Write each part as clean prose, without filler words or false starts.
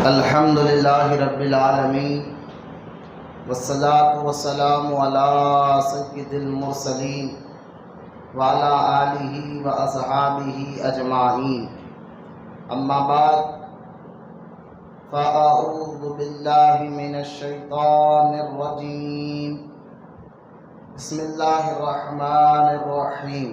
الحمد للہ رب العالمین والصلاة والسلام علی سید المرسلین وعلی آلہ واصحابہ اجمعین، اما بعد فاعوذ باللہ من الشیطان الرجیم، بسم اللہ الرحمن الرحیم۔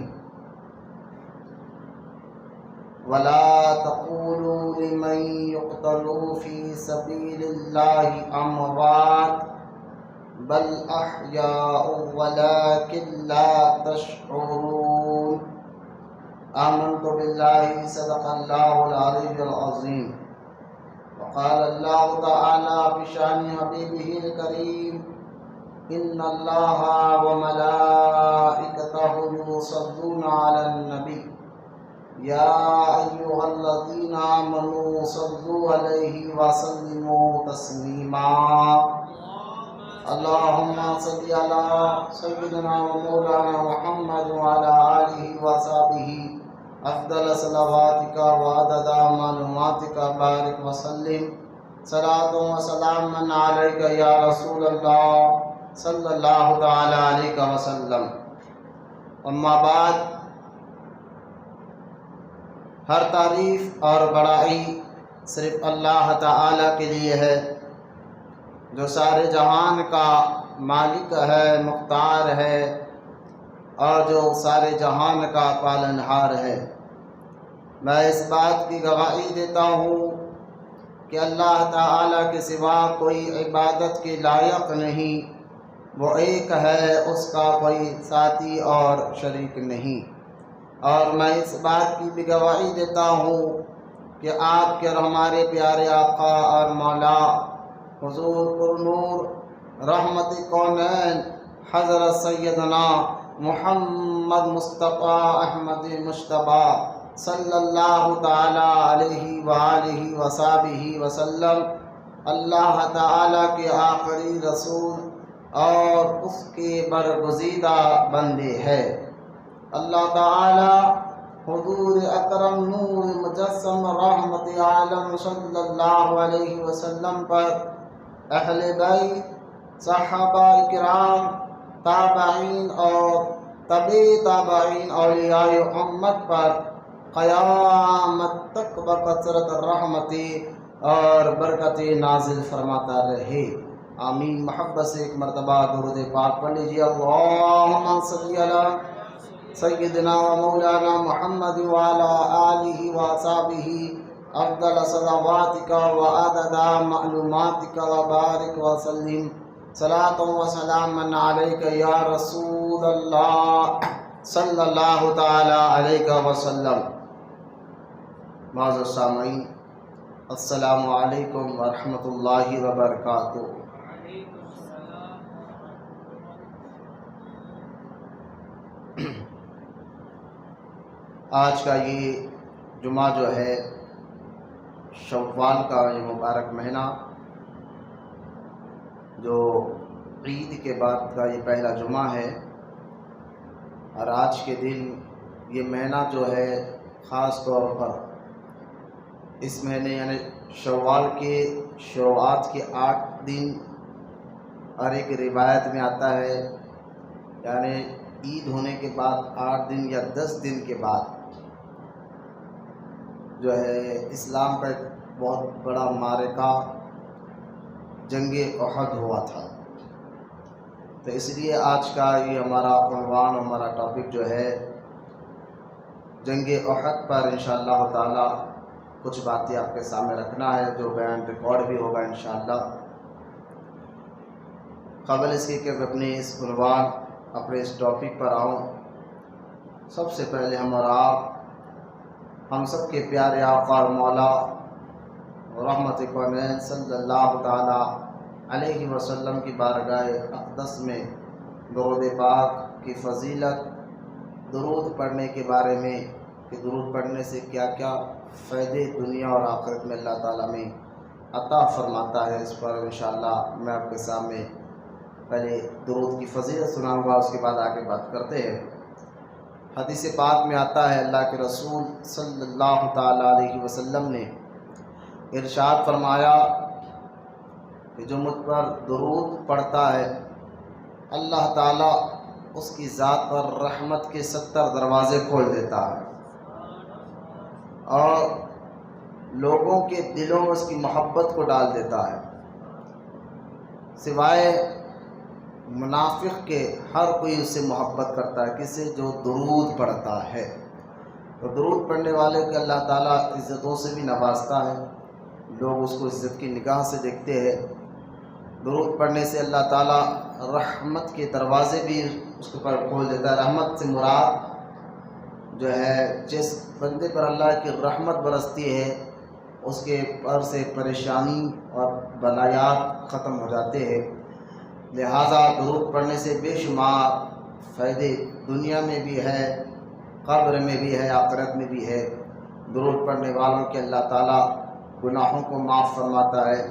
ولا تقولوا لمن يقتل في سبيل الله أموات بل أحياء ولكن لا تشعرون۔ آمنت بالله صدق الله العلي العظيم۔ وقال الله تعالى بشأن حبيبه الكريم: إن الله وملائكته يصلون على النبي يا أيها الذين آمنوا صلوا عليه وسلموا تسليما۔ اللهم صل على سيدنا ومولانا محمد وعلى آله وصحبه أفضل صلواتك وعدد معلوماتك، بارك وسلم صلاة وسلاما عليك يا رسول الله صلى الله تعالى عليه وسلم۔ اما بعد، ہر تعریف اور بڑائی صرف اللہ تعالیٰ کے لیے ہے، جو سارے جہان کا مالک ہے، مختار ہے، اور جو سارے جہان کا پالنہار ہے۔ میں اس بات کی گواہی دیتا ہوں کہ اللہ تعالیٰ کے سوا کوئی عبادت کے لائق نہیں، وہ ایک ہے، اس کا کوئی ساتھی اور شریک نہیں۔ اور میں اس بات کی بھی گواہی دیتا ہوں کہ آپ کے اور ہمارے پیارے آقا اور مولا حضور پرنور رحمت کونین حضرت سیدنا محمد مصطفیٰ احمد مجتبیٰ صلی اللہ تعالی علیہ وآلہ وصحبہ وسلم اللہ تعالی کے آخری رسول اور اس کے برگزیدہ بندے ہیں۔ اللہ تعالی حضور اکرم نور مجسم رحمت عالم صلی اللہ علیہ وسلم پر، اہل بیت، صحابہ کرام، تابعین اور تبع تابعین اولیاء امت پر قیامت تک بکثرت رحمتی اور برکتی نازل فرماتا رہے، آمین۔ محبت سے ایک مرتبہ درود پاک پڑھ لیجیے۔ اللہم صلی علی سیدنا و مولانا محمد وعلی آلہ وصحبہ افضل صلواتک وعدد معلوماتک وبارک وسلم صلاۃ و سلاما علیک یا رسول اللہ صلی اللہ تعالی علیہ وسلم۔ معزز سامعین، السلام علیکم ورحمۃ اللہ وبرکاتہ۔ آج کا یہ جمعہ جو ہے، شوال کا یہ مبارک مہینہ، جو عید کے بعد کا یہ پہلا جمعہ ہے، اور آج کے دن یہ مہینہ جو ہے خاص طور پر اس مہینے یعنی شوال کے شروعات کے 8 دن، اور ایک روایت میں آتا ہے یعنی عید ہونے کے بعد 8 دن یا 10 دن کے بعد جو ہے اسلام کا ایک بہت بڑا معرکہ جنگ احد ہوا تھا۔ تو اس لیے آج کا یہ ہمارا عنوان، ہمارا ٹاپک جو ہے جنگ احد پر انشاءاللہ تعالی کچھ باتیں آپ کے سامنے رکھنا ہے، جو بیان ریکارڈ بھی ہوگا انشاءاللہ۔ قبل اس کے کہ اپنے اس عنوان، اپنے اس ٹاپک پر آؤں، سب سے پہلے ہم اور آپ، ہم سب کے پیارے آقا اور مولا رحمت کونین صلی اللہ تعالی علیہ وسلم کی بارگاہ اقدس میں درود پاک کی فضیلت، درود پڑھنے کے بارے میں کہ درود پڑھنے سے کیا کیا فائدے دنیا اور آخرت میں اللہ تعالیٰ میں عطا فرماتا ہے، اس پر انشاءاللہ میں آپ کے سامنے پہلے درود کی فضیلت سناؤں گا، اس کے بعد آگے بات کرتے ہیں۔ حدیث پاک میں آتا ہے، اللہ کے رسول صلی اللہ تعالی علیہ وسلم نے ارشاد فرمایا کہ جو مجھ پر درود پڑھتا ہے اللہ تعالیٰ اس کی ذات پر رحمت کے 70 دروازے کھول دیتا ہے اور لوگوں کے دلوں میں اس کی محبت کو ڈال دیتا ہے، سوائے منافق کے ہر کوئی اس سے محبت کرتا ہے، کسے؟ جو درود پڑھتا ہے۔ تو درود پڑھنے والے کو اللہ تعالیٰ عزتوں سے بھی نوازتا ہے، لوگ اس کو عزت کی نگاہ سے دیکھتے ہیں۔ درود پڑھنے سے اللہ تعالیٰ رحمت کے دروازے بھی اس کے پر کھول دیتا ہے۔ رحمت سے مراد جو ہے جس بندے پر اللہ کی رحمت برستی ہے اس کے پر سے پریشانی اور بلایات ختم ہو جاتے ہیں۔ لہٰذا درود پڑھنے سے بے شمار فائدے دنیا میں بھی ہے، قبر میں بھی ہے، آخرت میں بھی ہے۔ درود پڑھنے والوں کے اللہ تعالیٰ گناہوں کو معاف فرماتا ہے،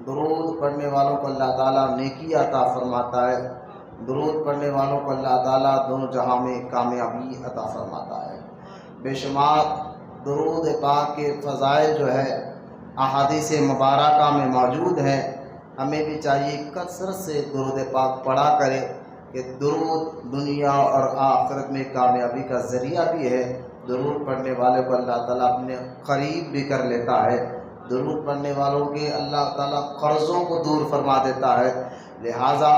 درود پڑھنے والوں کو اللہ تعالیٰ نیکی عطا فرماتا ہے، درود پڑھنے والوں کو اللہ تعالیٰ دونوں جہاں میں کامیابی عطا فرماتا ہے۔ بے شمار درود پاک کے فضائل جو ہے احادیث مبارکہ میں موجود ہیں، ہمیں بھی چاہیے کثرت سے درود پاک پڑھا کرے کہ درود دنیا اور آخرت میں کامیابی کا ذریعہ بھی ہے۔ درود پڑھنے والے کو اللہ تعالیٰ اپنے قریب بھی کر لیتا ہے، درود پڑھنے والوں کے اللہ تعالیٰ قرضوں کو دور فرما دیتا ہے۔ لہٰذا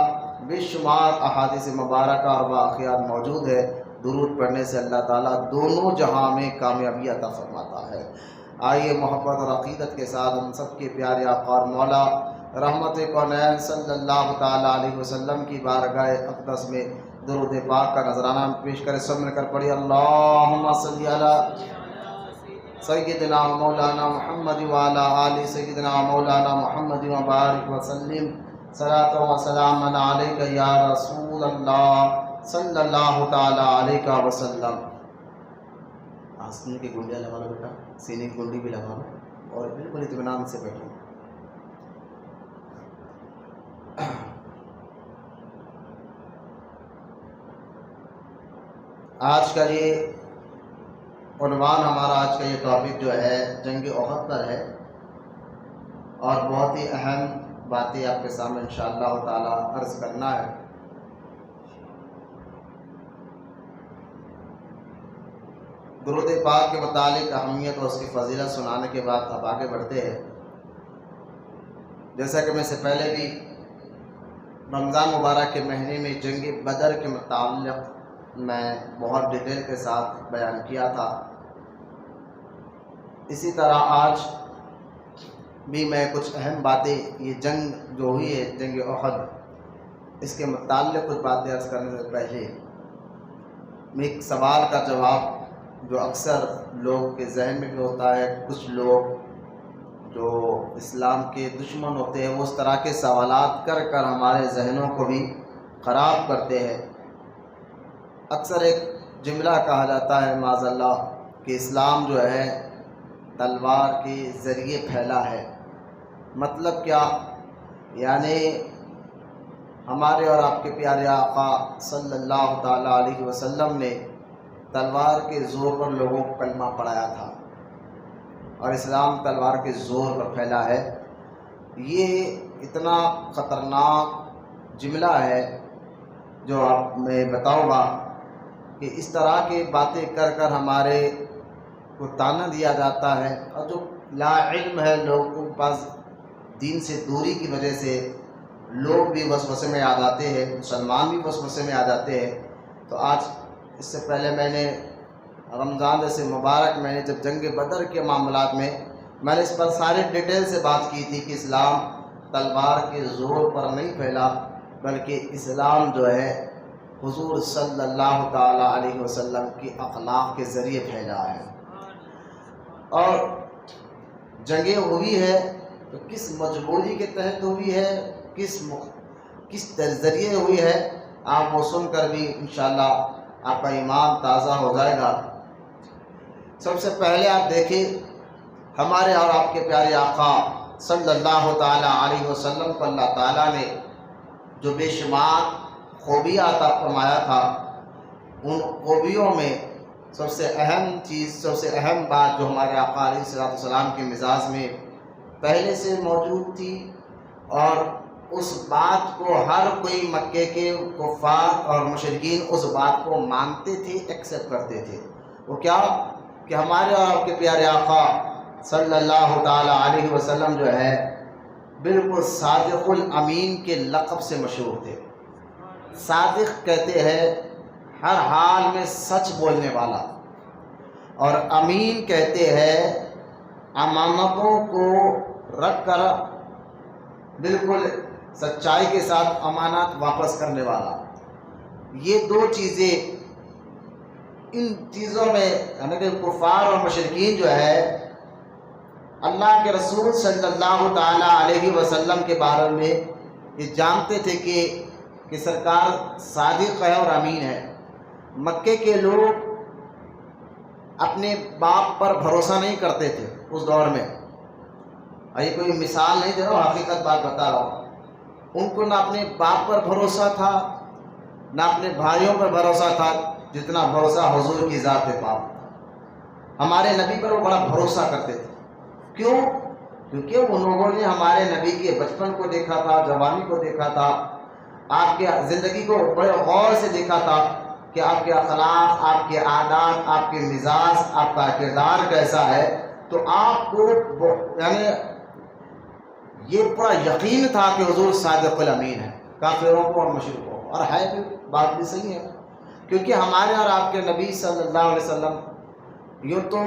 بے شمار احادیث مبارکہ اور واقعات موجود ہے، درود پڑھنے سے اللہ تعالیٰ دونوں جہاں میں کامیابی عطا فرماتا ہے۔ آئیے محبت اور عقیدت کے ساتھ ہم سب کے پیارے آقا اور مولا رحمت کونین صلی اللہ تعالیٰ علیہ وسلم کی بارگاہ اقدس میں درود پاک کا نذرانہ پیش کرے۔ سب مل کر پڑھی اللہم صلی علی سیدنا مولانا محمد وعلی آل سیدنا مولانا محمد وبارک وسلم صلاۃ و سلام علیک یا رسول اللہ صلی اللہ تعالیٰ علیہ وسلم۔ سینے کی گنڈیاں لگا لو بیٹا، سینے کی گنڈی بھی لگا لو اور بالکل اطمینان سے بیٹھو۔ آج کا یہ عنوان ہمارا، آج کا یہ ٹاپک جو ہے جنگ احد پر ہے اور بہت ہی اہم باتیں آپ کے سامنے انشاءاللہ تعالی عرض کرنا ہے۔ درود پاک کے متعلق اہمیت اور اس کی فضیلت سنانے کے بعد اب آگے بڑھتے ہیں۔ جیسا کہ میں سے پہلے بھی رمضان مبارک کے مہینے میں جنگ بدر کے متعلق میں بہت ڈیٹیل کے ساتھ بیان کیا تھا، اسی طرح آج بھی میں کچھ اہم باتیں، یہ جنگ جو ہوئی ہے جنگ احد، اس کے متعلق کچھ باتیں عرض کرنے سے پہلے میں ایک سوال کا جواب جو اکثر لوگ کے ذہن میں بھی ہوتا ہے، کچھ لوگ جو اسلام کے دشمن ہوتے ہیں وہ اس طرح کے سوالات کر کر ہمارے ذہنوں کو بھی خراب کرتے ہیں۔ اکثر ایک جملہ کہا جاتا ہے معاذ اللہ کہ اسلام جو ہے تلوار کے ذریعے پھیلا ہے۔ مطلب کیا؟ یعنی ہمارے اور آپ کے پیارے آقا صلی اللہ تعالیٰ علیہ وسلم نے تلوار کے زور پر لوگوں کو کلمہ پڑھایا تھا اور اسلام تلوار کے زور پر پھیلا ہے۔ یہ اتنا خطرناک جملہ ہے جو آپ میں بتاؤں گا کہ اس طرح کی باتیں کر کر ہمارے کو تانا دیا جاتا ہے، اور جو لا علم ہے لوگوں کے پاس دین سے دوری کی وجہ سے لوگ بھی وسوسے میں آ جاتے ہیں، مسلمان بھی وسوسے میں آ جاتے ہیں۔ تو آج اس سے پہلے میں نے رمضان جیسے مبارک میں نے جب جنگ بدر کے معاملات میں نے اس پر سارے ڈیٹیل سے بات کی تھی کہ اسلام تلوار کے زور پر نہیں پھیلا، بلکہ اسلام جو ہے حضور صلی اللہ تعالیٰ علیہ وسلم کی اخلاق کے ذریعے پھیلا ہے۔ اور جنگیں ہوئی ہے تو کس مجبوری کے تحت ہوئی ہے، کس ذریعے ہوئی ہے، آپ وہ سن کر بھی انشاءاللہ آپ کا ایمان تازہ ہو جائے گا۔ سب سے پہلے آپ دیکھیں ہمارے اور آپ کے پیارے آقا صلی اللہ تعالیٰ علیہ وسلم کو اللہ تعالیٰ نے جو بے شمار خوبیاں عطا فرمایا تھا، ان خوبیوں میں سب سے اہم چیز، سب سے اہم بات جو ہمارے آقا علیہ السلام کے مزاج میں پہلے سے موجود تھی، اور اس بات کو ہر کوئی مکے کے کفار اور مشرکین اس بات کو مانتے تھے، ایکسیپٹ کرتے تھے۔ وہ کیا کہ ہمارے اور آپ کے پیارے آقا صلی اللہ تعالی علیہ وسلم جو ہے بالکل صادق الامین کے لقب سے مشہور تھے۔ صادق کہتے ہیں ہر حال میں سچ بولنے والا، اور امین کہتے ہیں امانتوں کو رکھ کر بالکل سچائی کے ساتھ امانات واپس کرنے والا۔ یہ دو چیزیں، ان چیزوں میں یعنی کہ کفار اور مشرکین جو ہے اللہ کے رسول صلی اللہ تعالیٰ علیہ وسلم کے بارے میں یہ جانتے تھے کہ سرکار صادق ہے اور امین ہے۔ مکے کے لوگ اپنے باپ پر بھروسہ نہیں کرتے تھے اس دور میں، یہ کوئی مثال نہیں دے رہا ہوں، حقیقت بات بتا رہا ہوں۔ ان کو نہ اپنے باپ پر بھروسہ تھا، نہ اپنے بھائیوں پر بھروسہ تھا، جتنا بھروسہ حضور کی ذات پاک تھا۔ ہمارے نبی پر وہ بڑا بھروسہ کرتے تھے۔ کیوں؟ کیونکہ ان لوگوں نے ہمارے نبی کے بچپن کو دیکھا تھا، جوانی کو دیکھا تھا، آپ کے زندگی کو بڑے غور سے دیکھا تھا کہ آپ کے اخلاق، آپ کے عادات، آپ کے مزاج، آپ کا کردار کیسا ہے۔ تو آپ کو یعنی یہ پورا یقین تھا کہ حضور صادق الامین ہے، کافروں کو اور مشرکوں کو، اور ہے بھی، بات بھی صحیح ہے، کیونکہ ہمارے اور آپ کے نبی صلی اللہ علیہ وسلم یوں تو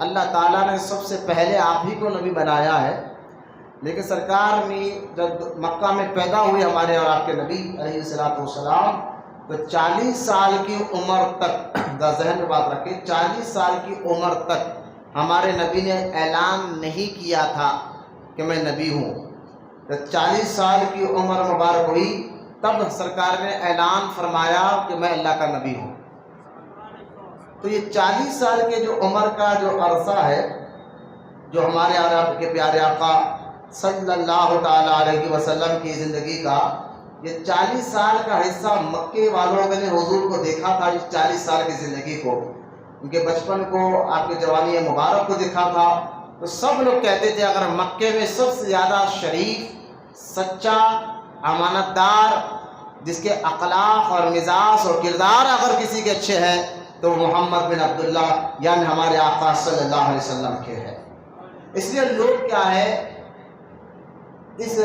اللہ تعالیٰ نے سب سے پہلے آپ ہی کو نبی بنایا ہے، لیکن سرکار میں جب مکہ میں پیدا ہوئے ہمارے اور آپ کے نبی علیہ السلام، تو 40 سال کی عمر تک، ذہن میں بات رکھیں، 40 سال کی عمر تک ہمارے نبی نے اعلان نہیں کیا تھا کہ میں نبی ہوں۔ جب 40 سال کی عمر مبارک ہوئی تب سرکار نے اعلان فرمایا کہ میں اللہ کا نبی ہوں۔ تو یہ 40 سال کے جو عمر کا جو عرصہ ہے، جو ہمارے اور آپ کے پیارے آقا صلی اللہ تعالیٰ علیہ وسلم کی زندگی کا یہ 40 سال کا حصہ مکے والوں نے حضور کو دیکھا تھا، اس 40 سال کی زندگی کو، ان کے بچپن کو، آپ کی جوانی مبارک کو دیکھا تھا۔ تو سب لوگ کہتے تھے اگر مکے میں سب سے زیادہ شریف، سچا، امانت دار، جس کے اخلاق اور مزاج اور کردار اگر کسی کے اچھے ہیں تو محمد بن عبداللہ یعنی ہمارے آقا صلی اللہ علیہ وسلم کے ہیں۔ اس لیے لوگ کیا ہے، اس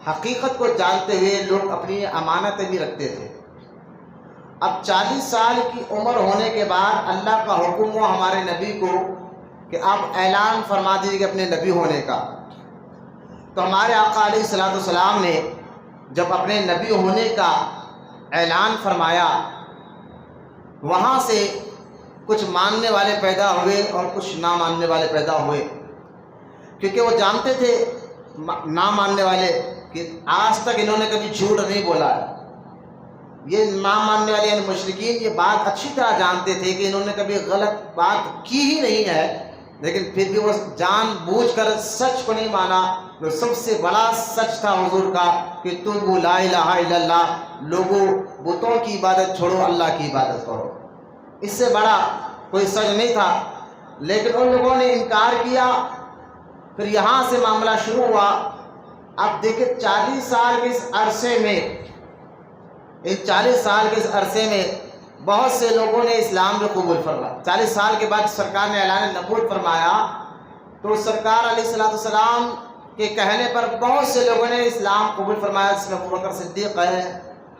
حقیقت کو جانتے ہوئے لوگ اپنی امانتیں بھی رکھتے تھے۔ اب 40 سال کی عمر ہونے کے بعد اللہ کا حکم ہوا ہمارے نبی کو کہ آپ اعلان فرما دیجیے اپنے نبی ہونے کا۔ تو ہمارے آقا علیہ السلام نے جب اپنے نبی ہونے کا اعلان فرمایا، وہاں سے کچھ ماننے والے پیدا ہوئے اور کچھ نہ ماننے والے پیدا ہوئے، کیونکہ وہ جانتے تھے نہ ماننے والے کہ آج تک انہوں نے کبھی جھوٹ نہیں بولا ہے۔ یہ نہ ماننے والے یعنی مشرکین یہ بات اچھی طرح جانتے تھے کہ انہوں نے کبھی غلط بات کی ہی نہیں ہے، لیکن پھر بھی وہ جان بوجھ کر سچ کو نہیں مانا۔ جو سب سے بڑا سچ تھا حضور کا کہ توبوا لا الہ الا اللہ، لوگوں بتوں کی عبادت چھوڑو، اللہ کی عبادت کرو، اس سے بڑا کوئی سچ نہیں تھا۔ لیکن ان لوگوں نے انکار کیا، پھر یہاں سے معاملہ شروع ہوا۔ اب دیکھیں 40 سال کے اس عرصے میں، ان 40 سال کے اس عرصے میں بہت سے لوگوں نے اسلام کو قبول فرمایا۔ 40 سال کے بعد سرکار نے اعلان نبوت فرمایا تو سرکار علیہ السلام کے کہنے پر بہت سے لوگوں نے اسلام قبول فرمایا، جس میں ابوبکر صدیق ہے،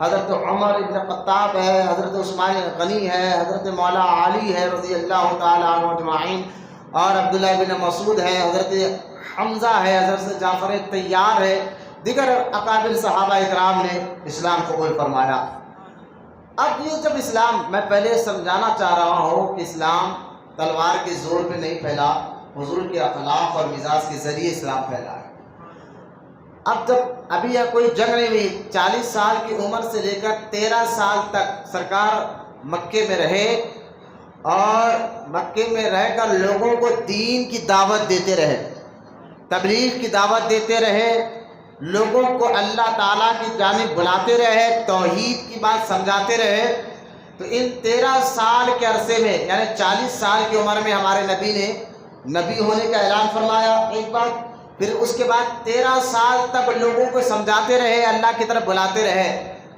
حضرت عمر ابن خطاب ہے، حضرت عثمان غنی ہے، حضرت مولا علی ہے رضی اللہ تعالیٰ عنہ اجمعین، اور عبداللہ بن مسعود ہے، حضرت حمزہ ہے، حضرت جعفر طیار ہے، دیگر اکابر صحابہ اکرام نے اسلام قبول فرمایا۔ اب یہ جب اسلام، میں پہلے سمجھانا چاہ رہا ہوں کہ اسلام تلوار کے زور پہ نہیں پھیلا، حضور کے اخلاق اور مزاج کے ذریعے اسلام پھیلا ہے۔ اب جب ابھی یہ کوئی جنگ نہیں ہوئی، 40 سال کی عمر سے لے کر 13 سال تک سرکار مکے میں رہے، اور مکے میں رہ کر لوگوں کو دین کی دعوت دیتے رہے، تبلیغ کی دعوت دیتے رہے، لوگوں کو اللہ تعالیٰ کی جانب بلاتے رہے، توحید کی بات سمجھاتے رہے۔ تو ان 13 سال کے عرصے میں یعنی 40 سال کی عمر میں ہمارے نبی نے نبی ہونے کا اعلان فرمایا، ایک بات، پھر اس کے بعد 13 سال تک لوگوں کو سمجھاتے رہے، اللہ کی طرف بلاتے رہے۔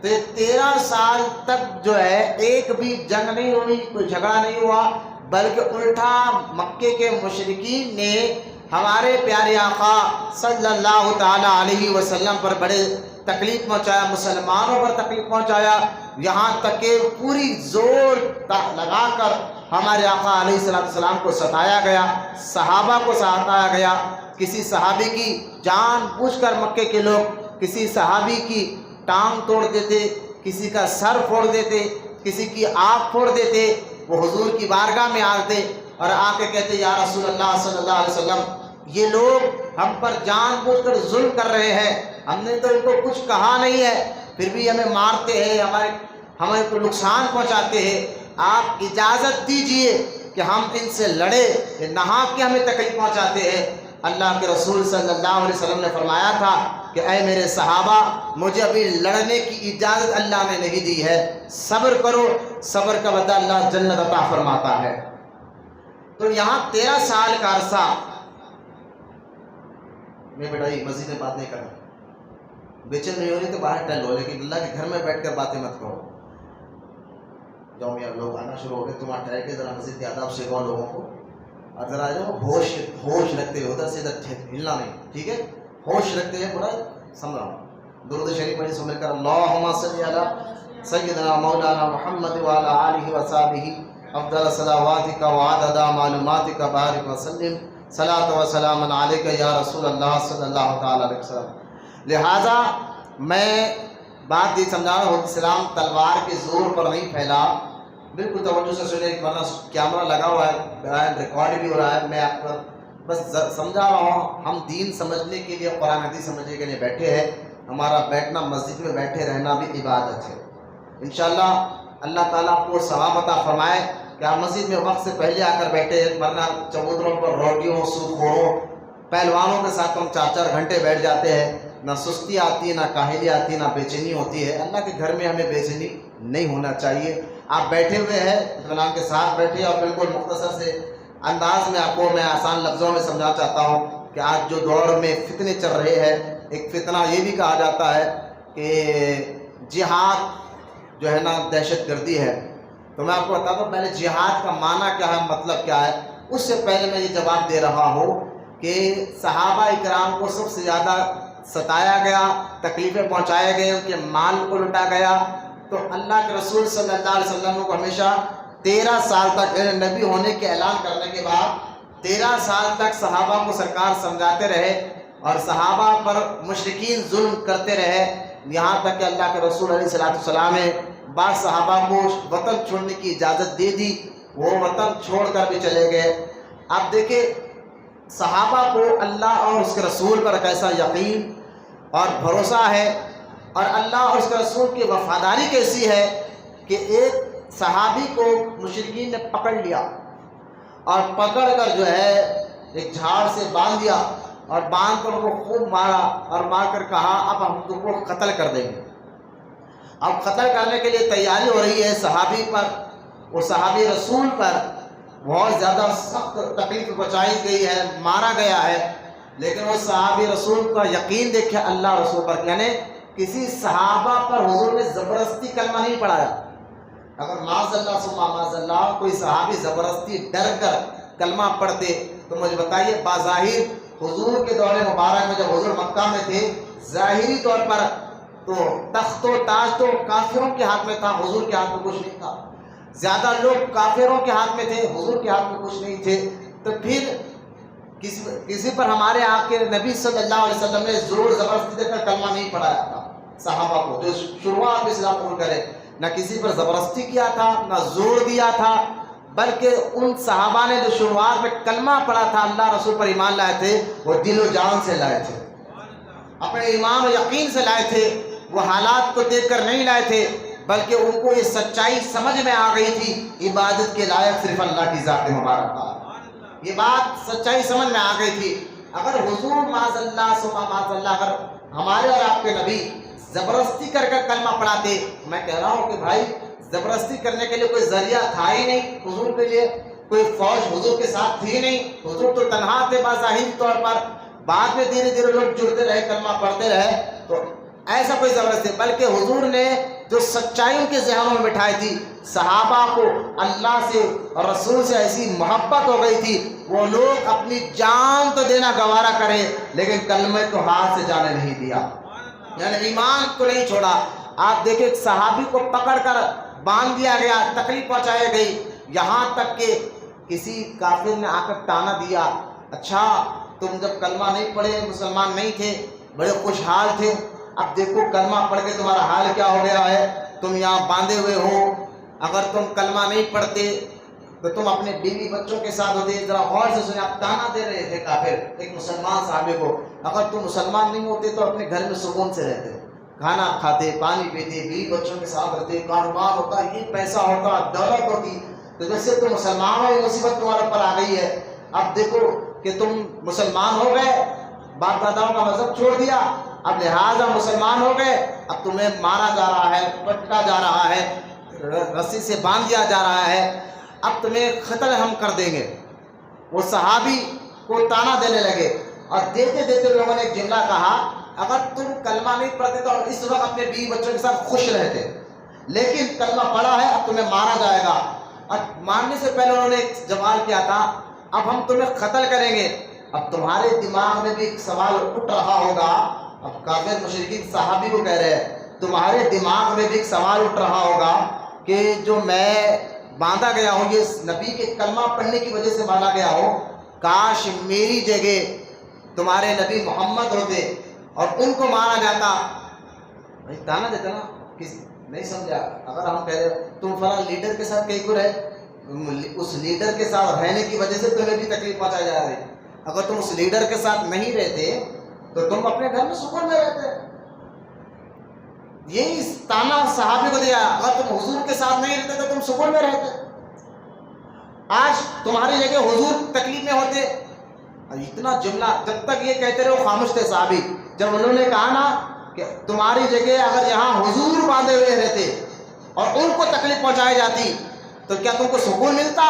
تو یہ 13 سال تک جو ہے ایک بھی جنگ نہیں ہوئی، کوئی جھگڑا نہیں ہوا، بلکہ الٹا مکے کے مشرکین نے ہمارے پیارے آقا صلی اللہ تعالیٰ علیہ وسلم پر بڑے تکلیف پہنچایا، مسلمانوں پر تکلیف پہنچایا، یہاں تک کہ پوری زور لگا کر ہمارے آقا علیہ السلام کو ستایا گیا، صحابہ کو ستایا گیا۔ کسی صحابی کی جان بوجھ کر مکے کے لوگ کسی صحابی کی ٹانگ توڑ دیتے، کسی کا سر پھوڑ دیتے، کسی کی آنکھ پھوڑ دیتے۔ وہ حضور کی بارگاہ میں آتے اور آ کے کہتے یا رسول اللہ صلی اللہ علیہ وسلم، یہ لوگ ہم پر جان بوجھ کر ظلم کر رہے ہیں، ہم نے تو ان کو کچھ کہا نہیں ہے، پھر بھی ہمیں مارتے ہیں، ہمیں کو نقصان پہنچاتے ہیں، آپ اجازت دیجئے کہ ہم ان سے لڑے، یہ نہا کے ہمیں تکلیف پہنچاتے ہیں۔ اللہ کے رسول صلی اللہ علیہ وسلم نے فرمایا تھا کہ اے میرے صحابہ، مجھے ابھی لڑنے کی اجازت اللہ نے نہیں دی ہے، صبر کرو، صبر کا بدلہ اللہ جنت عطا فرماتا ہے۔ تو یہاں 13 سال کا عرصہ میں بیٹا یہ مسجد میں بات نہیں کرنا، بے چین نہیں ہو رہی تو باہر ٹہل ہو، لیکن اللہ کے گھر میں بیٹھ کر باتیں مت کرو۔ جاؤ میاں، لوگ آنا شروع ہو گئے، تم ٹھہر کے ذرا مسجد کے آداب سکھاؤ لوگوں کو، اور ذرا جو ہوش رکھتے ہوئے ادھر سے ادھر ہلنا نہیں، ٹھیک ہے؟ ہوش رکھتے ہوئے پورا سمجھاؤ۔ درود شریف پڑھی، سن کر اللہم صلی علی سیدنا مولانا محمد وعلی آلہ وصحبہ افضل صلواتک وعدد معلوماتک بارک وسلم صلاۃ و سلام علیک یا رسول اللہ صلی اللہ تعالیٰ علیہ وسلم۔ لہٰذا میں بات یہ سمجھا رہا ہوں، اسلام تلوار کے زور پر نہیں پھیلا، بالکل توجہ سے سنیں، ورنہ کیمرہ لگا ہوا ہے، ریکارڈ بھی ہو رہا ہے، میں آپ کو بس سمجھا رہا ہوں۔ ہم دین سمجھنے کے لیے، قرآن حدیث سمجھنے کے لیے بیٹھے ہیں، ہمارا بیٹھنا مسجد میں بیٹھے رہنا بھی عبادت ہے۔ انشاءاللہ اللہ تعالیٰ آپ کو ثواب عطا فرمائے کہ آپ مسجد میں وقت سے پہلے آ کر بیٹھے، ورنہ چبوتروں پر روٹیوں سوکھوروں پہلوانوں کے ساتھ ہم 4-4 گھنٹے بیٹھ جاتے ہیں، نہ سستی آتی ہے، نہ کاہلی آتی ہے، نہ بے چینی ہوتی ہے۔ اللہ کے گھر میں ہمیں بے چینی نہیں ہونا چاہیے۔ آپ بیٹھے ہوئے ہیں، اطمینان کے ساتھ بیٹھے، اور بالکل مختصر سے انداز میں آپ کو میں آسان لفظوں میں سمجھا چاہتا ہوں کہ آج جو دور میں فتنے چل رہے ہیں، ایک فتنہ یہ بھی کہا جاتا ہے کہ جہاد جو ہے نا دہشت گردی ہے۔ تو میں آپ کو بتاتا ہوں پہلے جہاد کا معنی کیا ہے، مطلب کیا ہے۔ اس سے پہلے میں یہ جواب دے رہا ہوں کہ صحابہ اکرام کو سب سے زیادہ ستایا گیا، تکلیفیں پہنچائے گئے، ان کے مال کو لوٹا گیا۔ تو اللہ کے رسول صلی اللہ علیہ وسلم کو ہمیشہ 13 سال تک نبی ہونے کے اعلان کرنے کے بعد 13 سال تک صحابہ کو سرکار سمجھاتے رہے، اور صحابہ پر مشرکین ظلم کرتے رہے، یہاں تک کہ اللہ کے رسول علیہ السلام نے بعض صحابہ کو وطن چھوڑنے کی اجازت دے دی، وہ وطن چھوڑ کر بھی چلے گئے۔ آپ دیکھیں صحابہ کو اللہ اور اس کے رسول پر کیسا یقین اور بھروسہ ہے، اور اللہ اور اس کے رسول کی وفاداری کیسی ہے کہ ایک صحابی کو مشرکین نے پکڑ لیا، اور پکڑ کر جو ہے ایک جھاڑ سے باندھ دیا، اور باندھ کر وہ خوب مارا، اور مار کر کہا اب ہم تم کو قتل کر دیں گے۔ اب قتل کرنے کے لیے تیاری ہو رہی ہے صحابی پر، وہ صحابی رسول پر بہت زیادہ سخت تکلیف پہنچائی گئی ہے، مارا گیا ہے، لیکن وہ صحابی رسول کا یقین دیکھے اللہ رسول پر، یعنی کسی صحابہ پر حضور نے زبردستی کلمہ نہیں پڑھایا۔ اگر معاذ اللہ ثم معاذ اللہ کوئی صحابی زبردستی ڈر کر کلمہ پڑھتے تو مجھے بتائیے، بظاہر حضور کے دور مبارک میں جب حضور مکہ میں تھے، ظاہری طور پر تو تخت و تاج تو کافروں کے ہاتھ میں تھا، حضور کے ہاتھ میں کچھ نہیں تھا، زیادہ لوگ کافروں کے ہاتھ میں تھے، حضور کے ہاتھ میں کچھ نہیں تھے۔ تو پھر کسی پر ہمارے آقا نبی صلی اللہ علیہ وسلم نے زور زبردستی دے کر کلمہ نہیں پڑھایا تھا صحابہ کو، جو شروعات میں اسلام قبول کرے، نہ کسی پر زبردستی کیا تھا، نہ زور دیا تھا، بلکہ ان صحابہ نے جو شروعات میں کلمہ پڑھا تھا، اللہ رسول پر ایمان لائے تھے، وہ دل و جان سے لائے تھے، اپنے ایمان و یقین سے لائے تھے، وہ حالات کو دیکھ کر نہیں لائے تھے، بلکہ ان کو یہ سچائی سمجھ میں آ گئی تھی، عبادت کے لائق صرف اللہ کی ذات مبارک ہے۔ یہ بات سچائی سمجھ میں آ گئی تھی۔ اگر حضور معاذ اللہ ثم معاذ اللہ اگر ہمارے اور آپ کے نبی زبردستی کر کر کلمہ پڑھاتے، میں کہہ رہا ہوں کہ بھائی زبردستی کرنے کے لیے کوئی ذریعہ تھا ہی نہیں، حضور کے لیے کوئی فوج حضور کے ساتھ تھی نہیں، حضور تو تنہا تھے بظاہر طور پر، بعد میں دھیرے دھیرے لوگ جڑتے رہے، کلمہ پڑھتے رہے، تو ایسا کوئی زبردستی، بلکہ حضور نے جو سچائی ان کے ذہنوں میں بٹھائی تھی، صحابہ کو اللہ سے اور رسول سے ایسی محبت ہو گئی تھی، وہ لوگ اپنی جان تو دینا گوارا کریں لیکن کلمے کو ہاتھ سے جانے نہیں دیا، یعنی ایمان کو نہیں چھوڑا۔ آپ دیکھیں صحابی کو پکڑ کر باندھ دیا گیا، تکلیف پہنچائی گئی، یہاں تک کہ کسی کافر نے آ کر تانا دیا، اچھا تم جب کلمہ نہیں پڑھے، مسلمان نہیں تھے، بڑے خوشحال تھے، اب دیکھو کلمہ پڑھ کے تمہارا حال کیا ہو گیا ہے، تم یہاں باندھے ہوئے ہو، اگر تم کلمہ نہیں پڑھتے تو تم اپنے بیوی بچوں کے ساتھ ہوتے۔ ذرا غور سے سنیں، اب تانا دے رہے تھے کافر ایک مسلمان صحابی کو، اگر تم مسلمان نہیں ہوتے تو اپنے گھر میں سکون سے رہتے، کھانا کھاتے، پانی پیتے، بیوی بچوں کے ساتھ رہتے، کاروبار ہوتا، یہ پیسہ ہوتا، دولت ہوتی، تو جیسے تم مسلمان ہو، یہ مصیبت تمہارے اوپر آ گئی ہے، اب دیکھو کہ تم مسلمان ہو گئے، باپ داداؤں کا مذہب چھوڑ دیا، اب لہٰذا مسلمان ہو گئے، اب تمہیں مارا جا رہا ہے، پٹکا جا رہا ہے، رسی سے باندھ دیا جا رہا ہے، اب تمہیں قتل ہم کر دیں گے۔ وہ صحابی کو تانا دینے لگے، اور دیتے دیتے لوگوں نے ایک جملہ کہا، اگر تم کلمہ نہیں پڑھتے تو اس وقت اپنے بیوی بچوں کے ساتھ خوش رہتے، لیکن کلمہ پڑھا ہے اب تمہیں مارا جائے گا۔ اور مارنے سے پہلے انہوں نے ایک سوال کیا تھا، اب ہم تمہیں قتل کریں گے، اب تمہارے دماغ میں بھی ایک سوال اٹھ رہا ہوگا، اب کافر مشرکین صحابی کو کہہ رہے ہیں، تمہارے دماغ میں بھی ایک سوال اٹھ رہا ہوگا کہ جو میں باندھا گیا ہوں یہ نبی کے کلمہ پڑھنے کی وجہ سے باندھا گیا ہوں، کاش میری جگہ تمہارے نبی محمد ہوتے اور ان کو مارا جاتا۔ بھائی تانا دیتا نا، کسی نہیں سمجھا، اگر ہم کہہ رہے تم فلاں لیڈر کے ساتھ کہیں کو رہے، اس لیڈر کے ساتھ رہنے کی وجہ سے تمہیں بھی تکلیف پہنچائی جا رہی، اگر تم اس لیڈر کے ساتھ نہیں رہتے تو تم اپنے گھر میں سکون میں رہتے۔ یہی تانا صحابی کو دیا، اگر تم حضور کے ساتھ نہیں رہتے تو تم سکون میں رہتے، آج تمہاری جگہ حضور تکلیف میں ہوتے۔ اتنا جملہ جب تک یہ کہتے رہے وہ خاموش تھے صحابی، جب انہوں نے کہا نا کہ تمہاری جگہ اگر یہاں حضور باندھے ہوئے رہتے اور ان کو تکلیف پہنچائی جاتی تو کیا تم کو سکون ملتا؟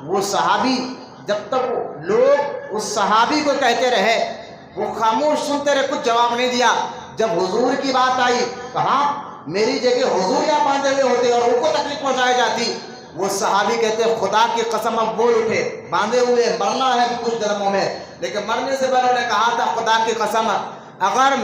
وہ صحابی جب تک لوگ اس صحابی کو کہتے رہے وہ خاموش سنتے رہے، کچھ جواب نہیں دیا۔ جب حضور کی بات آئی، کہا میری جگہ حضور یہاں باندھے ہوئے ہوتے اور ان کو تکلیف پہنچائی جاتی، وہ صحابی کہتے خدا کی قسم، اب بول اٹھے، باندھے ہوئے مرنا ہے کچھ دنوں میں، لیکن مرنے سے پہلے انہوں نے کہا تھا خدا کی قسم اگر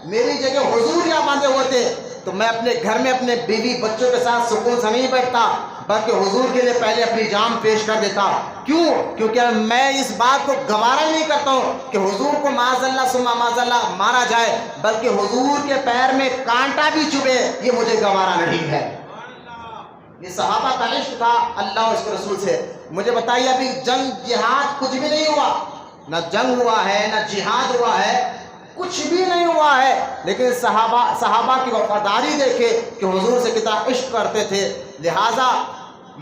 میری جگہ حضور یہاں باندھے ہوتے تو میں اپنے گھر میں اپنے بیوی بچوں کے ساتھ سکون سے نہیں بیٹھتا، بلکہ حضور کے لیے پہلے اپنی جان پیش کر دیتا۔ کیوں؟ کیونکہ میں اس بات کو گوارا نہیں کرتا ہوں کہ حضور کو معاذ اللہ ثم معاذ اللہ مارا جائے، بلکہ حضور کے پیر میں کانٹا بھی چبھے یہ مجھے گوارا نہیں ہے۔ یہ صحابہ کا عشق تھا اللہ اور اس کے رسول سے۔ مجھے بتائیے ابھی جنگ جہاد کچھ بھی نہیں ہوا، نہ جنگ ہوا ہے نہ جہاد ہوا ہے، کچھ بھی نہیں ہوا ہے، لیکن صحابہ کی وفاداری دیکھے کہ حضور سے کتنا عشق کرتے تھے۔ لہٰذا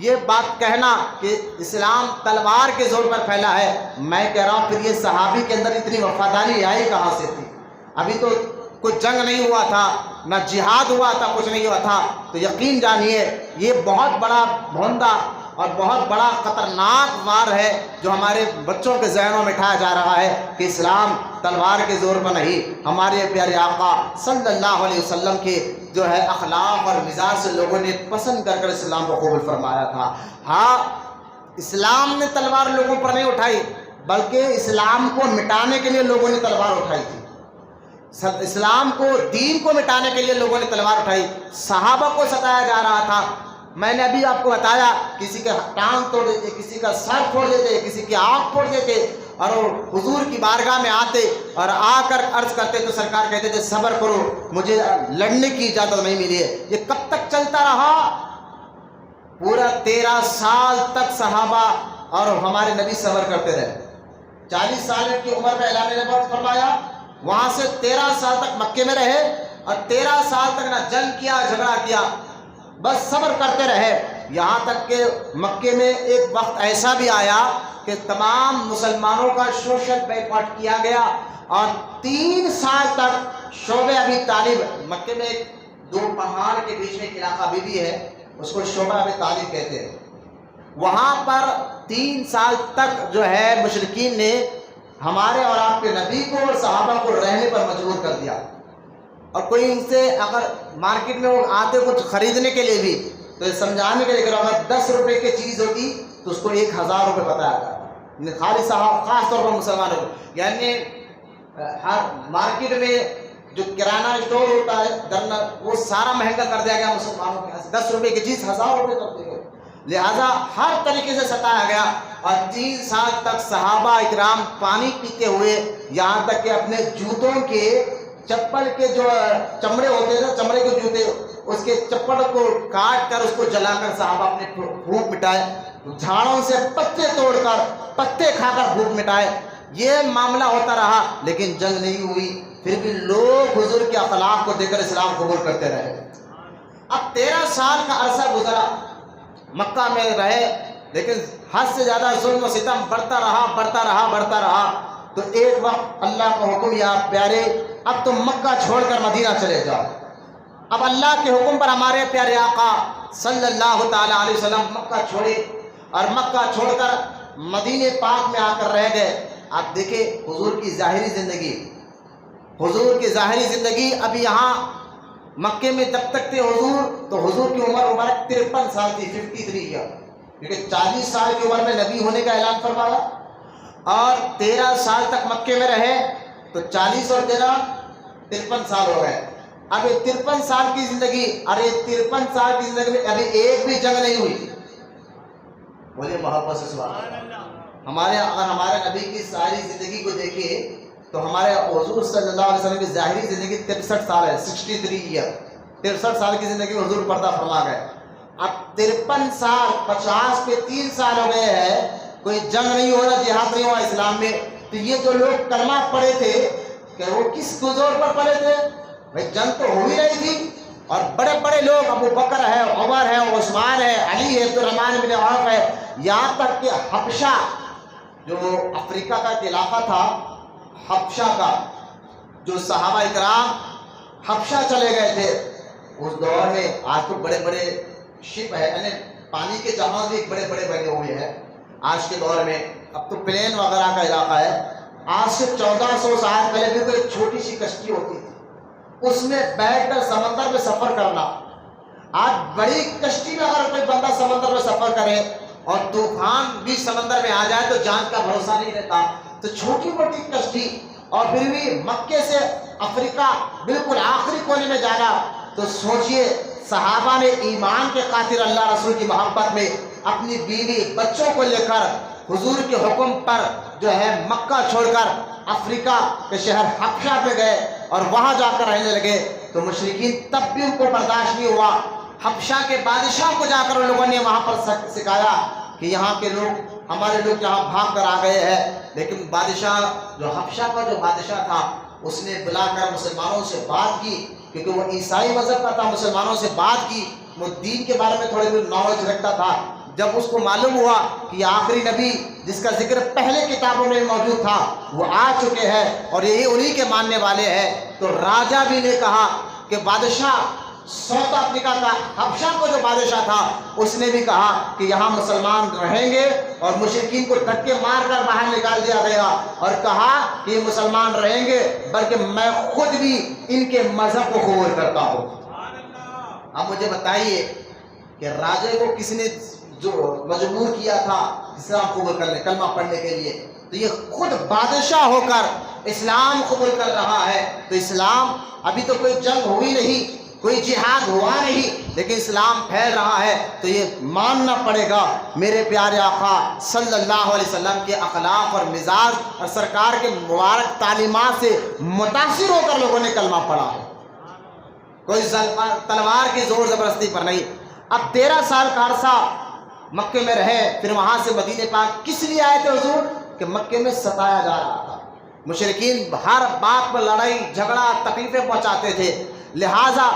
یہ بات کہنا کہ اسلام تلوار کے زور پر پھیلا ہے، میں کہہ رہا ہوں پھر یہ صحابی کے اندر اتنی وفاداری آئی کہاں سے تھی؟ ابھی تو کچھ جنگ نہیں ہوا تھا، نہ جہاد ہوا تھا، کچھ نہیں ہوا تھا، تو یقین جانیے یہ بہت بڑا بھونڈا اور بہت بڑا خطرناک وار ہے جو ہمارے بچوں کے ذہنوں میں اٹھایا جا رہا ہے کہ اسلام تلوار کے زور پر نہیں، ہمارے پیارے آقا صلی اللہ علیہ وسلم کے جو ہے اخلاق اور مزاج سے لوگوں نے پسند کر کر اسلام کو قبول فرمایا تھا۔ ہاں اسلام نے تلوار لوگوں پر نہیں اٹھائی، بلکہ اسلام کو مٹانے کے لیے لوگوں نے تلوار اٹھائی تھی، اسلام کو دین کو مٹانے کے لیے لوگوں نے تلوار اٹھائی۔ صحابہ کو ستایا جا رہا تھا، میں نے ابھی آپ کو بتایا کسی کا ٹانگ توڑ دیتے، کسی کا سر پھوڑ دیتے، کسی کی آنکھ پھوڑ دیتے، اور وہ حضور کی بارگاہ میں آتے اور آ کر عرض کرتے تو سرکار کہتے تھے صبر کرو مجھے لڑنے کی اجازت نہیں ملی ہے۔ یہ کب تک چلتا رہا؟ پورا 13 سال تک صحابہ اور ہمارے نبی صبر کرتے رہے۔ 40 سال کی عمر میں اعلان نبوت فرمایا، وہاں سے 13 سال تک مکے میں رہے اور 13 سال تک نہ جنگ کیا جھگڑا کیا، بس صبر کرتے رہے، یہاں تک کہ مکے میں ایک وقت ایسا بھی آیا کہ تمام مسلمانوں کا سوشل بیکاٹ کیا گیا اور 3 سال تک شعبہ ابی طالب، مکے میں ایک 2 پہاڑ کے بیچ میں ایک علاقہ بھی ہے، اس کو شعبہ ابی طالب کہتے ہیں، وہاں پر 3 سال تک جو ہے مشرکین نے ہمارے اور آپ کے نبی کو اور صحابہ کو رہنے پر مجبور کر دیا. اور کوئی ان سے اگر مارکیٹ میں وہ آتے کچھ خریدنے کے لیے بھی تو یہ سمجھانے کے لیے کہ اگر 10 روپے کی چیز ہوتی تو اس کو 1000 روپے بتایا جاتا. خالی صاحب خاص طور پر مسلمانوں کو، یعنی ہر مارکیٹ میں جو کرانہ اسٹور ہوتا ہے درنا وہ سارا مہنگا کر دیا گیا مسلمانوں کے. 10 روپے کی چیز 1000 روپے کر دی گئی. لہذا ہر طریقے سے ستایا گیا. اور 3 سال تک صحابہ اکرام پانی پیتے ہوئے، یہاں تک کہ اپنے جوتوں کے چپل کے جو چمڑے ہوتے تھے، چمڑے کے جوتے، اس کے چپل کو کاٹ کر اس کو جلا کر صحابہ اپنے بھوک مٹائے. جھاڑوں سے پتے توڑ کر پتے کھا کر بھوک مٹائے. یہ معاملہ ہوتا رہا لیکن جنگ نہیں ہوئی. پھر بھی لوگ حضور کے اخلاق کو دیکھ کر اسلام قبول کرتے رہے. اب 13 سال کا عرصہ گزرا، مکہ میں رہے، لیکن حد سے زیادہ ظلم و ستم بڑھتا رہا. تو ایک وقت اللہ کا حکم، یا پیارے اب تم مکہ چھوڑ کر مدینہ چلے جاؤ. اب اللہ کے حکم پر ہمارے پیارے آقا صلی اللہ تعالی علیہ وسلم مکہ چھوڑے اور مکہ چھوڑ کر مدینہ پاک میں آ کر رہ گئے. آپ دیکھیں حضور کی ظاہری زندگی اب یہاں مکے میں جب تک تھے حضور، تو حضور کی عمر مبارک 53 سال تھی، 53 ایئر، کیونکہ 40 سال کی عمر میں نبی ہونے کا اعلان فرمایا. اور 13 سال تک مکے میں رہے تو 40 اور 13 53 سال ہو گئے. اب یہ 53 سال کی زندگی، ارے 53 سال کی زندگی میں ابھی ایک بھی جنگ نہیں ہوئی. بولے محبت سے سبحان اللہ. اگر ہمارے نبی کی ساری زندگی کو دیکھیں تو ہمارے حضور صلی اللہ علیہ وسلم کی ظاہری زندگی 63 سال ہے، 63 ایئر، 63 سال کی زندگی میں حضور پردہ فرما گئے. اب 53 سال 50 پہ 3 سال ہو گئے ہیں، کوئی جنگ نہیں ہو رہا، جہاد نہیں ہوا اسلام میں. تو یہ جو لوگ کلمہ پڑھے تھے کہ وہ کس زور پر پڑھے تھے؟ بھائی جنگ تو ہو ہی رہی تھی. اور بڑے بڑے لوگ ابو بکر ہے، عمر ہے، عثمان ہے، علی ہے، عبدالرحمن بن عوف ہے، یہاں تک کہ حبشہ جو افریقہ کا ایک علاقہ تھا، حبشہ کا جو صحابہ اکرام حبشہ چلے گئے تھے اس دور میں. آج تو بڑے بڑے شپ ہے، یعنی پانی کے جہاز بھی بڑے بڑے بنے ہوئے ہیں آج کے دور میں. اب تو پلین وغیرہ کا علاقہ ہے. آج سے 1400 سال پہلے بھی کوئی چھوٹی سی کشتی ہوتی تھی، اس میں بیٹھ کر سمندر میں سفر کرنا. آج بڑی کشتی میں اگر کوئی بندہ سمندر میں سفر کرے اور طوفان بھی سمندر میں آ جائے تو جان کا بھروسہ نہیں رہتا. تو چھوٹی موٹی کشتی، اور پھر بھی مکے سے افریقہ بالکل آخری کونے میں جانا. تو سوچئے صحابہ نے ایمان کے خاطر اللہ رسول کی محبت میں اپنی بیوی بچوں کو لے کر حضور کے حکم پر جو ہے مکہ چھوڑ کر افریقہ کے شہر حبشہ پہ گئے اور وہاں جا کر رہنے لگے. تو مشرکین تب بھی ان کو برداشت نہیں ہوا. حبشہ کے بادشاہ کو جا کر ان لوگوں نے وہاں پر سکھایا کہ یہاں کے لوگ، ہمارے لوگ یہاں بھاگ کر آ گئے ہیں. لیکن بادشاہ جو حبشہ کا جو بادشاہ تھا اس نے بلا کر مسلمانوں سے بات کی، کیونکہ وہ عیسائی مذہب کا تھا. مسلمانوں سے بات کی، وہ دین کے بارے میں تھوڑی بہت نالج رکھتا تھا. جب اس کو معلوم ہوا کہ یہ آخری نبی جس کا ذکر پہلے کتابوں میں موجود تھا وہ آ چکے ہیں اور یہی انہی کے ماننے والے ہیں، تو راجہ بھی نے کہا کہ بادشاہ ساؤتھ افریقہ کا حبشہ کو جو بادشاہ تھا اس نے بھی کہا کہ یہاں مسلمان رہیں گے، اور مشرکین کو دھکے مار کر باہر نکال دیا گیا اور کہا کہ یہ مسلمان رہیں گے، بلکہ میں خود بھی ان کے مذہب کو قبول کرتا ہوں. اب مجھے بتائیے کہ راجے کو کس نے جو مجبور کیا تھا اسلام قبول کرنے، کلمہ پڑھنے کے لیے؟ تو یہ خود بادشاہ ہو کر اسلام قبول کر رہا ہے. تو اسلام، ابھی تو کوئی جنگ ہوئی نہیں، کوئی جہاد ہوا نہیں، لیکن اسلام پھیل رہا ہے. تو یہ ماننا پڑے گا میرے پیارے آقا صلی اللہ علیہ وسلم کے اخلاق اور مزاج اور سرکار کے مبارک تعلیمات سے متاثر ہو کر لوگوں نے کلمہ پڑھا ہے، کوئی تلوار کی زور زبردستی پر نہیں. اب 13 سال کا عرصہ مکے میں رہے، پھر وہاں سے مدینہ پاک کس لیے آئے تھے حضور؟ کہ مکے میں ستایا جا رہا تھا. مشرکین ہر بات پر لڑائی جھگڑا تکلیفیں پہنچاتے تھے. لہٰذا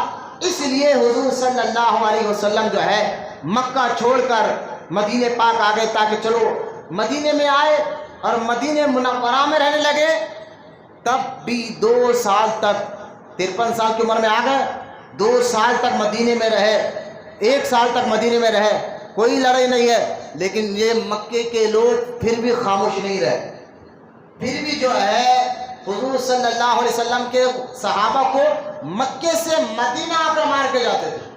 اس لیے حضور صلی اللہ علیہ وسلم جو ہے مکہ چھوڑ کر مدینہ پاک آ گئے، تاکہ چلو مدینہ میں آئے اور مدینہ منورہ میں رہنے لگے. تب بھی 2 سال تک، 53 سال کی عمر میں آ گئے، 2 سال تک مدینہ میں رہے، 1 سال تک مدینہ میں رہے، کوئی لڑائی نہیں ہے. لیکن یہ مکے کے لوگ پھر بھی خاموش نہیں رہے، پھر بھی جو ہے حضور صلی اللہ علیہ وسلم کے صحابہ کو مکے سے مدینہ آ کر مار کے جاتے تھے۔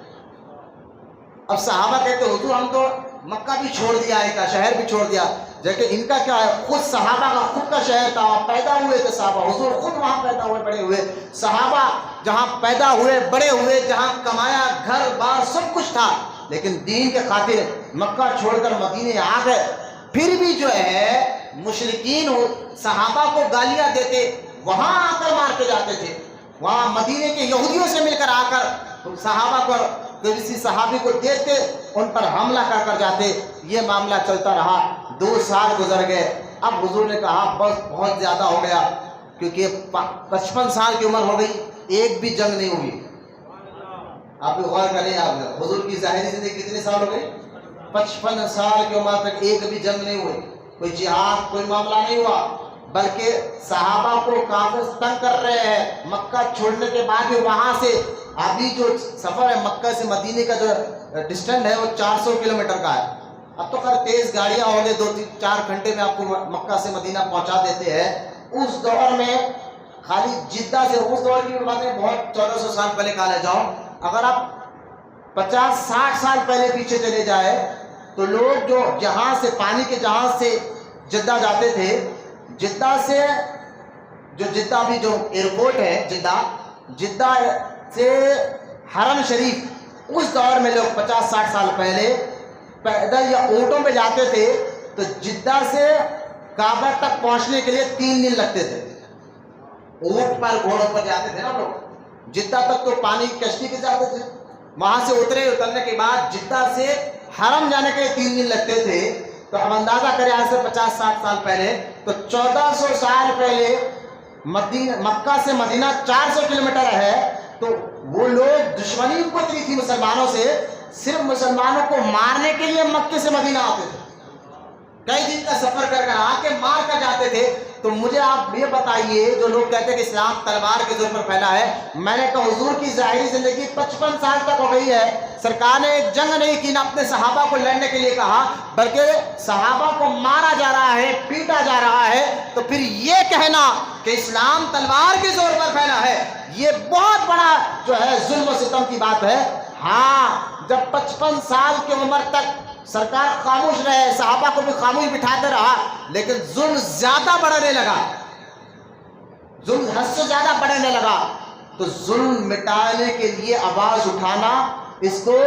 اب صحابہ کہتے حضور ہم تو مکہ بھی چھوڑ دیا، ایک شہر بھی چھوڑ دیا، لیکن ان کا کیا ہے، خود صحابہ کا خود کا شہر تھا، وہاں پیدا ہوئے تھے صحابہ، حضور خود وہاں پیدا ہوئے بڑے ہوئے، صحابہ جہاں پیدا ہوئے بڑے ہوئے، جہاں کمایا، گھر بار سب کچھ تھا، لیکن دین کے خاطر مکہ چھوڑ کر مدینے آ گئے۔ پھر بھی جو ہے مشرکین صحابہ کو گالیاں دیتے، وہاں آ کر مار کے جاتے تھے، وہاں مدینے کے یہودیوں سے مل کر آ کر صحابہ پر کسی صحابی کو دیکھتے، ان پر حملہ کر جاتے۔ یہ معاملہ چلتا رہا، 2 سال گزر گئے۔ اب حضور نے کہا بس بہت زیادہ ہو گیا، کیونکہ 55 سال کی عمر ہو گئی، ایک بھی جنگ نہیں ہوئی۔ آپ بھی غور کریں، آپ حضور کی ظاہری زندگی کتنے سال ہو گئی؟ 55 سال کی عمر تک ایک بھی جنگ نہیں ہوئی، کوئی جہاد کوئی معاملہ نہیں ہوا، بلکہ صحابہ کو کافر تنگ کر رہے ہیں۔ مکہ چھوڑنے کے بعد بھی وہاں سے ابھی جو سفر ہے مکہ سے مدینے کا جو ڈسٹینس ہے وہ 400 کلومیٹر کا ہے۔ اب تو خیر تیز گاڑیاں ہوں گے، 2-4 گھنٹے میں آپ کو مکہ سے مدینہ پہنچا دیتے ہیں۔ اس دور میں خالی جدہ سے، اس دور کی باتیں بہت 1400 سال پہلے کہا لے جاؤ، اگر آپ 50-60 سال پہلے پیچھے چلے جائے تو لوگ جو جہاز سے، پانی کے جہاز سے جدہ جاتے تھے، جدہ سے جو جدہ بھی جو ایئرپورٹ ہے جدہ سے حرم شریف، اس دور میں لوگ 50-60 سال پہلے پیدل یا اونٹوں پہ جاتے تھے، تو جدہ سے کعبہ تک پہنچنے کے لیے 3 دن لگتے تھے۔ اونٹ پر گھوڑوں پر جاتے تھے نا لوگ، جدہ تک تو پانی کشتی کے جاتے تھے، وہاں سے اترنے کے بعد جدہ سے حرم جانے کے 3 دن لگتے تھے۔ تو اب اندازہ کریں آج سے 50-60 سال پہلے، تو 1400 سال پہلے مکہ سے مدینہ 400 کلومیٹر ہے، تو وہ لوگ دشمنی کو اتنی تھی مسلمانوں سے، صرف مسلمانوں کو مارنے کے لیے مکے سے مدینہ آتے تھے، کئی دن کا سفر کر آ کے مار کر جاتے تھے۔ تو مجھے آپ یہ بتائیے، جو لوگ کہتے ہیں کہ اسلام تلوار کے زور پر پھیلا ہے، میں نے کہا حضور کی ظاہری زندگی 55 سال تک ہو گئی ہے، سرکار نے ایک جنگ نہیں کی، نہ اپنے صحابہ کو لڑنے کے لیے کہا، بلکہ صحابہ کو مارا جا رہا ہے، پیٹا جا رہا ہے، تو پھر یہ کہنا کہ اسلام تلوار کے زور پر پھیلا ہے، یہ بہت بڑا جو ہے ظلم و ستم کی بات ہے۔ ہاں، جب 55 سال کی عمر تک سرکار خاموش رہے، صحابہ کو بھی خاموش بٹھاتے رہا، لیکن ظلم زیادہ بڑھنے لگا، ظلم حد سے زیادہ بڑھنے لگا، تو ظلم مٹانے کے لیے آواز اٹھانا، اس کو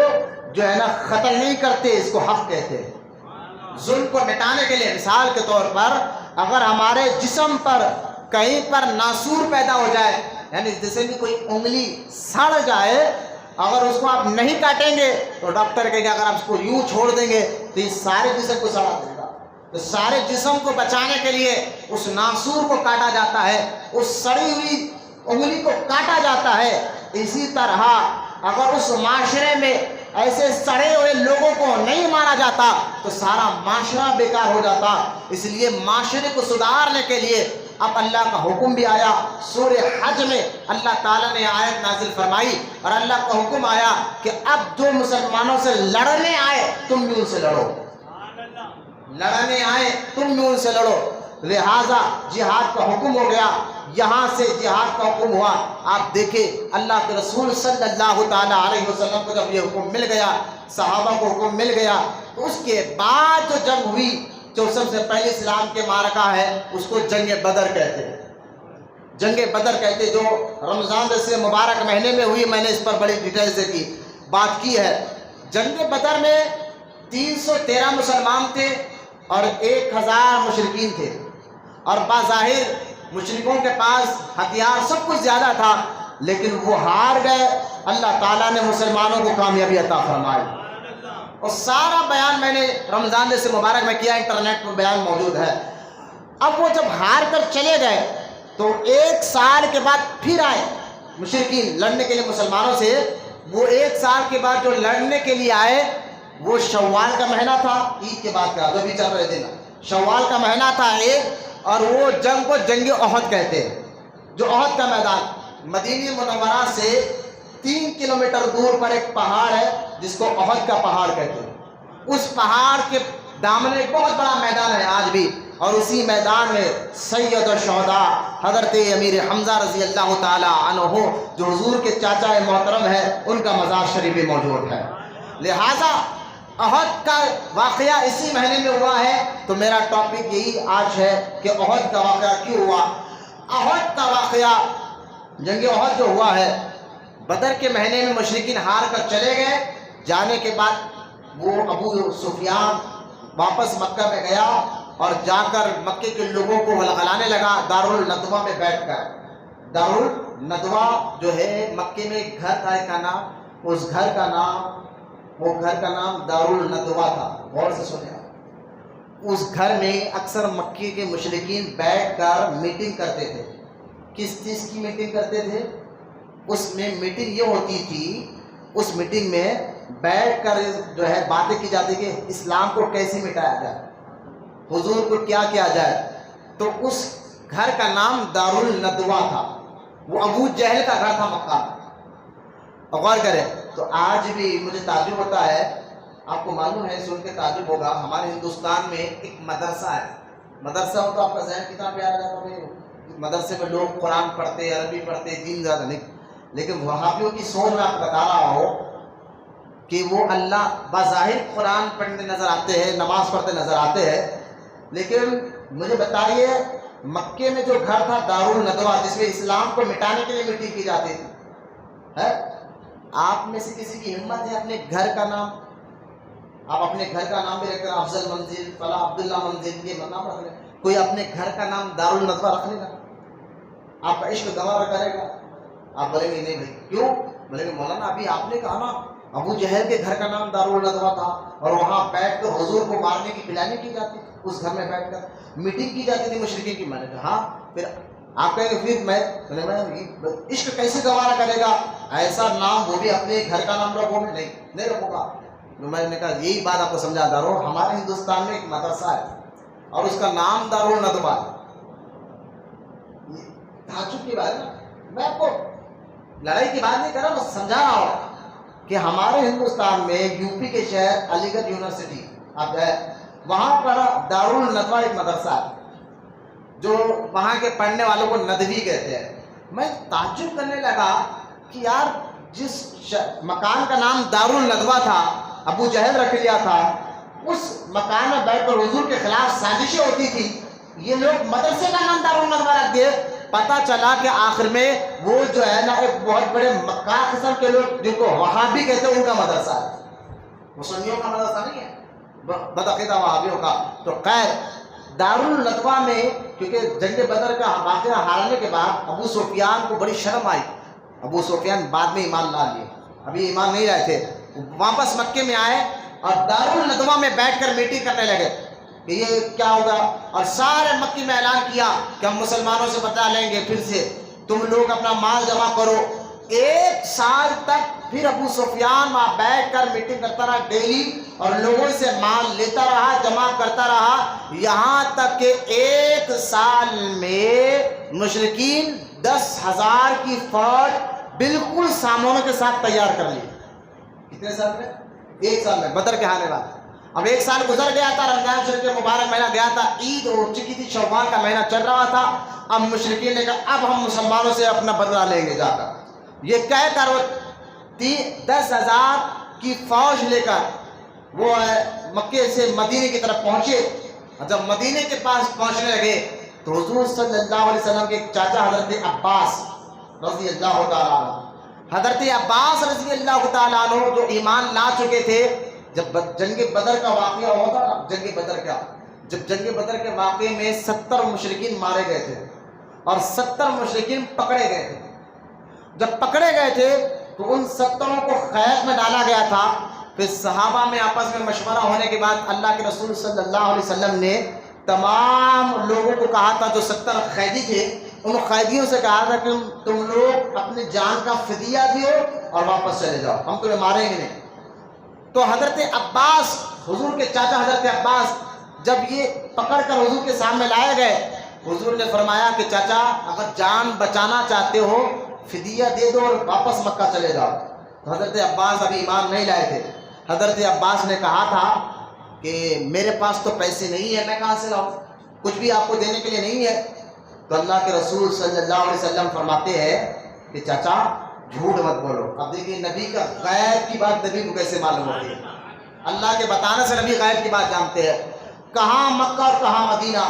جو ہے نا ختم نہیں کرتے، اس کو حق کہتے ہیں۔ ظلم کو مٹانے کے لیے مثال کے طور پر اگر ہمارے جسم پر کہیں پر ناسور پیدا ہو جائے، یعنی جیسے بھی کوئی انگلی سڑ جائے، اگر اس کو آپ نہیں کاٹیں گے تو ڈاکٹر کہے گا اگر آپ اس کو یوں چھوڑ دیں گے تو یہ سارے جسم کو سڑا دے گا، تو سارے جسم کو بچانے کے لیے اس ناسور کو کاٹا جاتا ہے، اس سڑی ہوئی انگلی کو کاٹا جاتا ہے۔ اسی طرح اگر اس معاشرے میں ایسے سڑے ہوئے لوگوں کو نہیں مارا جاتا تو سارا معاشرہ بیکار ہو جاتا۔ اس لیے معاشرے کو سدھارنے کے لیے اب اللہ کا حکم بھی آیا، سورہ حج میں اللہ تعالیٰ نے آیت نازل فرمائی، اور اللہ کا حکم آیا کہ اب جو مسلمانوں سے لڑنے آئے تم بھی ان سے لڑو، لڑنے آئے تم بھی ان سے لڑو، لہذا جہاد کا حکم ہو گیا، یہاں سے جہاد کا حکم ہوا۔ آپ دیکھیں اللہ کے رسول صلی اللہ تعالیٰ علیہ وسلم کو جب یہ حکم مل گیا، صحابہ کو حکم مل گیا، تو اس کے بعد جو جنگ ہوئی، جو سب سے پہلے اسلام کے معرکہ ہے، اس کو جنگ بدر کہتے ہیں، جنگ بدر کہتے ہیں، جو رمضان سے مبارک مہینے میں ہوئی۔ میں نے اس پر بڑی ڈیٹیل سے بات کی ہے۔ جنگ بدر میں 313 مسلمان تھے اور 1000 مشرکین تھے، اور بظاہر مشرکوں کے پاس ہتھیار سب کچھ زیادہ تھا، لیکن وہ ہار گئے۔ اللہ تعالیٰ نے مسلمانوں کو کامیابی عطا فرمائی، اور سارا بیان میں نے رمضان سے مبارک میں کیا، انٹرنیٹ پر بیان موجود ہے۔ اب وہ جب ہار کر چلے گئے تو 1 سال کے بعد پھر آئے مشرکین لڑنے کے لیے مسلمانوں سے۔ وہ 1 سال کے بعد جو لڑنے کے لیے آئے، وہ شوال کا مہینہ تھا، عید کے بعد کا جو بھی چل رہے دن، شوال کا مہینہ تھا ایک، اور وہ جنگ کو جنگ احد کہتے ہیں، جو احد کا میدان مدینہ منورہ سے 3 کلومیٹر دور پر ایک پہاڑ ہے جس کو احد کا پہاڑ کہتے ہیں۔ اس پہاڑ کے دامن ایک بہت بڑا میدان ہے، آج بھی اور اسی میدان میں سید الشہداء حضرت امیر حمزہ رضی اللہ تعالی عنہ جو حضور کے چاچا محترم ہے ان کا مزار شریف بھی موجود ہے۔ لہٰذا احد کا واقعہ اسی مہینے میں ہوا ہے، تو میرا ٹاپک یہی آج ہے کہ احد کا واقعہ کیوں ہوا۔ احد کا واقعہ، جنگ احد جو ہوا ہے، بدر کے مہینے میں مشرکین ہار کر چلے گئے، جانے کے بعد وہ ابو سفیان واپس مکہ میں گیا اور جا کر مکے کے لوگوں کو غلانے لگا دارالندوہ میں بیٹھ کر۔ دارالندوہ جو ہے مکے میں ایک گھر تھا کا نام، اس گھر کا نام دارالندوہ تھا۔ غور سے سنیں، اس گھر میں اکثر مکے کے مشرکین بیٹھ کر میٹنگ کرتے تھے۔ کس چیز کی میٹنگ کرتے تھے؟ اس میں میٹنگ یہ ہوتی تھی، اس میٹنگ میں بیٹھ کر جو ہے باتیں کی جاتی کہ اسلام کو کیسے مٹایا جائے، حضور کو کیا کیا جائے۔ تو اس گھر کا نام دارالندوہ تھا، وہ ابو جہل کا گھر تھا مکہ میں۔ غور کریں تو آج بھی مجھے تعجب ہوتا ہے، آپ کو معلوم ہے، سن کے تعجب ہوگا، ہمارے ہندوستان میں ایک مدرسہ ہے۔ مدرسہ ہو تو آپ کا ذہن کتنا پیارا جاتا ہے، مدرسے میں لوگ قرآن پڑھتے، عربی پڑھتے، دین زیادہ نہیں، لیکن وہابیوں کی سوچ میں آپ بتا رہا ہو کہ وہ اللہ بظاہر قرآن پڑھنے نظر آتے ہیں، نماز پڑھتے نظر آتے ہیں، لیکن مجھے بتائیے مکے میں جو گھر تھا دارالندوہ، جس میں اسلام کو مٹانے کے لیے میٹنگ کی جاتی تھی، آپ میں سے کسی کی ہمت ہے اپنے گھر کا نام، آپ اپنے گھر کا نام بھی رکھ کر افضل منزل، فلاں عبداللہ منزل، یہ نام رکھ لیں، کوئی اپنے گھر کا نام دارالندوہ رکھ لے گا؟ آپ کا عشق گوارا کرے گا؟ آپ بولیں گے نہیں بھائی، کیوں؟ بولیں گے مولانا ابھی آپ نے کہا نا ابو جہل کے گھر کا نام دارالندوہ تھا، اور وہاں بیٹھ کر حضور کو مارنے کی پلانی کی جاتی تھی، اس گھر میں بیٹھ کر میٹنگ کی جاتی تھی مشرکین کی۔ میں نے کہا ہاں، پھر آپ کہیں گے پھر میں عشق کیسے گوارا کرے گا ایسا نام، وہ بھی اپنے گھر کا نام رکھو گے؟ نہیں رکھوں گا۔ میں نے کہا یہی بات آپ کو سمجھا دار ہوں، ہمارے ہندوستان میں ایک مدرسہ ہے اور اس کا نام دارالندوہ ہے۔ تعجب کی بات ہے نا، میں آپ کو لڑائی کی بات نہیں کر رہا، بس سمجھا رہا ہوں کہ ہمارے ہندوستان میں یو پی کے شہر علی گڑھ یونیورسٹی آپ گئے، وہاں پر دارالندوہ ایک مدرسہ ہے جو وہاں کے پڑھنے والوں کو ندوی کہتے ہیں۔ میں تعجب کرنے لگا کہ یار جس مکان کا نام دارالندوہ تھا، ابو جہل رکھ لیا تھا، اس مکان میں بیٹھ کر حضور کے خلاف سازشیں ہوتی تھی، یہ لوگ مدرسے کا نام دارالندوہ رکھ دیے۔ پتہ چلا کہ آخر میں وہ جو ہے نا ایک بہت بڑے مکار قسم کے لوگ جن کو وہابی کہتے ہیں ان کا مدرسہ ہے، مسلمانوں کا مدرسہ نہیں ہے، بدعقیدہ وہابیوں کا۔ تو خیر دارالندوہ میں کیونکہ جنگ بدر کا واقعہ ہارنے کے بعد ابو سفیان کو بڑی شرم آئی، ابو سفیان بعد میں ایمان لا لیے، ابھی ایمان نہیں لائے تھے، واپس مکے میں آئے اور دارالندوہ میں بیٹھ کر میٹنگ کرنے لگے کہ یہ کیا ہوگا، اور سارے مکی میں اعلان کیا کہ ہم مسلمانوں سے بدلہ لیں گے، پھر سے تم لوگ اپنا مال جمع کرو۔ 1 سال تک پھر ابو سفیان وہاں بیٹھ کر میٹنگ کرتا رہا ڈیلی، اور لوگوں سے مال لیتا رہا، جمع کرتا رہا، یہاں تک کہ 1 سال میں مشرکین 10,000 کی فوج بالکل سامانوں کے ساتھ تیار کر لی۔ کتنے سال میں؟ 1 سال میں، بدر کے ہارنے بعد۔ اب 1 سال گزر گیا تھا، رمضان شریف کے مبارک مہینہ گیا تھا، عید ہو چکی تھی، شوال کا مہینہ چل رہا تھا۔ اب مشرکین نے کہا اب ہم مسلمانوں سے اپنا بدلہ لیں گے جا کر، یہ کہہ کر وہ 10,000 کی فوج لے کر وہ مکے سے مدینے کی طرف پہنچے۔ جب مدینے کے پاس پہنچنے لگے تو حضور صلی اللہ علیہ وسلم کے چاچا حضرت عباس رضی اللہ تعالیٰ عنہ، حضرت عباس رضی اللہ تعالیٰ عنہ جو ایمان لا چکے تھے، جب جنگ بدر کا واقعہ ہوا تھا نا، جب جنگ بدر کے واقعے میں 70 مشرکین مارے گئے تھے اور 70 مشرکین پکڑے گئے تھے۔ جب پکڑے گئے تھے تو ان 70 کو قید میں ڈالا گیا تھا۔ پھر صحابہ میں آپس میں مشورہ ہونے کے بعد اللہ کے رسول صلی اللہ علیہ وسلم نے تمام لوگوں کو کہا تھا، جو 70 قیدی تھے، ان قیدیوں سے کہا تھا کہ تم لوگ اپنی جان کا فدیہ دیو اور واپس چلے جاؤ، ہم تمہیں ماریں گے نہیں۔ تو حضرت عباس، حضور کے چاچا حضرت عباس، جب یہ پکڑ کر حضور کے سامنے لائے گئے، حضور نے فرمایا کہ چاچا اگر جان بچانا چاہتے ہو فدیہ دے دو اور واپس مکہ چلے جاؤ۔ تو حضرت عباس ابھی ایمان نہیں لائے تھے۔ حضرت عباس نے کہا تھا کہ میرے پاس تو پیسے نہیں ہیں، میں کہاں سے لاؤں؟ کچھ بھی آپ کو دینے کے لیے نہیں ہے؟ تو اللہ کے رسول صلی اللہ علیہ وسلم فرماتے ہیں کہ چاچا جھوٹ مت بولو۔ اب دیکھیے نبی کا غیب کی بات نبی کو کیسے معلوم ہوتی ہے؟ اللہ کے بتانے سے نبی غیب کی بات جانتے ہیں، کہاں مکہ اور کہاں مدینہ۔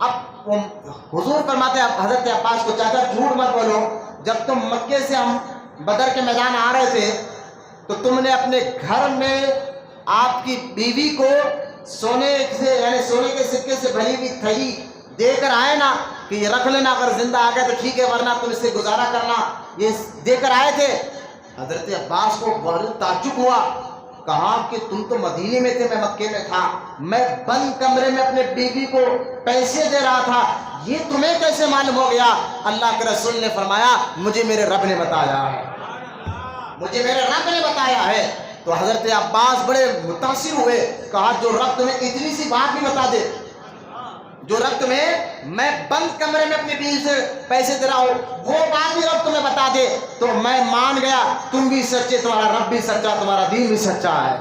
اب حضور فرماتے ہیں حضرت عباس کو، چاچا جھوٹ مت بولو، جب تم مکے سے ہم بدر کے میدان آ رہے تھے تو تم نے اپنے گھر میں آپ کی بیوی کو سونے سے یعنی سونے کے سکے سے بھری ہوئی تھیلی دے کر آئے نا کہ یہ رکھ لینا، اگر زندہ آ گئے تو ٹھیک ہے ورنہ تم اس سے گزارا کرنا، یہ دے کر آئے تھے۔ حضرت عباس کو بہت تعجب ہوا، کہا کہ تم تو مدینے میں تھے، میں مکے میں تھا، میں بند کمرے میں اپنے بیوی کو پیسے دے رہا تھا، یہ تمہیں کیسے معلوم ہو گیا؟ اللہ کے رسول نے فرمایا مجھے میرے رب نے بتایا ہے، مجھے میرے رب نے بتایا ہے۔ تو حضرت عباس بڑے متاثر ہوئے، کہا جو رب تمہیں اتنی سی بات بھی بتا دے، جو رب تمہیں میں بند کمرے میں اپنی بیوی سے پیسے دے رہا ہوں وہ بات بھی رب تمہیں بتا دے تو میں مان گیا، تم بھی سچے، تمہارا رب بھی سچا، تمہارا دین بھی سچا ہے۔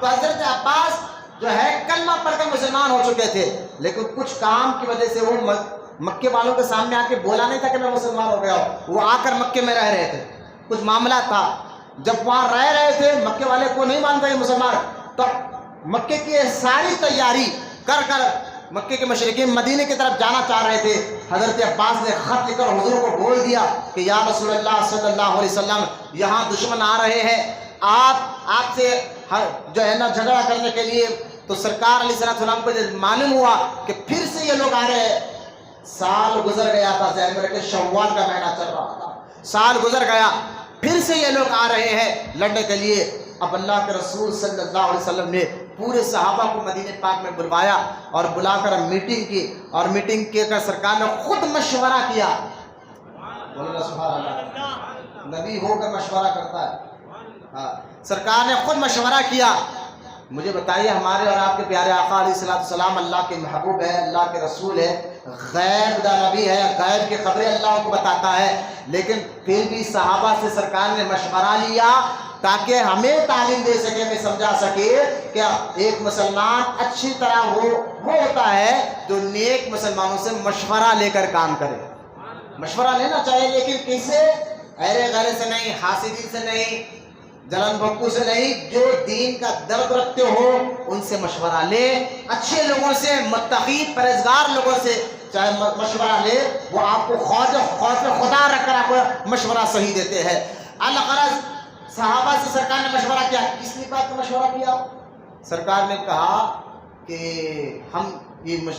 تو حضرت عباس جو ہے کلمہ پڑھ کر مسلمان ہو چکے تھے، لیکن کچھ کام کی وجہ سے وہ مکے والوں کے سامنے آ کے بولا نہیں تھا کہ میں مسلمان ہو گیا ہوں، وہ آ کر مکے میں رہ رہے تھے، کچھ معاملہ تھا، جب وہاں رہ رہے تھے مکے والے کو نہیں مانتا یہ مسلمان، تو مکے کی ساری تیاری کر کر مکے کے مشرکین مدینے کی طرف جانا چاہ رہے تھے۔ حضرت عباس نے خط لکھ کر حضور کو بول دیا کہ یا رسول اللہ صلی اللہ علیہ وسلم یہاں دشمن آ رہے ہیں، آپ سے جو ہے نا جھگڑا کرنے کے لیے۔ تو سرکار علیہ السلام کو جب معلوم ہوا کہ پھر سے یہ لوگ آ رہے ہیں، سال گزر گیا تھا، ذہن میں رکھے شوال کا مہینہ چل رہا تھا، سال گزر گیا، پھر سے یہ لوگ آ رہے ہیں لڑنے کے لیے۔ اب اللہ کے رسول صلی اللہ علیہ وسلم نے پورے صحابہ کو مدینہ پاک میں بلوایا اور بلا کر میٹنگ کی، اور میٹنگ کے کر سرکار نے خود مشورہ کیا، بولنا سبحان اللہ، نبی ہو کر مشورہ کرتا ہے، سرکار نے خود مشورہ کیا، مجھے بتائیے ہمارے اور آپ کے پیارے آقا علیہ السلام اللہ کے محبوب ہے، اللہ کے رسول ہے، غیب دا نبی ہے، غیب کی خبریں اللہ کو بتاتا ہے، لیکن پھر بھی صحابہ سے سرکار نے مشورہ لیا تاکہ ہمیں تعلیم دے سکے، ہمیں سمجھا سکے کہ ایک مسلمان اچھی طرح وہ ہوتا ہے جو نیک مسلمانوں سے مشورہ لے کر کام کرے۔ مشورہ لینا چاہیے لیکن کس سے؟ ایرے غیرے سے نہیں، حاسدی سے نہیں، جلن بھکو سے نہیں، جو دین کا درد رکھتے ہو ان سے مشورہ لے، اچھے لوگوں سے، متقی پرہیزگار لوگوں سے چاہے مشورہ لے، وہ آپ کو خوف خدا رکھ کر آپ کو مشورہ صحیح دیتے ہیں۔ الغرض صحابہ سے سرکار نے مشورہ کیا، کس نے بات کا مشورہ کیا؟ سرکار نے کہا کہ ہم یہ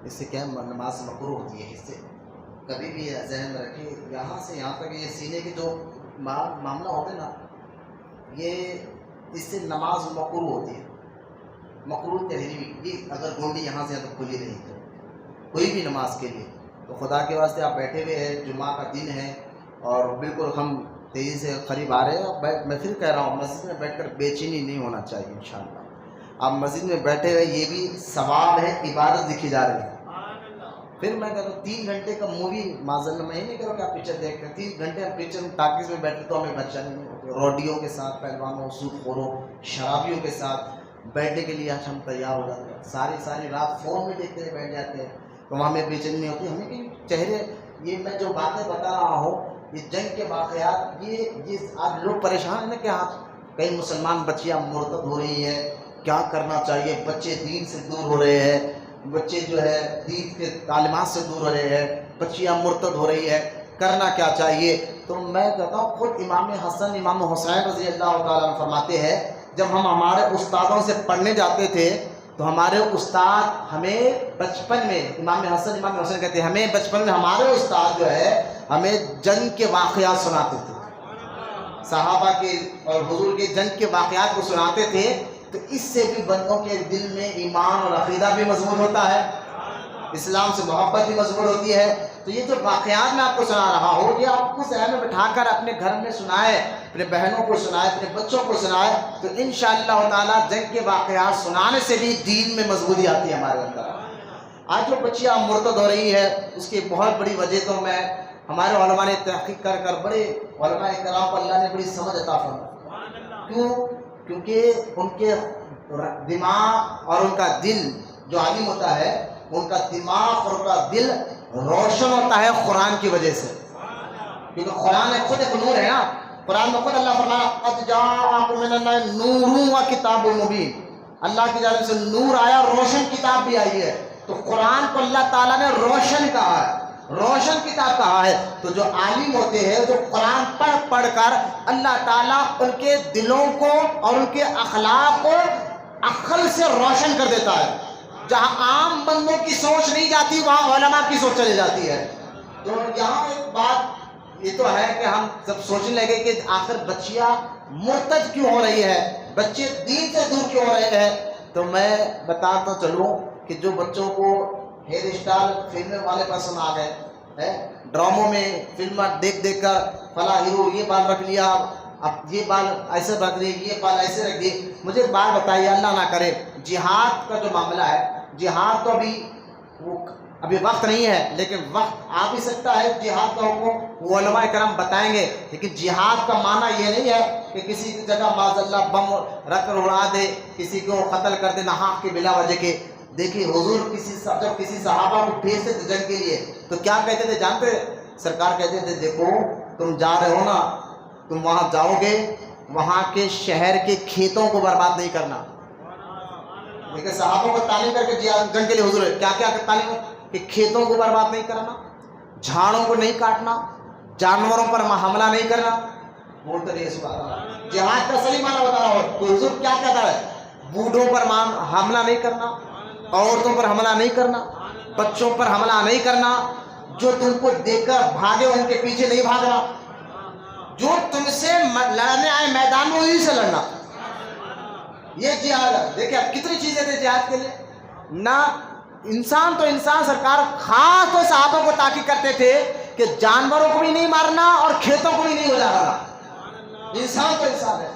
اس سے کیا نماز مکروہ ہوتی ہے، اس سے کبھی بھی ذہن میں رکھیں، یہاں سے یہاں تک یہ سینے کے جو معاملہ ہوتے نا، یہ اس سے نماز مکروہ ہوتی ہے، مکروہ تحریمی، یہ اگر گونڈی یہاں سے یہاں تک کھلی رہی تو کوئی بھی نماز کے لیے، تو خدا کے واسطے آپ بیٹھے ہوئے ہیں، جمعہ کا دن ہے اور بالکل ہم تیزی سے قریب آ رہے ہیں، اور میں پھر کہہ رہا ہوں مسجد میں بیٹھ کر بے چینی نہیں ہونا چاہیے انشاءاللہ۔ آپ مسجد میں بیٹھے ہوئے یہ بھی ثواب ہے، عبادت لکھی جا رہی ہے۔ پھر میں کہتا ہوں 3 گھنٹے کا مووی معذرت میں نہیں کرو کہ آپ پکچر دیکھتے ہیں، 3 گھنٹے ہم پکچر ٹاکیز میں بیٹھتے تو ہمیں بچہ نہیں ہوتے، روڈیوں کے ساتھ، پہلوانوں، سود خوروں، شرابیوں کے ساتھ بیٹھنے کے لیے آج ہم تیار ہو جاتے ہیں، ساری رات فون میں دیکھتے ہوئے بیٹھ جاتے ہیں، تو وہاں ہمیں بے چینی نہیں ہوتی، ہمیں کہ چہرے، یہ میں جو باتیں بتا رہا ہوں یہ جنگ کے واقعات، یہ آج لوگ پریشان ہیں نا کہ آج کئی مسلمان بچیاں مرتد ہو رہی ہیں، کیا کرنا چاہیے، بچے دین سے دور ہو رہے ہیں، بچے جو ہے دین کے تعلیمات سے دور ہو رہے ہیں، بچیاں مرتد ہو رہی ہے، کرنا کیا چاہیے؟ تو میں کہتا ہوں خود امام حسن امام حسین رضی اللہ تعالیٰ عنہ فرماتے ہیں جب ہم ہمارے استادوں سے پڑھنے جاتے تھے تو ہمارے استاد ہمیں بچپن میں، امام حسن امام حسین کہتے ہیں ہمیں بچپن میں ہمارے استاد جو ہے ہمیں جنگ کے واقعات سناتے تھے، صحابہ کے اور حضور کے جنگ کے واقعات کو سناتے تھے، تو اس سے بھی بندوں کے دل میں ایمان اور عقیدہ بھی مضبوط ہوتا ہے، اسلام سے محبت بھی مضبوط ہوتی ہے۔ تو یہ جو واقعات میں آپ کو سنا رہا ہوں یہ آپ کو ذہن میں بٹھا کر اپنے گھر میں سنائے، اپنے بہنوں کو سنائے، اپنے بچوں کو سنائے، تو انشاءاللہ تعالیٰ جنگ کے واقعات سنانے سے بھی دین میں مضبوطی آتی ہے ہمارے اندر۔ آج جو بچیاں مرتد ہو رہی ہے اس کی بہت بڑی وجہ تو میں ہمارے علماء نے تحقیق کر کر بڑے علماء کرام کو اللہ نے بڑی سمجھ عطا فرمائی. کیوں؟ کیونکہ ان کے دماغ اور ان کا دل جو عالم ہوتا ہے ان کا دماغ اور ان کا دل روشن ہوتا ہے قرآن کی وجہ سے. کیونکہ قرآن خود ایک نور ہے نا. قرآن میں خود اللہ فرمایا قد جاءکم من اللہ نور و کتاب مبین. اللہ کی جانب سے نور آیا، روشن کتاب بھی آئی ہے. تو قرآن کو اللہ تعالیٰ نے روشن کہا ہے، روشن کتاب کہا ہے. تو جو عالم ہوتے ہیں جو قرآن پڑھ پڑھ کر اللہ تعالیٰ ان کے دلوں کو اور ان کے اخلاق کو عقل سے روشن کر دیتا ہے. جہاں عام بندوں کی سوچ نہیں جاتی وہاں علماء کی سوچ چلی جاتی ہے. تو یہاں ایک بات یہ تو ہے کہ ہم سب سوچنے لگے کہ آخر بچیاں مرتد کیوں ہو رہی ہے، بچے دین سے دور کیوں ہو رہے ہیں. تو میں بتاتا چلوں کہ جو بچوں کو ہیئر اسٹائل فلمیں والے پسند آ گئے، ڈراموں میں فلم دیکھ دیکھ کر فلاں ہیرو یہ بال رکھ لیا، اب یہ بال ایسے رکھ دیے، یہ بال ایسے رکھ دیے. مجھے ایک بات بتائیے، اللہ نہ کرے جہاد کا جو معاملہ ہے، جہاد تو ابھی وقت نہیں ہے لیکن وقت آ بھی سکتا ہے. جہاد کا حکم وہ علماء کرام بتائیں گے، لیکن جہاد کا معنی یہ نہیں ہے کہ کسی کی جگہ معاذ اللہ بم رکھ کر اڑا دے، کسی کو قتل کر دے ناحق کے بلا وجہ کے. دیکھیے حضور جب کسی صحابہ کو بھیجتے تھے جنگ کے لیے تو کیا کہتے تھے جانتے؟ سرکار کہتے تھے دیکھو تم جا رہے ہو نا، تم وہاں جاؤ گے وہاں کے شہر کے کھیتوں کو برباد نہیں کرنا. لیکن صحابوں کو تعلیم کر کے جنگ کے لیے حضور کیا کیا تعلیم کہ کھیتوں کو برباد نہیں کرنا، جھاڑوں کو نہیں کاٹنا، جانوروں پر حملہ نہیں کرنا. بولتے رہیے سبحان اللہ. جہاد کا صحیح معنی بتا رہا ہوں. تو حضور کیا کہتا ہے؟ بوڑھوں پر حملہ نہیں کرنا، عورتوں پر حملہ نہیں کرنا، بچوں پر حملہ نہیں کرنا، جو تم کو دیکھ کر بھاگے ان کے پیچھے نہیں بھاگنا، جو تم سے لڑنے آئے میدان میں وہیں سے لڑنا. یہ جہاد ہے. دیکھیں اب کتنی چیزیں تھے جہاد کے لیے. نہ انسان تو انسان، سرکار خاص طور صحابوں کو تاکید کرتے تھے کہ جانوروں کو بھی نہیں مارنا اور کھیتوں کو بھی نہیں اجاڑنا. انسان تو انسان ہے.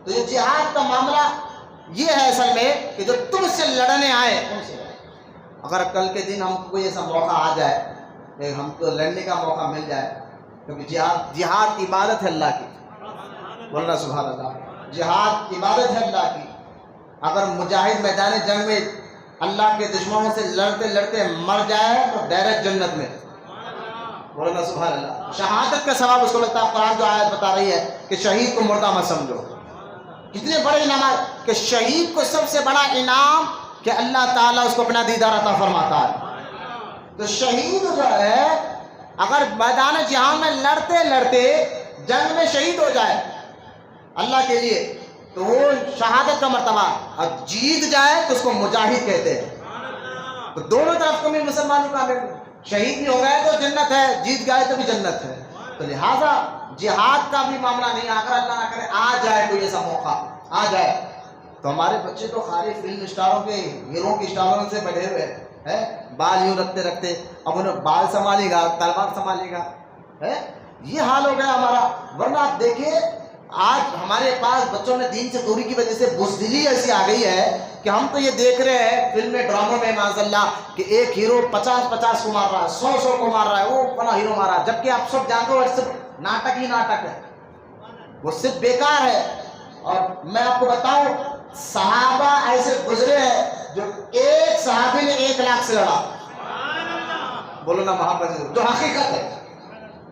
تو یہ جہاد کا معاملہ یہ ہے اصل میں کہ جو تم سے لڑنے آئے ان سے. اگر کل کے دن ہم کو ایسا موقع آ جائے کہ ہم کو لڑنے کا موقع مل جائے، کیونکہ جہاد عبادت ہے اللہ کی. بولنا سبحان اللہ. جہاد عبادت ہے اللہ کی. اگر مجاہد میدان جنگ میں اللہ کے دشمنوں سے لڑتے لڑتے مر جائے تو ڈائریکٹ جنت میں. بولنا سبحان اللہ. شہادت کا ثواب اس کو ملتا ہے. قرآن جو آیت بتا رہی ہے کہ شہید کو مردہ مت سمجھو. کتنے بڑے انعامات کہ شہید کو سب سے بڑا انعام کہ اللہ تعالیٰ اس کو اپنا دیدار عطا فرماتا ہے. تو شہید جو ہے اگر میدان جہاد میں لڑتے لڑتے جنگ میں شہید ہو جائے اللہ کے لیے تو وہ شہادت کا مرتبہ، اب جیت جائے تو اس کو مجاہد کہتے ہیں. تو دونوں طرف کو بھی مسلمانوں کا شہید بھی ہو گئے تو جنت ہے، جیت گئے تو بھی جنت ہے. تو لہٰذا جہاد کا بھی معاملہ نہیں. اگر اللہ نہ کرے آ جائے کوئی ایسا موقع آ جائے تو ہمارے بچے تو خالی فلم اسٹاروں کے ہیرو کے اسٹاروں سے بیٹھے ہوئے ہیں، بال یوں رکھتے رکھتے اب انہیں بال سنبھالے گا تلوار سنبھالے گا. یہ حال ہو گیا ہمارا. ورنہ آپ دیکھیے آج ہمارے پاس بچوں میں دین سے دوری کی وجہ سے بزدلی ایسی آ گئی ہے کہ ہم تو یہ دیکھ رہے ہیں فلمیں ڈراموں میں معاذ اللہ کہ ایک ہیرو 50 کو مار رہا ہے، 100 کو مار رہا ہے، وہ فلاں ہیرو مار رہا ہے. جبکہ آپ سب جانتے ہو صرف ناٹک ہی ناٹک ہے، وہ صرف بیکار ہے. اور میں آپ کو بتاؤں صحابہ ایسے گزرے ہیں جو ایک صحابی نے 1 لاکھ سے لڑا. بولو نا محبت، جو حقیقت ہے.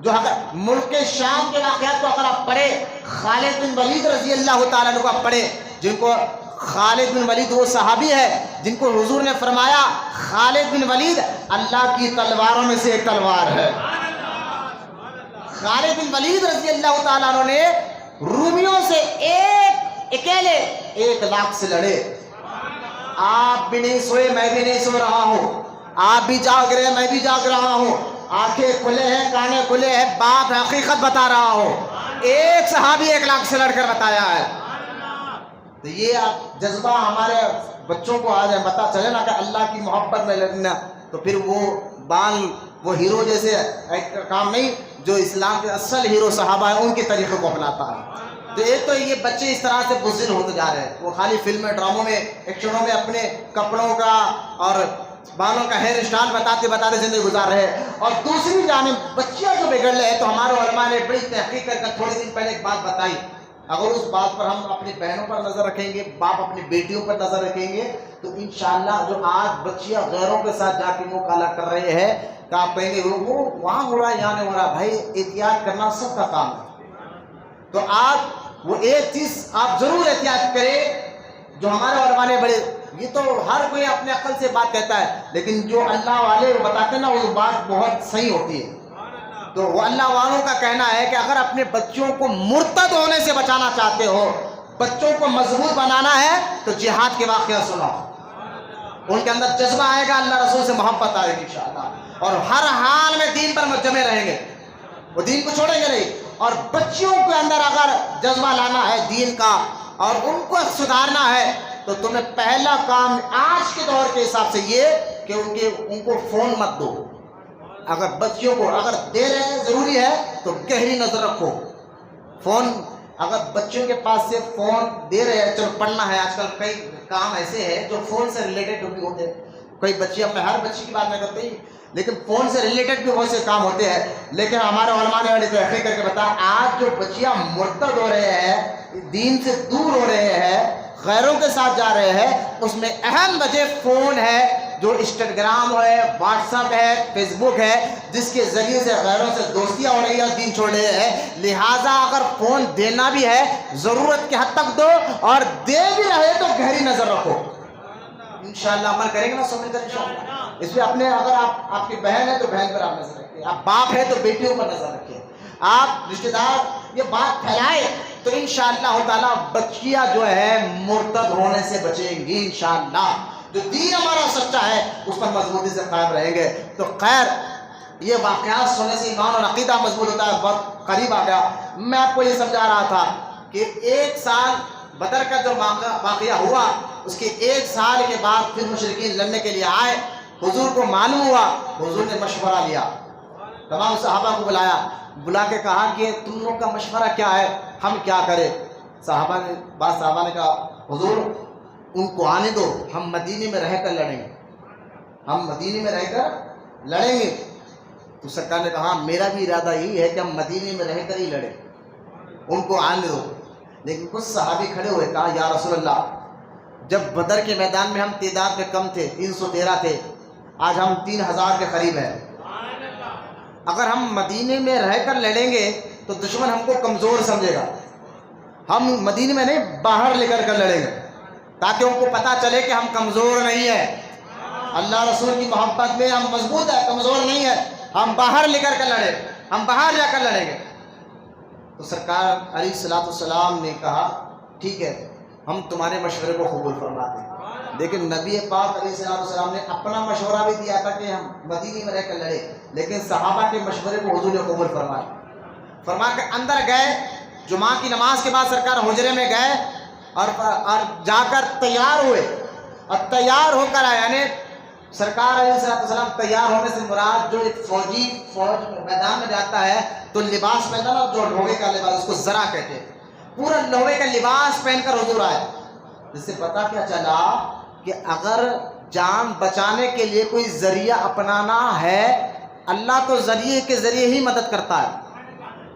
جو ملک شام کے واقعات کو اگر آپ پڑھے، خالد بن ولید رضی اللہ تعالیٰ عنہ کو آپ پڑھے، جن کو خالد بن ولید وہ صحابی ہے جن کو حضور نے فرمایا خالد بن ولید اللہ کی تلواروں میں سے ایک تلوار ہے. خالد بن ولید رضی اللہ تعالیٰ عنہ نے رومیوں سے اکیلے 1 لاکھ سے لڑے. آپ بھی نہیں سوئے، میں بھی نہیں سو رہا ہوں، آپ بھی جاگ رہے ہیں، میں بھی جاگ رہا ہوں، آنکھیں کھلے ہیں، کانے کھلے ہیں، بات حقیقت بتا رہا ہوں. ایک صحابی 1 لاکھ سے لڑ کر بتایا ہے. تو یہ جذبہ ہمارے بچوں کو آج پتا چلے نا کہ اللہ کی محبت میں لڑنا، تو پھر وہ ہیرو جیسے کام نہیں جو اسلام کے اصل ہیرو صحابہ ہیں ان کے طریقے کو اپناتا ہے. تو ایک تو یہ بچے اس طرح سے بزدل ہوتے جا رہے ہیں، وہ خالی فلمیں ڈراموں میں ایکشنوں میں اپنے کپڑوں کا اور بالوں کا ہیئر اسٹائل بتاتے بتاتے زندگی گزار رہے ہیں، اور دوسری جانب بچیاں جو بگڑ رہے ہیں، تو ہمارے علماء نے بڑی تحقیق کر کے تھوڑے دن پہلے ایک بات بتائی، اگر اس بات پر ہم اپنی بہنوں پر نظر رکھیں گے، باپ اپنی بیٹیوں پر نظر رکھیں گے، تو انشاءاللہ جو آج بچیاں غیروں کے ساتھ جا کے منہ کالا کر رہے ہیں، کہ آپ کہیں گے وہ وہاں ہو رہا ہے یہاں نہیں ہو رہا، بھائی احتیاط کرنا سب کا کام ہے۔ تو آپ وہ ایک چیز آپ ضرور احتیاط کریں، جو ہمارے علماء نے بڑے، یہ تو ہر کوئی اپنے عقل سے بات کہتا ہے، لیکن جو اللہ والے بتاتے ہیں نا وہ بات بہت صحیح ہوتی ہے۔ تو وہ اللہ والوں کا کہنا ہے کہ اگر اپنے بچوں کو مرتد ہونے سے بچانا چاہتے ہو، بچوں کو مضبوط بنانا ہے، تو جہاد کے واقعہ سنو، ان کے اندر جذبہ آئے گا، اللہ رسول سے محبت آئے گی انشاءاللہ، اور ہر حال میں دین پر جمے رہیں گے، وہ دین کو چھوڑیں گے نہیں۔ اور بچیوں کے اندر اگر جذبہ لانا ہے دین کا اور ان کو سدھارنا ہے، تو تمہیں پہلا کام آج کے دور کے حساب سے یہ کہ ان کو فون مت دو۔ اگر بچیوں کو اگر دے رہے ہیں ضروری ہے تو گہری نظر رکھو۔ فون اگر بچوں کے پاس سے فون دے رہے ہیں، چلو پڑھنا ہے، آج کل کئی کام ایسے ہیں جو فون سے ریلیٹڈ بھی ہوتے ہیں، کوئی بچی، میں ہر بچی کی بات نہیں کرتی، لیکن فون سے ریلیٹڈ بھی بہت سے کام ہوتے ہیں، لیکن ہمارے علماء نے تحقیق کر کے بتایا آج جو بچیاں مرتد ہو رہے ہیں، دین سے دور ہو رہے ہیں، غیروں کے ساتھ جا رہے ہیں، اس میں اہم وجہ فون ہے، جو انسٹاگرام ہے، واٹس ایپ ہے، فیس بک ہے، جس کے ذریعے سے غیروں سے دوستیاں ہو رہی ہیں، دین چھوڑ رہے ہیں۔ لہٰذا اگر فون دینا بھی ہے ضرورت کے حد تک دو، اور دے بھی رہے تو گہری نظر رکھو۔ انشاءاللہ عمل کریں گے نا، سو مل کر انشاءاللہ۔ اس میں اپنے اگر آپ کی بہن ہے تو بہن پر آپ نظر رکھیں، آپ باپ ہے تو بیٹیوں پر نظر رکھیں، آپ رشتہ دار یہ بات پھیلائے تو انشاءاللہ تعالیٰ بچیاں جو ہے مرتد ہونے سے بچیں گی انشاءاللہ۔ جو دین ہمارا سچا ہے اس پر مضبوطی سے قائم رہیں گے۔ تو خیر یہ واقعات سننے سے ایمان اور عقیدہ مضبوط ہوتا ہے۔ بہت قریب آ گیا، میں آپ کو یہ سمجھا رہا تھا کہ 1 سال بدر کا جو واقعہ ہوا، اس کے 1 سال کے بعد پھر مشرکین لڑنے کے لیے آئے، حضور کو معلوم ہوا، حضور نے مشورہ لیا، تمام صحابہ کو بلا کے کہا کہ تم لوگ کا مشورہ کیا ہے، ہم کیا کریں؟ بعض صحابہ نے کہا حضور ان کو آنے دو، ہم مدینے میں رہ کر لڑیں گے، ہم مدینے میں رہ کر لڑیں گے۔ تو سرکار نے کہا میرا بھی ارادہ یہی ہے کہ ہم مدینے میں رہ کر ہی لڑیں، ان کو آنے دو۔ لیکن کچھ صحابی کھڑے ہوئے، کہا یا رسول اللہ، جب بدر کے میدان میں ہم تعداد میں کم تھے، 313 تھے، آج ہم 3000 کے قریب ہیں، اگر ہم مدینے میں رہ کر لڑیں گے تو دشمن ہم کو کمزور سمجھے گا، ہم مدینے میں نہیں باہر لے کر لڑیں گے، تاکہ ان کو پتہ چلے کہ ہم کمزور نہیں ہیں، اللہ رسول کی محبت میں ہم مضبوط ہیں، کمزور نہیں ہیں، ہم باہر لے کر لڑیں، ہم باہر جا کر لڑیں گے۔ تو سرکار علیہ الصلوۃ والسلام نے کہا ٹھیک ہے، ہم تمہارے مشورے کو قبول فرماتے ہیں۔ لیکن نبی پاک علیہ الصلوۃ والسلام نے اپنا مشورہ بھی دیا تھا کہ ہم مدینے میں رہ کر لڑیں، لیکن صحابہ کے مشورے کو حضور نے قبول فرما کے اندر گئے۔ جمعہ کی نماز کے بعد سرکار حجرے میں گئے اور جا کر تیار ہوئے، اور تیار ہو کر آئے، یعنی سرکار علیہ السلام تیار ہونے سے مراد جو ایک فوج میدان میں جاتا ہے تو لباس پہنتا نا، جو لوہے کا لباس، اس کو زرہ کہتے ہیں، پورا لوہے کا لباس پہن کر حضور آئے۔ جس سے پتہ کیا چلا کہ اگر جان بچانے کے لیے کوئی ذریعہ اپنانا ہے، اللہ تو ذریعے کے ذریعے ہی مدد کرتا ہے،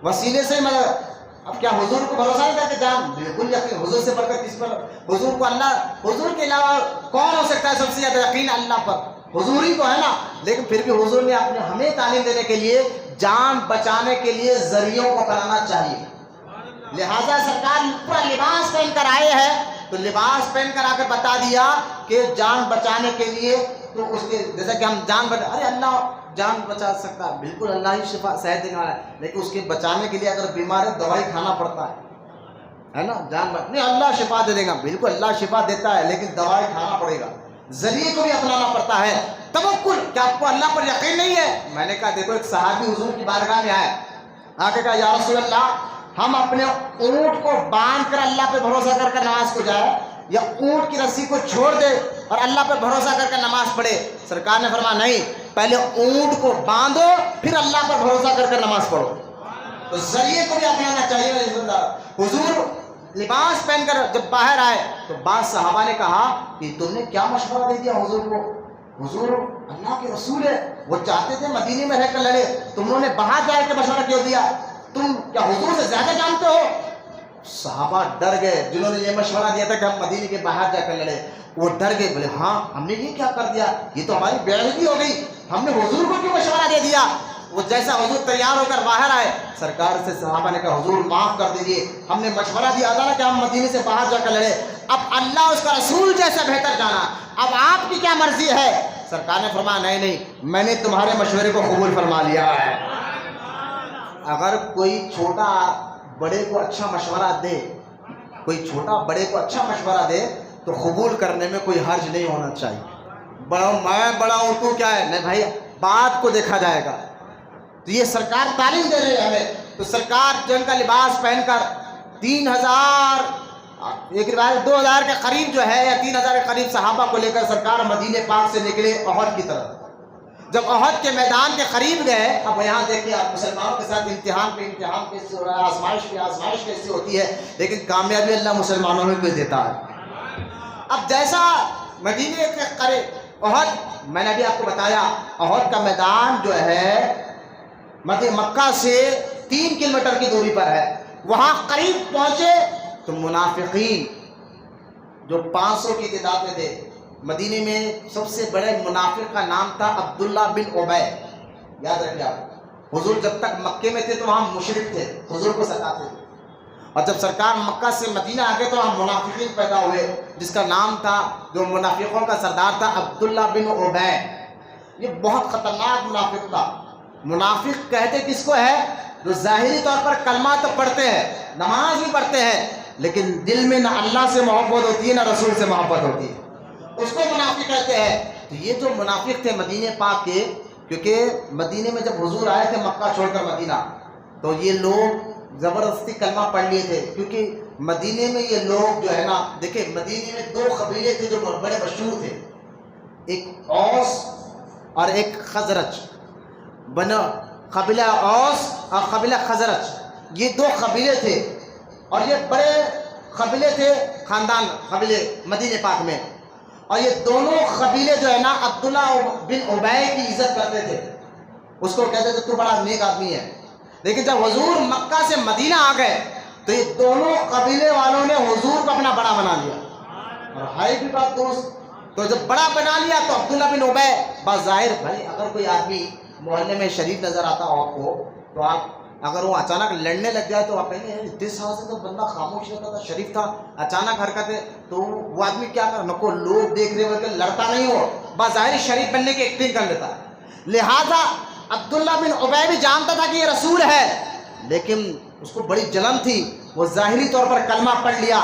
وسیلے سے ہی مدد۔ اب کیا حضور کو بھروسہ نہیں تھا کہ جان؟ بالکل یقین، حضور سے بڑھ کر کس پر؟ حضور کو اللہ، حضور کے علاوہ کون ہو سکتا ہے سب سے زیادہ یقین اللہ پر؟ حضور ہی تو ہے نا۔ لیکن پھر بھی حضور نے ہمیں تعلیم دینے کے لیے جان بچانے کے لیے ذریعوں کو بنانا چاہیے، لہٰذا سرکار پورا لباس پہن کر آئے ہیں، تو لباس پہن کر آ کر بتا دیا کہ جان بچانے کے لیے، تو اس کے جیسا کہ ہم ارے اللہ جان بچا سکتا ہے، بالکل اللہ ہی شفا صحت دینے والا ہے، لیکن اس کے بچانے کے لیے اگر بیمار ہے دوائی کھانا پڑتا ہے نا، نہیں اللہ شفا دے دے گا، بالکل اللہ شفا دیتا ہے، لیکن دوائی کھانا پڑے گا، ذریعے کو بھی اپنانا پڑتا ہے۔ توکل، کیا آپ کو اللہ پر یقین نہیں ہے؟ میں نے کہا دیکھو، ایک صحابی حضور کی بارگاہ میں آئے، آ کے کہا یا رسول اللہ، ہم اپنے اونٹ کو باندھ کر اللہ پہ بھروسہ کر کر نماز کو جائے، یا اونٹ کی رسی کو چھوڑ دے اور اللہ پہ بھروسہ کر کر نماز پڑھے؟ سرکار نے فرمایا نہیں، پہلے اونٹ کو باندھو پھر اللہ پر بھروسہ کر کر نماز پڑھو۔ تو ذریعے کو بھی اپنانا چاہیے۔ حضور لباس پہن کر جب باہر آئے تو بعض صحابہ نے کہا کہ تم نے کیا مشورہ دے دیا حضور کو؟ حضور اللہ کے رسول ہے، وہ چاہتے تھے مدینے میں رہ کر لڑے، تم نے باہر جا کے مشورہ کیوں دیا؟ تم کیا حضور سے زیادہ جانتے ہو؟ صحابہ ڈر گئے، جنہوں نے یہ مشورہ دیا تھا کہ ہم مدینے کے باہر جا کر لڑے، وہ ڈر گئے، بولے ہاں ہم نے یہ کیا کر دیا، یہ تو ہماری بے عزتی ہو گئی، ہم نے حضور کو کیوں مشورہ دے دیا؟ وہ جیسا حضور تیار ہو کر باہر آئے، سرکار سے صحابہ نے کہا حضور معاف کر دیجیے، ہم نے مشورہ دیا تھا نا کہ ہم مدینے سے باہر جا کر لڑے، اب اللہ اس کا رسول جیسا بہتر جانا، اب آپ کی کیا مرضی ہے؟ سرکار نے فرمایا نہیں میں نے تمہارے مشورے کو قبول فرما لیا ہے۔ اگر کوئی چھوٹا بڑے کو اچھا مشورہ دے، کوئی چھوٹا بڑے کو اچھا مشورہ دے تو قبول کرنے میں کوئی حرج نہیں ہونا چاہیے۔ میں بڑا ہوں تو کیا ہے، نہیں بھائی بات کو دیکھا جائے گا۔ تو یہ سرکار تعلیم دے رہی ہے ہمیں، تو سرکار جنگ کا لباس پہن کر 3000 ایک روایت 2000 کے قریب جو ہے یا 3000 کے قریب صحابہ کو لے کر سرکار مدینہ پاک سے نکلے احد کی طرف۔ جب احد کے میدان کے قریب گئے، اب یہاں دیکھیں آپ مسلمانوں کے ساتھ امتحان پہ امتحان کیسے ہو رہا ہے، آزمائش پہ آزمائش کیسے ہوتی ہے، لیکن کامیابی اللہ مسلمانوں میں کوئی دیتا ہے۔ اب جیسا مدینے کے قریب احد، میں نے ابھی آپ کو بتایا احد کا میدان جو ہے مکہ سے 3 کلومیٹر کی دوری پر ہے، وہاں قریب پہنچے تو منافقین جو 500 کی تعداد میں تھے، مدینے میں سب سے بڑے منافق کا نام تھا عبداللہ بن ابی، یاد رکھیے آپ، حضور جب تک مکے میں تھے تو وہاں مشرک تھے، حضور کو ستاتے تھے، اور جب سرکار مکہ سے مدینہ آ گئے تو وہاں منافقین پیدا ہوئے، جس کا نام تھا، جو منافقوں کا سردار تھا، عبداللہ بن ابی۔ یہ بہت خطرناک منافق تھا۔ منافق کہتے کس کو ہے؟ جو ظاہری طور پر کلمہ تو پڑھتے ہیں، نماز بھی پڑھتے ہیں، لیکن دل میں نہ اللہ سے محبت ہوتی ہے نہ رسول سے محبت ہوتی ہے، اس کو منافق کہتے ہیں۔ تو یہ جو منافق تھے مدینہ پاک کے، کیونکہ مدینے میں جب حضور آئے تھے مکہ چھوڑ کر مدینہ، تو یہ لوگ زبردستی کلمہ پڑھ لیے تھے، کیونکہ مدینے میں یہ لوگ جو ہے نا، دیکھیں مدینے میں 2 قبیلے تھے جو بڑے مشہور تھے، ایک اوس اور ایک خزرج، بنا قبیلہ اوس اور قبیلہ خزرج، یہ 2 قبیلے تھے، اور یہ بڑے قبیلے تھے، خاندان قبیلے مدینہ پاک میں، اور یہ دونوں قبیلے جو ہے نا عبداللہ بن ابی کی عزت کرتے تھے، اس کو کہتے تھے تو بڑا نیک آدمی ہے۔ لیکن جب حضور مکہ سے مدینہ آ گئے تو یہ دونوں قبیلے والوں نے حضور کو اپنا بڑا بنا لیا، اور ہے بھی بات درست، تو جب بڑا بنا لیا تو عبداللہ بن ابی بظاہر، بھائی اگر کوئی آدمی محلے میں شریف نظر آتا ہو آپ کو، تو آپ اگر وہ اچانک لڑنے لگ جائے تو آپ کہیں گے اتنے سال سے تو بندہ خاموش رہتا تھا، شریف تھا، اچانک حرکت ہے، تو وہ آدمی کیا کر، نہ کو لوگ دیکھ رہے بلکہ لڑتا نہیں ہو، بظاہر شریف بننے کی ایکٹنگ کر لیتا ہے۔ لہذا عبداللہ بن ابی بھی جانتا تھا کہ یہ رسول ہے، لیکن اس کو بڑی جلن تھی، وہ ظاہری طور پر کلمہ پڑھ لیا،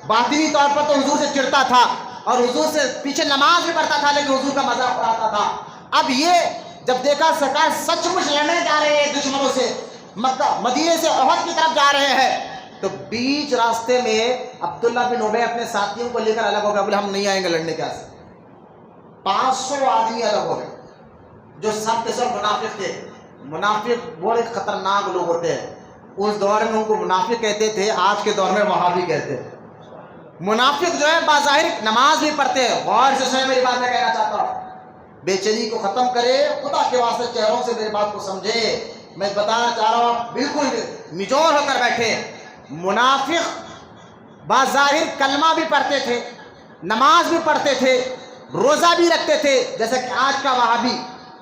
باطنی طور پر تو حضور سے چڑھتا تھا اور حضور سے پیچھے نماز بھی پڑھتا تھا، لیکن حضور کا مذاق اڑاتا تھا۔ اب یہ جب دیکھا سرکار سچ مچ لڑنے جا رہے ہیں دشمنوں سے، مکہ مدینے سے احد کی طرف جا رہے ہیں، تو بیچ راستے میں عبداللہ بن ابی اپنے ساتھیوں کو لے کر الگ ہو گیا، بولے ہم نہیں آئیں گے لڑنے کے واسطے۔ 500 آدمی الگ ہو گئے، جو سب کے سب منافق تھے۔ منافق بڑے خطرناک لوگ ہوتے ہیں، اس دور میں ان کو منافق کہتے تھے، آج کے دور میں وہابی کہتے ہیں۔ منافق جو ہے بظاہر نماز بھی پڑھتے ہیں، غور سے سنیں میری بات میں کہنا چاہتا ہوں، بے چینی کو ختم کرے، خدا کے واسطے چہروں سے میری بات کو سمجھے، میں بتانا چاہ رہا ہوں، بالکل نچوڑ ہو کر بیٹھے۔ منافق بظاہر کلمہ بھی پڑھتے تھے، نماز بھی پڑھتے تھے، روزہ بھی رکھتے تھے، جیسا کہ آج کا وہابی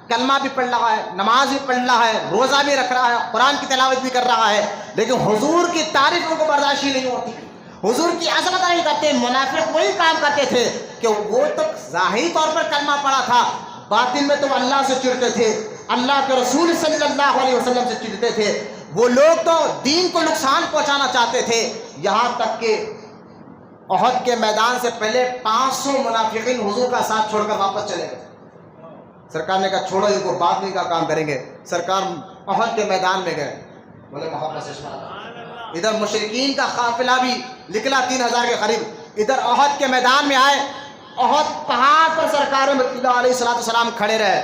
کلمہ بھی پڑھ رہا ہے، نماز بھی پڑھ رہا ہے، روزہ بھی رکھ رہا ہے، قرآن کی تلاوت بھی کر رہا ہے، لیکن حضور کی تعریف ان کو برداشت ہی نہیں ہوتی، حضور کی عظمت نہیں کرتے۔ منافق وہی کام کرتے تھے کہ وہ تو ظاہری طور پر کلمہ پڑھا تھا، باطن میں تو اللہ سے چڑھتے تھے، اللہ کے رسول صلی اللہ علیہ وسلم سے چڑھتے تھے۔ وہ لوگ تو دین کو نقصان پہنچانا چاہتے تھے، یہاں تک کہ احد کے میدان سے پہلے 500 منافقین حضور کا ساتھ چھوڑ کر واپس چلے گئے۔ سرکار نے کہا چھوڑو ان کو، بعد میں کا کام کریں گے۔ سرکار احد کے میدان میں گئے، بولے محبت سے سنا، ادھر مشرکین کا قافلہ بھی نکلا 3000 کے قریب، ادھر احد کے میدان میں آئے، احد پہاڑ پر سرکار مدینہ علیہ السلام کھڑے رہے۔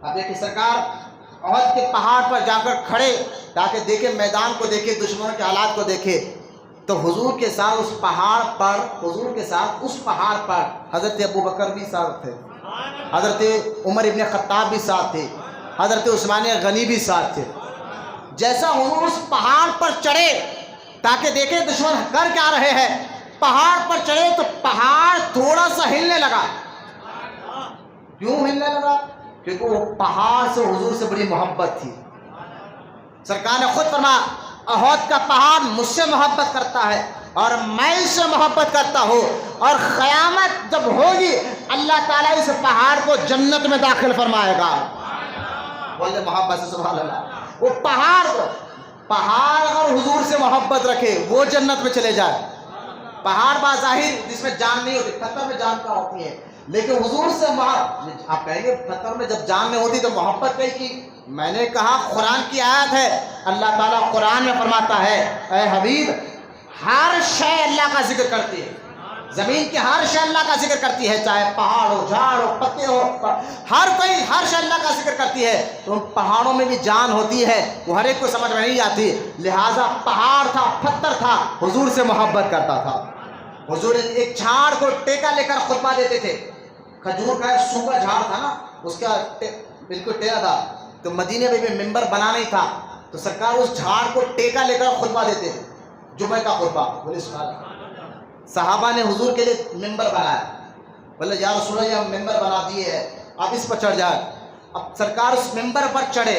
اب دیکھیں سرکار احد کے پہاڑ پر جا کر کھڑے تاکہ دیکھے میدان کو، دیکھے دشمنوں کے حالات کو دیکھے، تو حضور کے ساتھ اس پہاڑ پر، حضور کے ساتھ اس پہاڑ پر حضرت ابو بکر بھی ساتھ تھے، حضرت عمر ابن خطاب بھی ساتھ تھے، حضرت عثمان غنی بھی ساتھ تھے۔ جیسا حضور اس پہاڑ پر چڑھے تاکہ دیکھیں دشمن کر کیا رہے ہیں، پہاڑ پر چڑھے تو پہاڑ تھوڑا سا ہلنے لگا۔ کیوں ہلنے لگا؟ کیونکہ وہ پہاڑ سے حضور سے بڑی محبت تھی۔ سرکار نے خود فرمایا احد کا پہاڑ مجھ سے محبت کرتا ہے اور میں اس سے محبت کرتا ہوں، اور قیامت جب ہوگی اللہ تعالیٰ اس پہاڑ کو جنت میں داخل فرمائے گا۔ بولے محبت سے سبحان اللہ۔ وہ پہاڑ اگر حضور سے محبت رکھے وہ جنت میں چلے جائے۔ پہاڑ بظاہر جس میں جان نہیں ہوتی، پتھر میں جان کا ہوتی ہے، لیکن حضور سے آپ کہیں گے پتھر میں جب جان نہیں ہوتی تو محبت کہیں کی؟ میں نے کہا قرآن کی آیت ہے، اللہ تعالیٰ قرآن میں فرماتا ہے اے حبیب ہر شے اللہ کا ذکر کرتی ہے، زمین کی ہر شے اللہ کا ذکر کرتی ہے، چاہے پہاڑ ہو، جھاڑ ہو، پتے ہو، ہر شے اللہ کا ذکر کرتی ہے۔ تو ان پہاڑوں میں بھی جان ہوتی ہے، وہ ہر ایک کو سمجھ میں نہیں آتی، لہٰذا پہاڑ تھا، پتھر تھا، حضور سے محبت کرتا تھا۔ حضور ایک جھاڑ کو ٹیکا لے کر خطبہ دیتے تھے، کھجور کا سوکھا جھاڑ تھا نا، اس کا بالکل ٹیڑھا تھا، تو مدینے میں بھی ممبر بنا نہیں تھا، تو سرکار اس جھاڑ کو ٹیکا لے کر خطبہ دیتے تھے، جمعہ کا خطبہ۔ بولے سبحان اللہ۔ صحابہ نے حضور کے لیے ممبر بنایا، بولے یا رسول اللہ ہم ممبر بنا دیے ہیں، آپ اس پر چڑھ جائیں۔ اب سرکار اس ممبر پر چڑھے،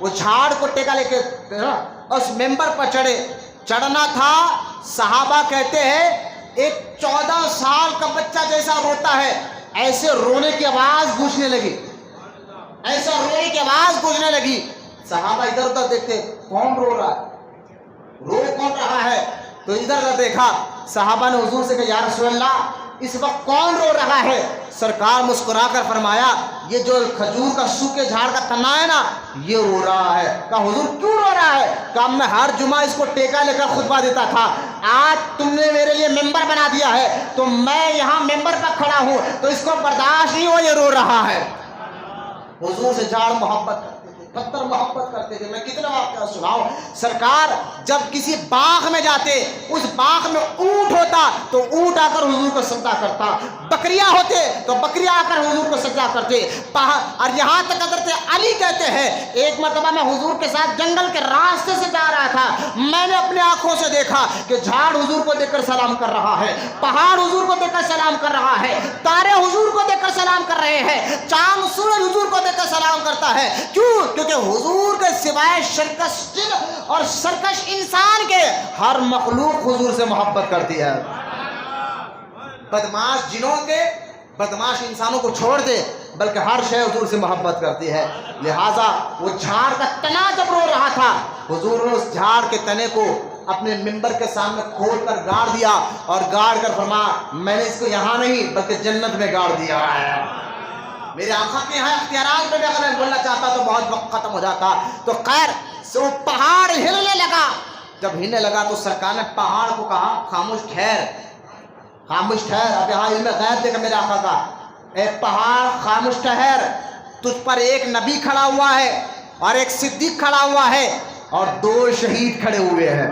وہ جھاڑ کو ٹیکا لے کے اس ممبر پر چڑھے، چڑھنا تھا۔ صحابہ کہتے ہیں ایک 14 سال کا بچہ جیسا روتا ہے ایسے رونے کی آواز گونجنے لگی، صحابہ ادھر ادھر دیکھتے کون رو رہا ہے، کون رہا ہے، تو ادھر ادھر دیکھا، صحابہ نے حضور سے کہا یا رسول اللہ اس وقت کون رو رہا ہے؟ سرکار مسکرا کر فرمایا یہ جو کھجور کا سوکھے جھاڑ کا تنا ہے نا یہ رو رہا ہے۔ کہا حضور کیوں رو رہا ہے؟ کہا میں ہر جمعہ اس کو ٹیکا لے کر خطبہ دیتا تھا، آج تم نے میرے لیے ممبر بنا دیا ہے تو میں یہاں ممبر پر کھڑا ہوں تو اس کو برداشت نہیں ہو، یہ رو رہا ہے۔ حضور سے جھاڑ محبت کرتے تھے، پتھر محبت کرتے تھے۔ میں کتنا واقعہ سناؤں، سرکار جب کسی باغ میں جاتے، اس باغ میں اونٹ ہوتا تو اونٹ آ کر حضور کو سجدہ کرتا، بکریاں ہوتے تو بکریاں آ کر حضور کو سجدہ کرتے، اور یہاں تک حضرت علی کہتے ہیں ایک مرتبہ میں حضور کے ساتھ جنگل کے راستے سے جا رہا تھا، میں نے اپنے آنکھوں سے دیکھا کہ جھاڑ حضور کو دیکھ کر سلام کر رہا ہے، پہاڑ حضور کو دیکھ کر سلام کر رہا ہے، تارے حضور کو دیکھ کر سلام کر رہے ہیں، چاند سورج حضور کو دیکھ کر سلام کرتا ہے۔ کیوں؟ کیونکہ حضور کے سوائے سرکش انسان کے ہر مخلوق حضور سے محبت کرتی ہے۔ بدماش جنوں کے، بدماش انسانوں کو چھوڑ دے، بلکہ ہر شے حضور سے محبت کرتی ہے۔ لہٰذا وہ جھاڑ کا تنا جب رو رہا تھا، حضور نے اس جھاڑ کے تنے کو اپنے ممبر کے سامنے کھول کر گاڑ دیا اور گاڑ کر فرمایا میں نے اس کو یہاں نہیں بلکہ جنت میں گاڑ دیا ہے۔ میرے آقا کے یہاں اختیارات پہ بھی اگر میں بولنا چاہتا تو بہت وقت ختم ہو جاتا، تو خیر وہ پہاڑ ہلنے لگا۔ جب ہلنے لگا تو سرکار نے پہاڑ کو کہا خاموش ٹھہر، خاموش ٹھہر۔ اب یہاں علم غیب دیکھا میرے آقا کا، اے پہاڑ خاموش ٹھہر، تجھ پر ایک نبی کھڑا ہوا ہے اور ایک صدیق کھڑا ہوا ہے اور 2 شہید کھڑے ہوئے ہیں۔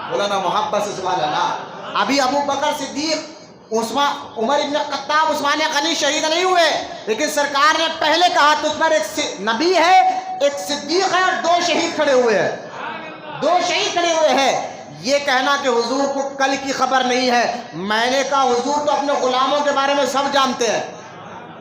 بولا نا محبت سے سبحان اللہ۔ ابھی ابو بکر صدیق، عمر ابن خطاب، عثمان غنی شہید نہیں ہوئے، لیکن سرکار نے پہلے کہا تجھ پر ایک نبی ہے، ایک صدیق ہے اور 2 شہید کھڑے ہوئے ہیں، 2 شہید کھڑے ہوئے ہیں۔ یہ کہنا کہ حضور کو کل کی خبر نہیں ہے، میں نے کہا حضور تو اپنے غلاموں کے بارے میں سب جانتے ہیں،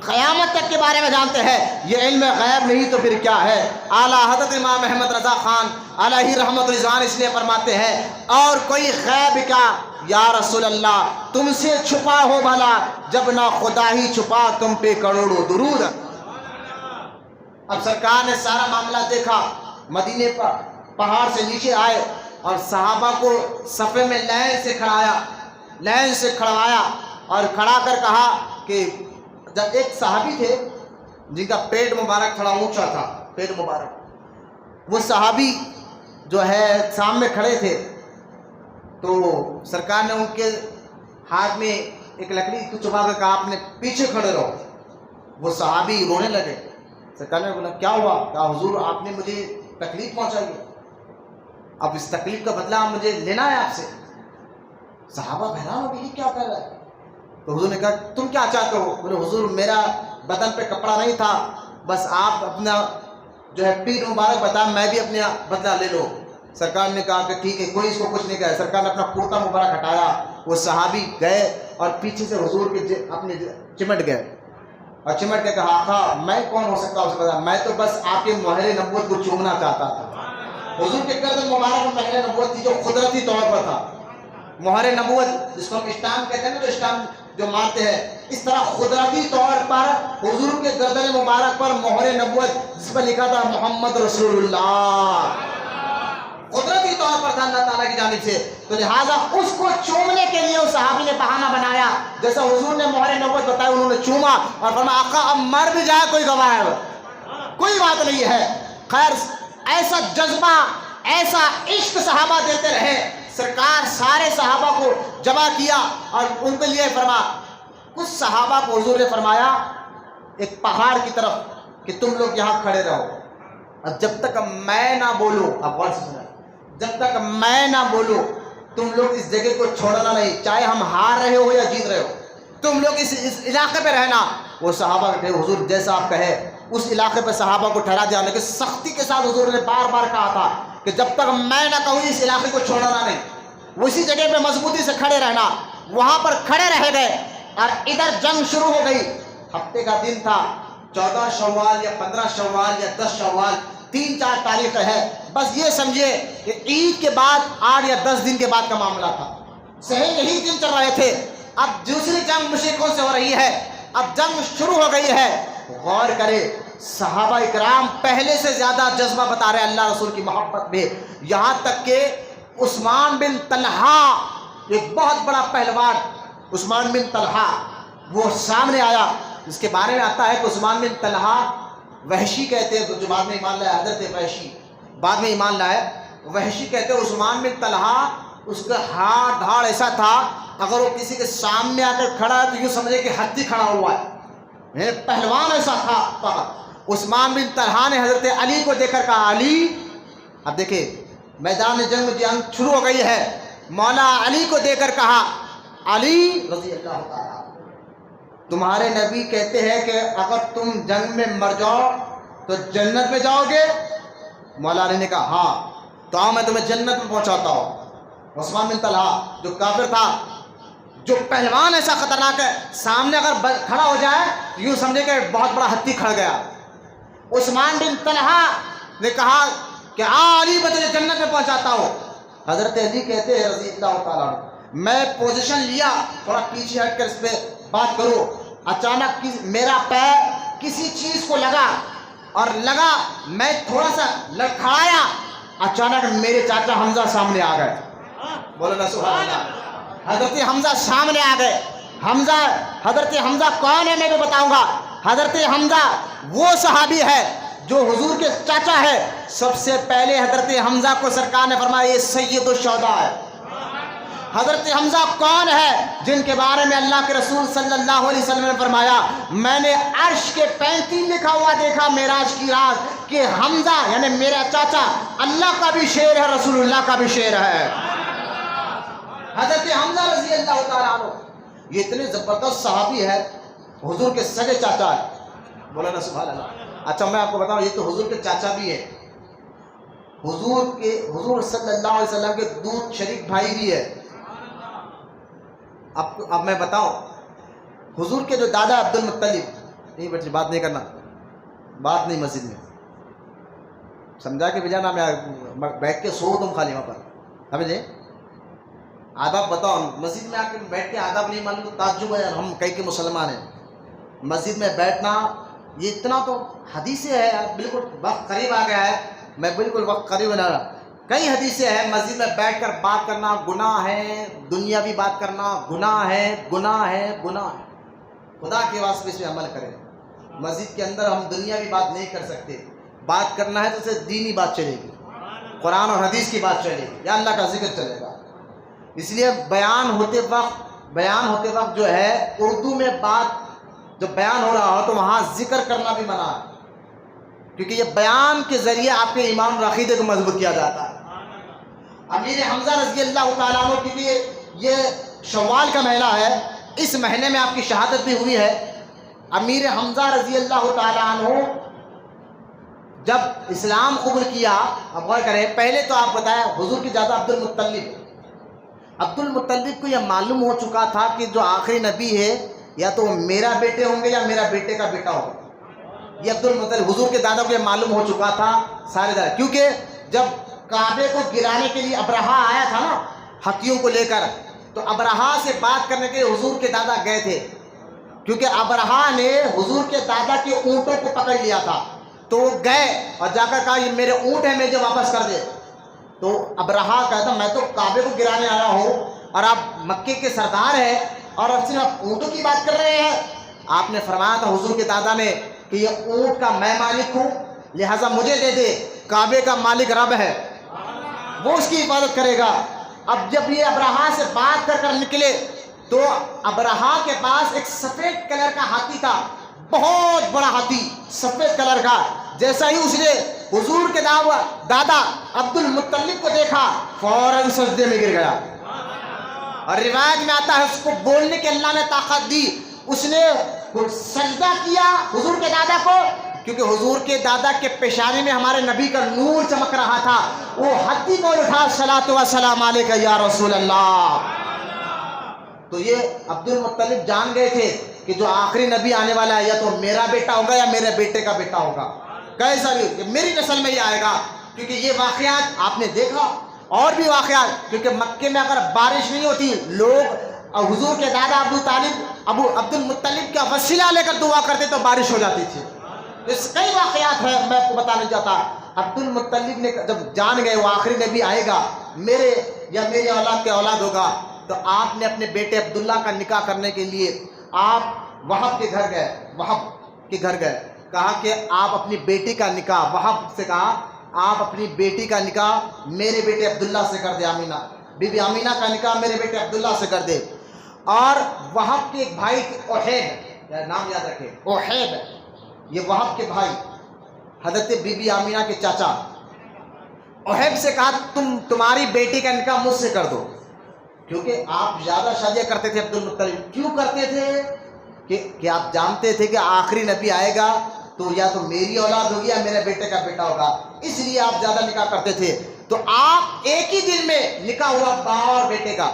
قیامت تک کے بارے میں جانتے ہیں، یہ علم غیب نہیں تو پھر کیا ہے؟ اعلیٰ حضرت امام احمد رضا خان علیہ رحمت رضوان اس لیے فرماتے ہیں اور کوئی غیب کیا یا رسول اللہ تم سے چھپا ہو بھلا، جب نہ خدا ہی چھپا تم پہ کروڑوں درود۔ اب سرکار نے سارا معاملہ دیکھا، مدینے پر پہاڑ سے نیچے آئے اور صحابہ کو صفے میں لائن سے کھڑوایا اور کھڑا کر کہا کہ جب ایک صحابی تھے جن کا پیٹ مبارک تھوڑا اونچا تھا، پیٹ مبارک، وہ صحابی جو ہے سامنے کھڑے تھے، تو سرکار نے ان کے ہاتھ میں ایک لکڑی کو چبا کر کہا آپ نے پیچھے کھڑے رہو۔ وہ صحابی رونے لگے، سرکار نے بولا کیا ہوا؟ کہا حضور آپ نے مجھے تکلیف پہنچائی ہے، اب اس تکلیف کا بدلہ مجھے لینا ہے آپ سے۔ صحابہ حیران ہو گئے یہ کیا کہہ رہا ہے؟ تو حضور نے کہا تم کیا چاہتے ہو؟ بولے حضور میرا بدن پہ کپڑا نہیں تھا، بس آپ اپنا جو ہے پیٹھ مبارک بتا، میں بھی اپنے بدلہ لے لو۔ سرکار نے کہا کہ ٹھیک ہے، کوئی اس کو کچھ نہیں کہا۔ سرکار نے اپنا کرتا مبارک ہٹایا، وہ صحابی گئے اور پیچھے سے حضور کے اپنے چمٹ گئے اور چمٹ کے کہا آقا میں کون ہو سکتا ہوں؟ اس میں تو بس آپ کے مہر نبوت کو چومنا چاہتا تھا۔ حضور کے گردن مبارک میں مہر نبوت تھی جو قدرتی طور پر تھا۔ مہر نبوت جس کو ہم اسٹامپ کہتے ہیں نا، جو اسٹامپ جو مارتے ہیں، اس طرح قدرتی طور پر حضور کے گردن مبارک پر مہر نبوت جس پر لکھا تھا محمد رسول اللہ، قدرتی طور پر تھا اللہ تعالیٰ کی جانب سے۔ تو لہٰذا اس کو چومنے کے لیے اس صحابی نے بہانہ بنایا، جیسا حضور نے مہر نبوت بتایا انہوں نے چوما اور فرمایا آقا اب مر بھی جائے کوئی گواہ ہے، کوئی بات نہیں ہے۔ خیر ایسا جذبہ، ایسا عشق صحابہ دیتے رہے۔ سرکار سارے صحابہ کو جمع کیا اور ان کے لیے فرمایا، کچھ صحابہ کو حضور نے فرمایا ایک پہاڑ کی طرف کہ تم لوگ یہاں کھڑے رہو اور جب تک میں نہ بولوں، اب غور سے سنیں، جب تک میں نہ بولوں تم لوگ اس جگہ کو چھوڑنا نہیں، چاہے ہم ہار رہے ہو یا جیت رہے ہو، تم لوگ اس علاقے پہ رہنا۔ وہ صحابہ کہے حضور جیسا آپ کہے، اس علاقے پہ صحابہ کو ٹھہرا دیا، لیکن سختی کے ساتھ حضور نے بار بار کہا تھا کہ جب تک میں نہ کہوں اس علاقے کو چھوڑنا نہیں، اسی جگہ پہ مضبوطی سے کھڑے رہنا۔ وہاں پر کھڑے رہ گئے اور ادھر جنگ شروع ہو گئی۔ ہفتے کا دن تھا، 14 شوال یا 15 شوال یا 10 شوال، 3-4 تاریخیں ہے، بس یہ سمجھے کہ عید کے بعد 8 یا 10 دن کے بعد کا معاملہ تھا۔ صحیح یہی دن چل رہے تھے۔ اب دوسری جنگ مشرکوں سے ہو رہی ہے، اب جنگ شروع ہو گئی ہے۔ غور کرے صحابہ اکرام پہلے سے زیادہ جذبہ بتا رہے اللہ رسول کی محبت میں، یہاں تک کہ عثمان بن طلحہ ایک بہت بڑا پہلوان، عثمان بن طلحہ وہ سامنے آیا۔ اس کے بارے میں آتا ہے کہ عثمان بن طلحہ وحشی کہتے ہیں، جو بعد میں ایمان لائے، حضرت وحشی بعد میں ایمان لائے، وحشی کہتے ہیں عثمان بن طلحہ اس کا ہاتھ دھاڑ ایسا تھا اگر وہ کسی کے سامنے آ کر کھڑا ہے تو یوں سمجھے کہ ہتھی کھڑا ہوا ہے، پہلوان ایسا تھا۔ عثمان بن طلحہ نے حضرت علی کو دیکھ کر کہا علی، اب دیکھیں میدان جنگ شروع ہو گئی ہے، مولا علی کو دیکھ کر کہا علی رضی اللہ تعالیٰ تمہارے نبی کہتے ہیں کہ اگر تم جنگ میں مر جاؤ تو جنت میں جاؤ گے؟ مولا علی نے کہا ہاں، تو آؤ میں تمہیں جنت میں پہنچاتا ہوں۔ عثمان بن طلحہ جو کافر تھا، جو پہلوان ایسا خطرناک ہے، سامنے اگر کھڑا ہو جائے یوں سمجھے کہ بہت بڑا ہتھی کھڑ گیا۔ عثمان بن طلحہ نے کہا کہ علی میں تجھے جنت میں پہنچاتا ہوں۔ حضرت علی کہتے ہیں رضی اللہ تعالیٰ میں پوزیشن لیا تھوڑا پیچھے ہٹ کر اس پہ بات کروں، اچانک میرا پیر کسی چیز کو لگا اور لگا، میں تھوڑا سا لڑکھڑایا، اچانک میرے چاچا حمزہ سامنے آ گئے۔ بولو نا سبحان اللہ۔ حضرت حمزہ سامنے آ گئے۔ حضرت حمزہ کون ہے میں بھی بتاؤں گا۔ حضرت حمزہ وہ صحابی ہے جو حضور کے چاچا ہے۔ سب سے پہلے حضرت حمزہ کو سرکار نے فرمایا یہ سید الشہداء ہے۔ حضرت حمزہ کون ہے جن کے بارے میں اللہ کے رسول صلی اللہ علیہ وسلم نے فرمایا میں نے عرش کے 35 لکھا ہوا دیکھا معراج کی رات کہ حمزہ یعنی میرا چاچا اللہ کا بھی شیر ہے، رسول اللہ کا بھی شیر ہے۔ حضرت حمزہ رضی اللہ تعالیٰ عنہ یہ اتنے زبردست صحابی ہے، حضور کے سگے چاچا ہے۔ بولا نا سبحان اللہ۔ اچھا میں آپ کو بتاؤں یہ تو حضور کے چاچا بھی ہے، حضور صلی اللہ علیہ وسلم کے دودھ شریک بھائی بھی ہے۔ اب میں بتاؤں حضور کے جو دادا عبد المطلب، نہیں بچے بات نہیں کرنا، بات نہیں مسجد میں سمجھا کے بجانا، میں بیٹھ کے سو تم خالی وہاں پر سمجھے آداب بتاؤ۔ مسجد میں آ کے بیٹھ کے آداب نہیں معلوم تو تعجب ہے، ہم کئی کے مسلمان ہیں۔ مسجد میں بیٹھنا یہ اتنا تو حدیثیں ہے، بالکل وقت قریب آ گیا ہے، میں بالکل وقت قریب نہ رہا، کئی حدیثیں ہیں مسجد میں بیٹھ کر بات کرنا گناہ ہے، دنیاوی بات کرنا گناہ ہے، گناہ ہے، گناہ ہے۔ خدا کے واسطے اس پہ عمل کریں۔ مسجد کے اندر ہم دنیاوی بات نہیں کر سکتے، بات کرنا ہے تو اسے دینی بات چلے گی، قرآن اور حدیث کی بات چلے گی یا اللہ کا ذکر چلے گا۔ اس لیے بیان ہوتے وقت جو ہے اردو میں بات جب بیان ہو رہا ہو تو وہاں ذکر کرنا بھی منع ہے، کیونکہ یہ بیان کے ذریعے آپ کے ایمان اور عقیدے کو مضبوط کیا جاتا ہے۔ امیر حمزہ رضی اللہ تعالیٰ عنہ کے لیے یہ شوال کا مہینہ ہے، اس مہینے میں آپ کی شہادت بھی ہوئی ہے۔ امیر حمزہ رضی اللہ تعالیٰ عنہ جب اسلام قبول کیا، اب غور کریں، پہلے تو آپ بتایا حضور کی دادا عبد المطلب کو یہ معلوم ہو چکا تھا کہ جو آخری نبی ہے یا تو میرا بیٹے ہوں گے یا میرا بیٹے کا بیٹا ہوگا۔ یہ عبد المطلب حضور کے دادا کو یہ معلوم ہو چکا تھا سارے دادا، کیونکہ جب کعبے کو گرانے کے لیے ابرہا آیا تھا نا ہتھیوں کو لے کر، تو ابرہا سے بات کرنے کے لیے حضور کے دادا گئے تھے، کیونکہ ابرہا نے حضور کے دادا کے اونٹوں کو پکڑ لیا تھا، تو وہ گئے اور جا کر کہا یہ میرے اونٹ ہیں، مجھے واپس کر دے۔ تو ابرہا کہتا میں تو کعبے کو گرانے آیا ہوں اور آپ مکے کے سردار ہیں اور اب صرف آپ اونٹوں کی بات کر رہے ہیں۔ آپ نے فرمایا تھا حضور کے دادا نے کہ یہ اونٹ کا میں مالک ہوں، لہٰذا مجھے دے دے، کعبے کا مالک رب ہے، وہ اس کی حفاظت کرے گا۔ اب جب یہ ابرہا سے بات کر کر نکلے تو ابرہا کے پاس ایک سفید کلر کا ہاتھی تھا، بہت بڑا ہاتھی سفید کلر کا۔ جیسا ہی اس نے حضور کے دادا عبد المطلب کو دیکھا فوراً سجدے میں گر گیا، اور روایت میں آتا ہے اس کو بولنے کے اللہ نے طاقت دی، اس نے سجدہ کیا حضور کے دادا کو، کیونکہ حضور کے دادا کے پیشانی میں ہمارے نبی کا نور چمک رہا تھا۔ وہ ہاتھی بول اٹھا صلاۃ و سلام علیک یا رسول اللہ۔ تو یہ عبد المطلب جان گئے تھے کہ جو آخری نبی آنے والا ہے یا تو میرا بیٹا ہوگا یا میرے بیٹے کا بیٹا ہوگا، کیسا بھی میری نسل میں ہی آئے گا، کیونکہ یہ واقعات آپ نے دیکھا اور بھی واقعات، کیونکہ مکے میں اگر بارش نہیں ہوتی لوگ حضور کے دادا عبد المطلب کا وسیلہ لے کر دعا کرتے تو بارش ہو جاتی تھی۔ اس کئی واقعات ہیں، میں آپ کو بتانا چاہتا۔ عبد المطلب نے جب جان گئے وہ آخری نبی آئے گا، میرے یا میری اولاد کے اولاد ہوگا، تو آپ نے اپنے بیٹے عبداللہ کا نکاح کرنے کے لیے آپ وہب کے گھر گئے، کہا کہ آپ اپنی بیٹی کا نکاح، وہب سے کہا آپ اپنی بیٹی کا نکاح میرے بیٹے عبداللہ سے کر دے، آمینہ بی بی آمینہ کا نکاح میرے بیٹے عبداللہ سے کر دے۔ اور وہب کے ایک بھائی اوحیب، نام یاد رکھے اوحیب، یہ وہب کے بھائی حضرت بی بی آمینہ کے چاچا، اوحیب سے کہا تمہاری بیٹی کا نکاح مجھ سے کر دو، کیونکہ آپ زیادہ شادیاں کرتے تھے عبد المطلب۔ کیوں کرتے تھے؟ کہ آپ جانتے تھے کہ آخری نبی آئے گا تو یا تو میری اولاد ہوگی یا میرے بیٹے کا بیٹا ہوگا، اس لیے آپ زیادہ نکاح کرتے تھے۔ تو آپ ایک ہی دن میں نکاح ہوا باپ اور بیٹے کا۔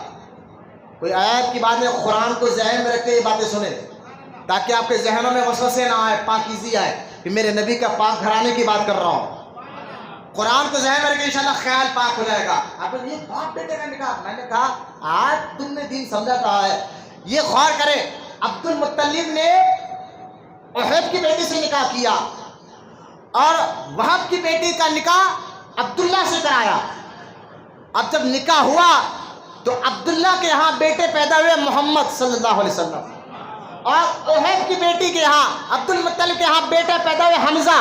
کوئی آیت کی بات ہے، قرآن کو ذہن میں رکھ کے یہ باتیں سنیں تاکہ آپ کے ذہنوں میں وسوسے نہ آئے، پاکیزی آئے کہ میرے نبی کا پاک گھرانے کی بات کر رہا ہوں۔ قرآن کو ذہن میں رکھ کے انشاءاللہ خیال پاک ہو جائے گا۔ آپ نے یہ باپ بیٹے کا نکاح، میں نے کہا آج تم نے دین سمجھا کہا ہے۔ یہ غور کریں، عبد المطلب نے اوحیب کی بیٹی سے نکاح کیا اور وہب کی بیٹی کا نکاح عبداللہ سے کرایا۔ اب جب نکاح ہوا تو عبداللہ کے یہاں بیٹے پیدا ہوئے محمد صلی اللہ علیہ وسلم، اور اوحیب کی بیٹی کے یہاں عبد المطلب کے یہاں بیٹا پیدا ہوئے حمزہ۔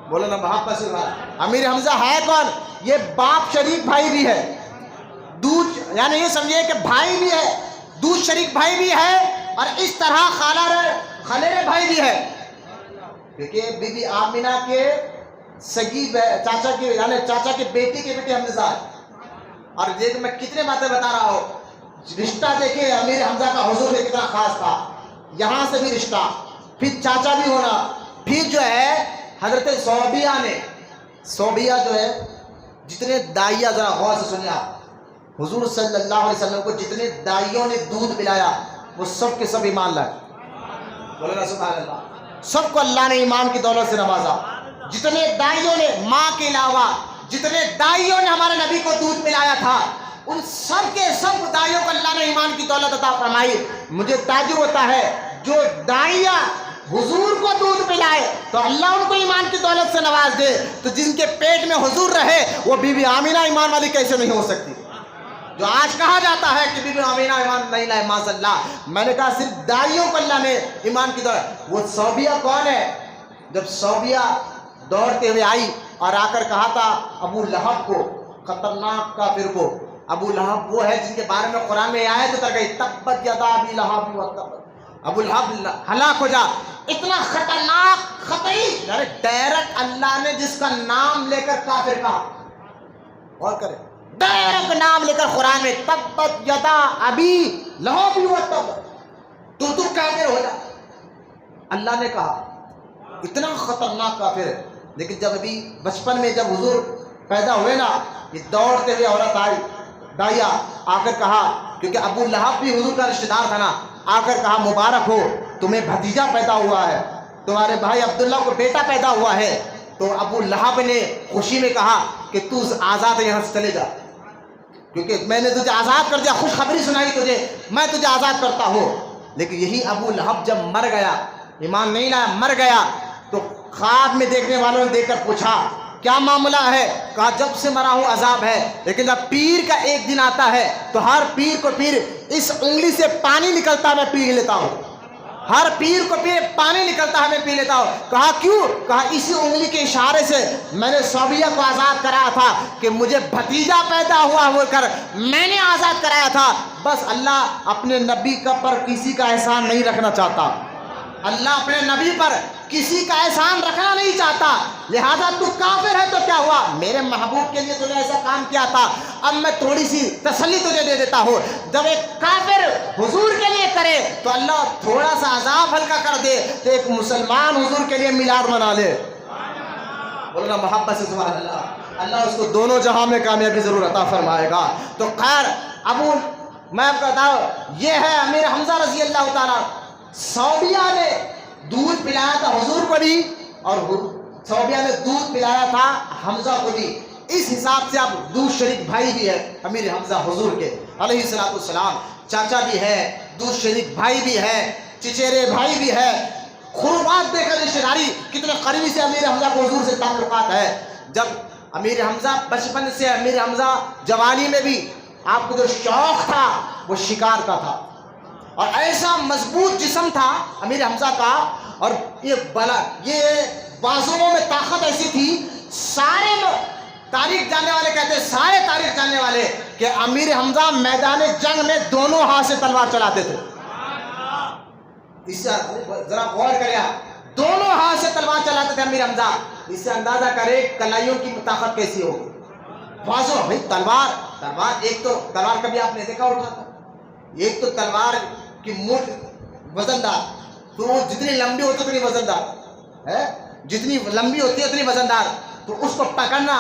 بولو نا محبت سے بات۔ امیر حمزہ ہے کون؟ یہ باپ شریک بھائی بھی ہے، دودھ یعنی یہ سمجھیے کہ بھائی بھی ہے، دودھ شریک بھائی بھی ہے، اور اس طرح خالے بھائی بھی ہے، کیونکہ بی بی آمینہ کے سگی چاچا کی یعنی چاچا کی بیٹی کے بیٹے حمزہ ہے۔ اور دیکھ میں کتنے باتیں بتا رہا ہوں، رشتہ دیکھیں امیر حمزہ کا حضور سے کتنا خاص تھا، یہاں سے بھی رشتہ، پھر چاچا بھی ہونا، پھر جو ہے حضرت صوبیہ جو ہے، جتنے دائیہ، ذرا غور سے سنیں آپ، حضور صلی اللہ علیہ وسلم کو جتنے دائیوں نے دودھ پلایا وہ سب کے سب ایمان لائے، بولو نا سبحان اللہ، سب کو اللہ نے ایمان کی دولت سے نوازا۔ جتنے دائیوں نے، ماں کے علاوہ جتنے دائیوں نے ہمارے نبی کو دودھ پلایا تھا، ان سب کے سب دائیوں کو اللہ نے ایمان کی دولت عطا فرمائی۔ مجھے تعجب ہوتا ہے جو دائیہ حضور کو دودھ پلائے تو اللہ ان کو ایمان کی دولت سے نواز دے، تو جن کے پیٹ میں حضور رہے وہ بی بی آمینہ ایمان والی کیسے نہیں ہو سکتی؟ جو آج کہا جاتا ہے کہ بی بی آمینہ ایمان نہیں لائے، معاذ اللہ، میں نے کہا صرف دائیوں کو اللہ نے ایمان کی دولت۔ وہ صوبیہ کون ہے؟ جب صوبیہ دوڑتے ہوئے آئی اور آ کر کہا تھا ابو لہب کو، خطرناک کافر کو، ابو لہب وہ ہے جن کے بارے میں قرآن میں آیت اتر گئی، تبت یدا ابی لہب وتب، ابو لہب ہلاک ہو جا۔ اتنا خطرناک خطئی، یعنی ڈائریکٹ اللہ نے جس کا نام لے کر کافر کہا، اور کرے ڈائریکٹ نام لے کر قرآن میں تبت یدا ابی لہب و تب، تو کافر ہو جا۔ اللہ نے کہا اتنا خطرناک کافر ہے۔ لیکن جب ابھی بچپن میں جب حضور پیدا ہوئے نا، یہ دوڑتے ہوئے عورت آئی، دائیا آ کر کہا، کیونکہ ابو لہب بھی حضور کا رشتہ دار تھا نا، آ کر کہا مبارک ہو، تمہیں بھتیجا پیدا ہوا ہے، تمہارے بھائی عبداللہ کو بیٹا پیدا ہوا ہے۔ تو ابو لہب نے خوشی میں کہا کہ تو آزاد ہے، یہاں سے چلے جا، کیونکہ میں نے تجھے آزاد کر دیا، خوشخبری سنائی تجھے، میں تجھے آزاد کرتا ہوں۔ لیکن یہی ابو لہب جب مر گیا، ایمان نہیں لایا، مر گیا، تو خواب میں دیکھنے والوں نے دیکھ کر پوچھا کیا معاملہ ہے؟ کہا جب سے مرا ہوں عذاب ہے، لیکن جب پیر کا ایک دن آتا ہے تو ہر پیر کو پیر اس انگلی سے پانی نکلتا میں پی لیتا ہوں، ہر پیر کو پیر پانی نکلتا ہے میں پی لیتا ہوں۔ کہا کیوں؟ کہا اسی انگلی کے اشارے سے میں نے صوبیہ کو آزاد کرایا تھا کہ مجھے بھتیجا پیدا ہوا ہو کر میں نے آزاد کرایا تھا۔ بس اللہ اپنے نبی کا پر کسی کا احسان نہیں رکھنا چاہتا، اللہ اپنے نبی پر کسی کا احسان رکھنا نہیں چاہتا، لہذا تو کافر ہے تو کیا ہوا، میرے محبوب کے لیے تو نے ایسا کام کیا تھا، اب میں تھوڑی سی تسلی تجھے دے دیتا ہوں، جب ایک کافر حضور کے لیے کرے تو اللہ تھوڑا سا عذاب ہلکا کر دے، تو ایک مسلمان حضور کے لیے میلاد منا لے، بولنا محبت سے سبحان اللہ، اللہ اس کو دونوں جہاں میں کامیابی ضرور عطا فرمائے گا۔ تو خیر میں آپ کو بتاؤں، یہ ہے امیر حمزہ رضی اللہ تعالیٰ، صوبیہ نے دودھ پلایا تھا حضور کو بھی، اور صوبیہ نے دودھ پلایا تھا حمزہ کو بھی، اس حساب سے آپ دودھ شریک بھائی بھی ہے امیر حمزہ حضور کے علیہ السلام، چاچا بھی ہے، دودھ شریک بھائی بھی ہے، چچیرے بھائی بھی ہے، قربات دے کر رشتہ داری کتنے قریبی سے امیر حمزہ کو حضور سے تعلقات ہے۔ جب امیر حمزہ بچپن سے، امیر حمزہ جوانی میں بھی آپ کو جو شوق تھا وہ شکار کا تھا، اور ایسا مضبوط جسم تھا امیر حمزہ کا، اور یہ بازوؤں میں طاقت ایسی تھی، سارے لوگ تاریخ جاننے والے کہتے ہیں، سارے تاریخ جاننے والے کہ امیر حمزہ میدان جنگ میں دونوں ہاتھ سے تلوار چلاتے تھے، اس سے ذرا غور کریں، دونوں ہاتھ سے تلوار چلاتے تھے امیر حمزہ، اس سے اندازہ کرے کلائیوں کی طاقت کیسی ہوگی، بازو بھائی تلوار ایک تو تلوار کبھی آپ نے دیکھا اٹھاتا، ایک تو تلوار کی مٹھ وزن دار، تو وہ جتنی لمبی ہوتی ہے اتنی وزن دار ہے، جتنی لمبی ہوتی ہے اتنی وزن دار، تو اس کو پکڑنا،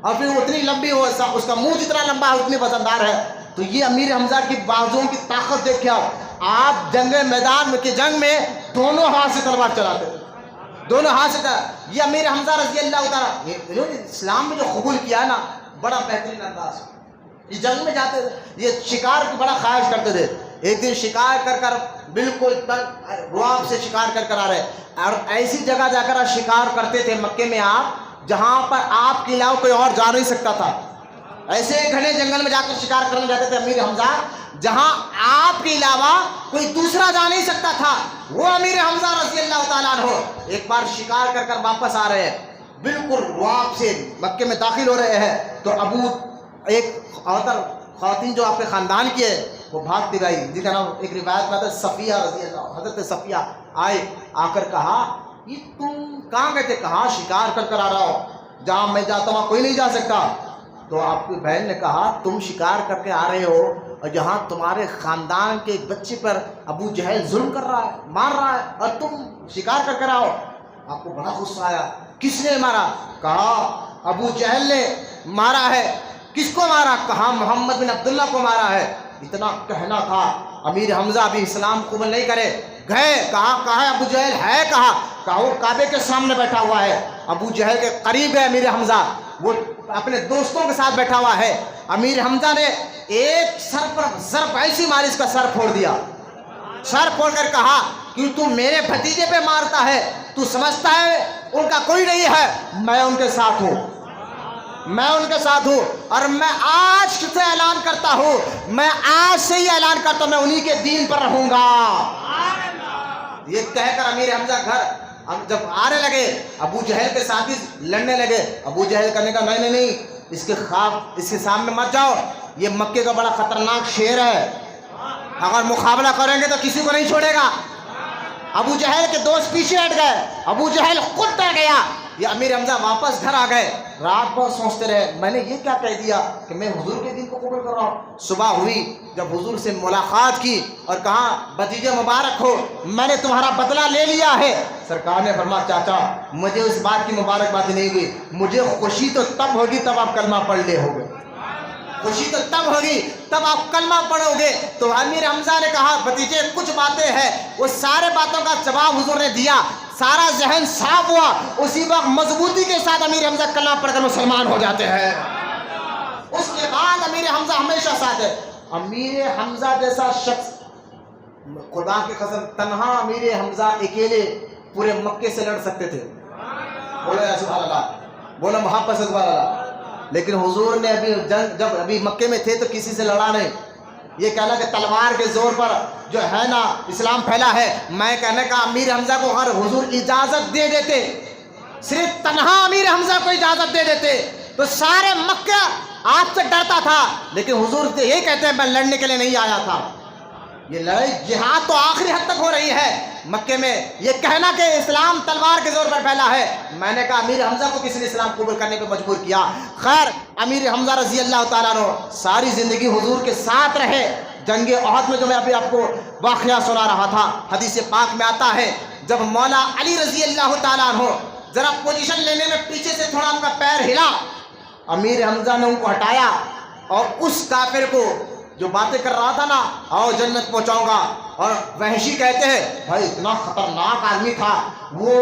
اور پھر اتنی لمبی ہو، اس کا منہ جتنا لمبا ہے اتنی وزن دار ہے۔ تو یہ امیر حمزہ کی بازوؤں کی طاقت دیکھیں آپ جنگ میدان کی جنگ میں دونوں ہاتھ سے تلوار چلاتے تھے، دونوں ہاتھ سے یہ امیر حمزہ رضی اللہ تعالیٰ اسلام میں جو قبول کیا نا، بڑا بہترین انداز، یہ جنگ میں جاتے تھے، یہ شکار کی بڑا خواہش کرتے تھے، ایک دن شکار کر بالکل رواب سے شکار کر آ رہے، اور ایسی جگہ جا کر شکار کرتے تھے مکے میں آپ، جہاں پر آپ کے علاوہ کوئی اور جا نہیں سکتا تھا، ایسے گھنے جنگل میں جا کر شکار کرنے جاتے تھے امیر حمزہ، جہاں آپ کے علاوہ کوئی دوسرا جا نہیں سکتا تھا، وہ امیر حمزہ رضی اللہ تعالیٰ عنہ ایک بار شکار کر واپس آ رہے ہیں، بالکل رواب سے مکے میں داخل ہو رہے ہیں، تو ایک خواتین جو آپ کے خاندان کی ہے وہ بھاگتی گئی، جن کا نام ایک روایت میں آتا ہے صفیہ رضی اللہ، حضرت صفیہ آئے، آ کر کہا یہ تم کہاں گئے تھے؟ کہا شکار کر آ رہا ہو، جہاں میں جاتا ہوں وہاں کوئی نہیں جا سکتا۔ تو آپ کی بہن نے کہا تم شکار کر کے آ رہے ہو اور جہاں تمہارے خاندان کے ایک بچے پر ابو جہل ظلم کر رہا ہے، مار رہا ہے، اور تم شکار کر کر آؤ۔ آپ کو بڑا غصہ آیا، کس نے مارا؟ کہا ابو جہل نے مارا ہے۔ کس کو مارا؟ کہا محمد بن عبداللہ کو مارا ہے۔ اتنا کہنا تھا، امیر حمزہ ابھی اسلام قبول نہیں کرے، گئے، کہا ہے ابو جہل ہے، کہا وہ کعبے کے سامنے بیٹھا ہوا ہے، ابو جہل کے قریب ہے امیر حمزہ، وہ اپنے دوستوں کے ساتھ بیٹھا ہوا ہے۔ امیر حمزہ نے ایک سر پر ضرب ایسی ماری، اس کا سر پھوڑ دیا، سر پھوڑ کر کہا کہ تو میرے بھتیجے پہ مارتا ہے، تو سمجھتا ہے ان کا کوئی نہیں ہے، میں ان کے ساتھ ہوں، میں ان کے ساتھ ہوں، اور میں آج سے اعلان کرتا ہوں، میں آج سے ہی اعلان کرتا ہوں، میں انہی کے دین پر رہوں گا۔ یہ کہہ کر امیر حمزہ گھر جب آنے لگے، ابو جہل کے ساتھ ہی لڑنے لگے، ابو جہل کرنے کا نہیں، اس کے سامنے مت جاؤ، یہ مکے کا بڑا خطرناک شیر ہے، اگر مقابلہ کریں گے تو کسی کو نہیں چھوڑے گا۔ ابو جہل کے دوست پیچھے ہٹ گئے، ابو جہل خود ڈر گیا، یہ امیر حمزہ واپس گھر آ گئے، رات بھر سوچتے رہے میں نے یہ کیا کہہ دیا کہ میں حضور کے دین کو قبول کر رہا ہوں. صبح ہوئی جب حضور سے ملاقات کی اور کہا بھتیجے مبارک ہو میں نے تمہارا بدلہ لے لیا ہے. سرکار نے فرمایا چاچا مجھے اس بات کی مبارکباد نہیں ہوئی, مجھے خوشی تو تب ہوگی تب آپ کلمہ پڑھ لے ہوگے, خوشی تو تب ہوگی تب آپ کلمہ پڑھو گے. تو امیر حمزہ نے کہا بھتیجے کچھ باتیں ہیں, وہ سارے باتوں کا جواب حضور نے دیا, سارا ذہن صاف ہوا. اسی وقت مضبوطی کے ساتھ امیر حمزہ کلمہ پڑھ کر مسلمان ہو جاتے ہیں. اس کے بعد امیر حمزہ ہمیشہ ساتھ ہے. امیر حمزہ جیسا شخص خدا کی قسم تنہا امیر حمزہ اکیلے پورے مکے سے لڑ سکتے تھے. بولے سبحان اللہ, بولو محبت سے سبحان اللہ. لیکن حضور نے جب ابھی مکے میں تھے تو کسی سے لڑا نہیں. یہ کہنا کہ تلوار کے زور پر جو ہے نا اسلام پھیلا ہے, میں کہنے کا امیر حمزہ کو اگر حضور اجازت دے دیتے, صرف تنہا امیر حمزہ کو اجازت دے دیتے تو سارے مکہ آپ سے ڈرتا تھا. لیکن حضور یہ کہتے ہیں میں لڑنے کے لیے نہیں آیا تھا. یہ لڑائی جہاد تو آخری حد تک ہو رہی ہے مکے میں. یہ کہنا کہ اسلام تلوار کے زور پر پھیلا ہے, میں نے کہا امیر حمزہ کو کسی نے اسلام قبول کرنے پہ مجبور کیا. خیر امیر حمزہ رضی اللہ تعالیٰ عنہ ساری زندگی حضور کے ساتھ رہے. جنگ احد میں جو میں ابھی آپ کو واقعہ سنا رہا تھا, حدیث پاک میں آتا ہے جب مولا علی رضی اللہ تعالیٰ عنہ ذرا پوزیشن لینے میں پیچھے سے تھوڑا ان کا پیر ہلا, امیر حمزہ نے ان کو ہٹایا اور اس کافر کو جو باتیں کر رہا تھا نا آؤ جنت پہنچاؤں گا, اور وحشی کہتے ہیں بھائی اتنا خطرناک آدمی تھا وہ,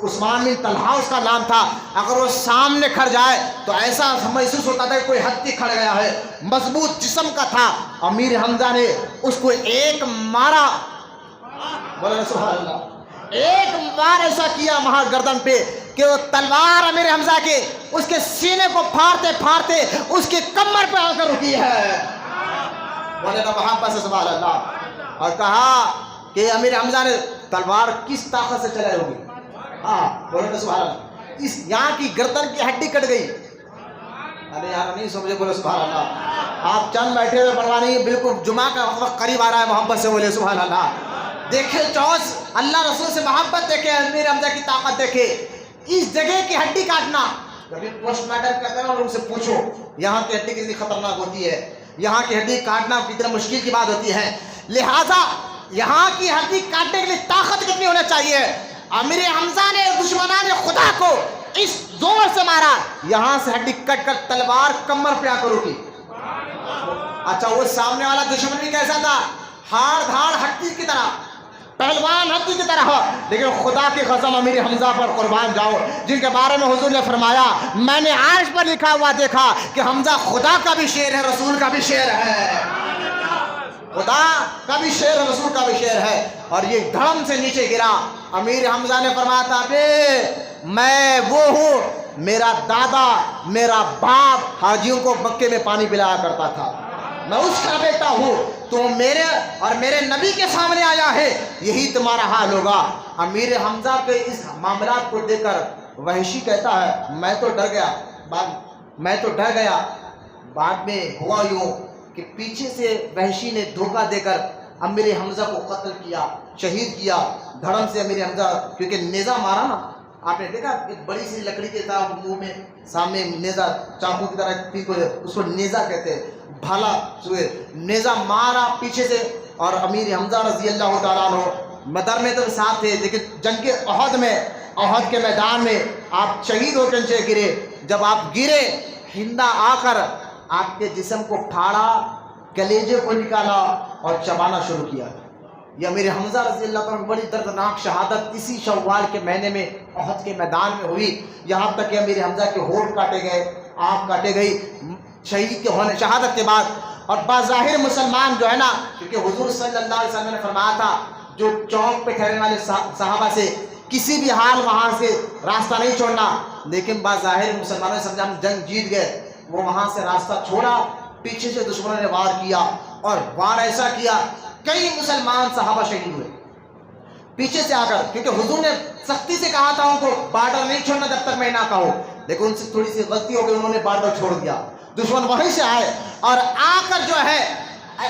عثمان بن طلحہ اس کا نام تھا, اگر وہ سامنے کھڑ جائے تو ایسا محسوس ہوتا تھا کہ کوئی ہتھی کھڑ گیا ہے, مضبوط جسم کا تھا. امیر حمزہ نے اس کو ایک مارا, بولے سبحان اللہ, ایک بار ایسا کیا وہاں گردن پہ کہ وہ تلوار امیر حمزہ کے اس کے سینے کو پھاڑتے پھاڑتے اس کی کمر پہ آ کر رکی ہے. بولے نا محبت سے سبحان اللہ. اور کہا کہ امیر حمزہ نے تلوار کس طاقت سے چلائی ہوگی, ہاں بولے نا سبحان اللہ, اس یہاں کی گردن کی ہڈی کٹ گئی. ارے یار نہیں سمجھے, بولے سبحان اللہ. آپ چند بیٹھے ہوئے پرواہ نہیں, بالکل جمعہ کا وقت قریب آ رہا ہے, محبت سے بولے سبحان اللہ. دیکھے چوس اللہ رسول سے محبت دیکھے, امیر حمزہ کی طاقت دیکھے. اس جگہ کی ہڈی کاٹنا, کبھی پوسٹ مارٹم کرتے ہیں ان سے پوچھو یہاں کی ہڈی کتنی خطرناک ہوتی ہے, یہاں کی ہڈی کاٹنا کتنا مشکل کی بات ہوتی ہے. لہذا یہاں کی ہڈی کاٹنے کے لیے طاقت کتنی ہونا چاہیے. امیر حمزہ نے دشمنان خدا کو اس زور سے مارا, یہاں سے ہڈی کٹ کر تلوار کمر پہ آ کر رکی. اچھا وہ سامنے والا دشمن بھی کیسا تھا, ہاڑ دھاڑ ہڈی کی طرح, پہلوان ہڈی کی طرح ہو. لیکن خدا کی قسم امیر حمزہ پر قربان جاؤ, جن کے بارے میں حضور نے فرمایا میں نے عرش پر لکھا ہوا دیکھا کہ حمزہ خدا کا بھی شعر ہے رسول کا بھی شعر ہے, خدا کا بھی شعر ہے رسول کا بھی شعر ہے. اور یہ دھڑم سے نیچے گرا. امیر حمزہ نے فرمایا تھا بے میں وہ ہوں, میرا دادا میرا باپ حاجیوں کو مکے میں پانی پلایا کرتا تھا, میں اس کا بیٹا ہوں, تو میرے اور میرے نبی کے سامنے آیا ہے, یہی تمہارا حال ہوگا. امیر حمزہ کے اس معاملات کو دیکھ کر وحشی کہتا ہے میں تو ڈر گیا. بعد میں ہوا یوں کہ پیچھے سے وحشی نے دھوکہ دے کر امیر حمزہ کو قتل کیا, شہید کیا. دھڑم سے امیر حمزہ کیونکہ نیزہ مارا نا, آپ نے دیکھا ایک بڑی سی لکڑی کے طرح منہ میں سامنے نیزہ چاقو کی طرح, اس کو نیزہ کہتے ہیں, بھالا سوئے نیزہ مارا پیچھے سے. اور امیر حمزہ رضی اللہ تعالیٰ عنہ بدر میں تو ساتھ تھے, لیکن جنگ احد میں, احد کے میدان میں آپ شہید ہو کے نیچے گرے. جب آپ گرے ہندا آ کر آپ کے جسم کو پھاڑا, کلیجے کو نکالا اور چبانا شروع کیا. یہ امیر حمزہ رضی اللہ تعالیٰ بڑی دردناک شہادت اسی شوال کے مہینے میں احد کے میدان میں ہوئی. یہاں تک کہ امیر حمزہ کے ہونٹ کاٹے گئے, آنکھ کاٹے گئی شہید کے ہونے شہادت کے بعد. اور بظاہر مسلمان جو ہے نا, کیونکہ حضور صلی اللہ علیہ وسلم نے فرمایا تھا جو چوک پہ ٹھہرنے والے صحابہ سے کسی بھی حال وہاں سے راستہ نہیں چھوڑنا. لیکن بظاہر مسلمانوں نے سمجھا ہم جنگ جیت گئے, وہ وہاں سے راستہ چھوڑا, پیچھے سے دشمنوں نے وار کیا, اور وار ایسا کیا کئی مسلمان صحابہ شہید ہوئے پیچھے سے آ کر. کیونکہ حضور نے سختی سے کہا تھا ان کو بارڈر نہیں چھوڑنا جب تک میں نہ کہوں, لیکن ان سے تھوڑی سی غلطی ہو گئی, انہوں نے بارڈر چھوڑ دیا. دشمن وہیں سے آئے اور آ کر جو ہے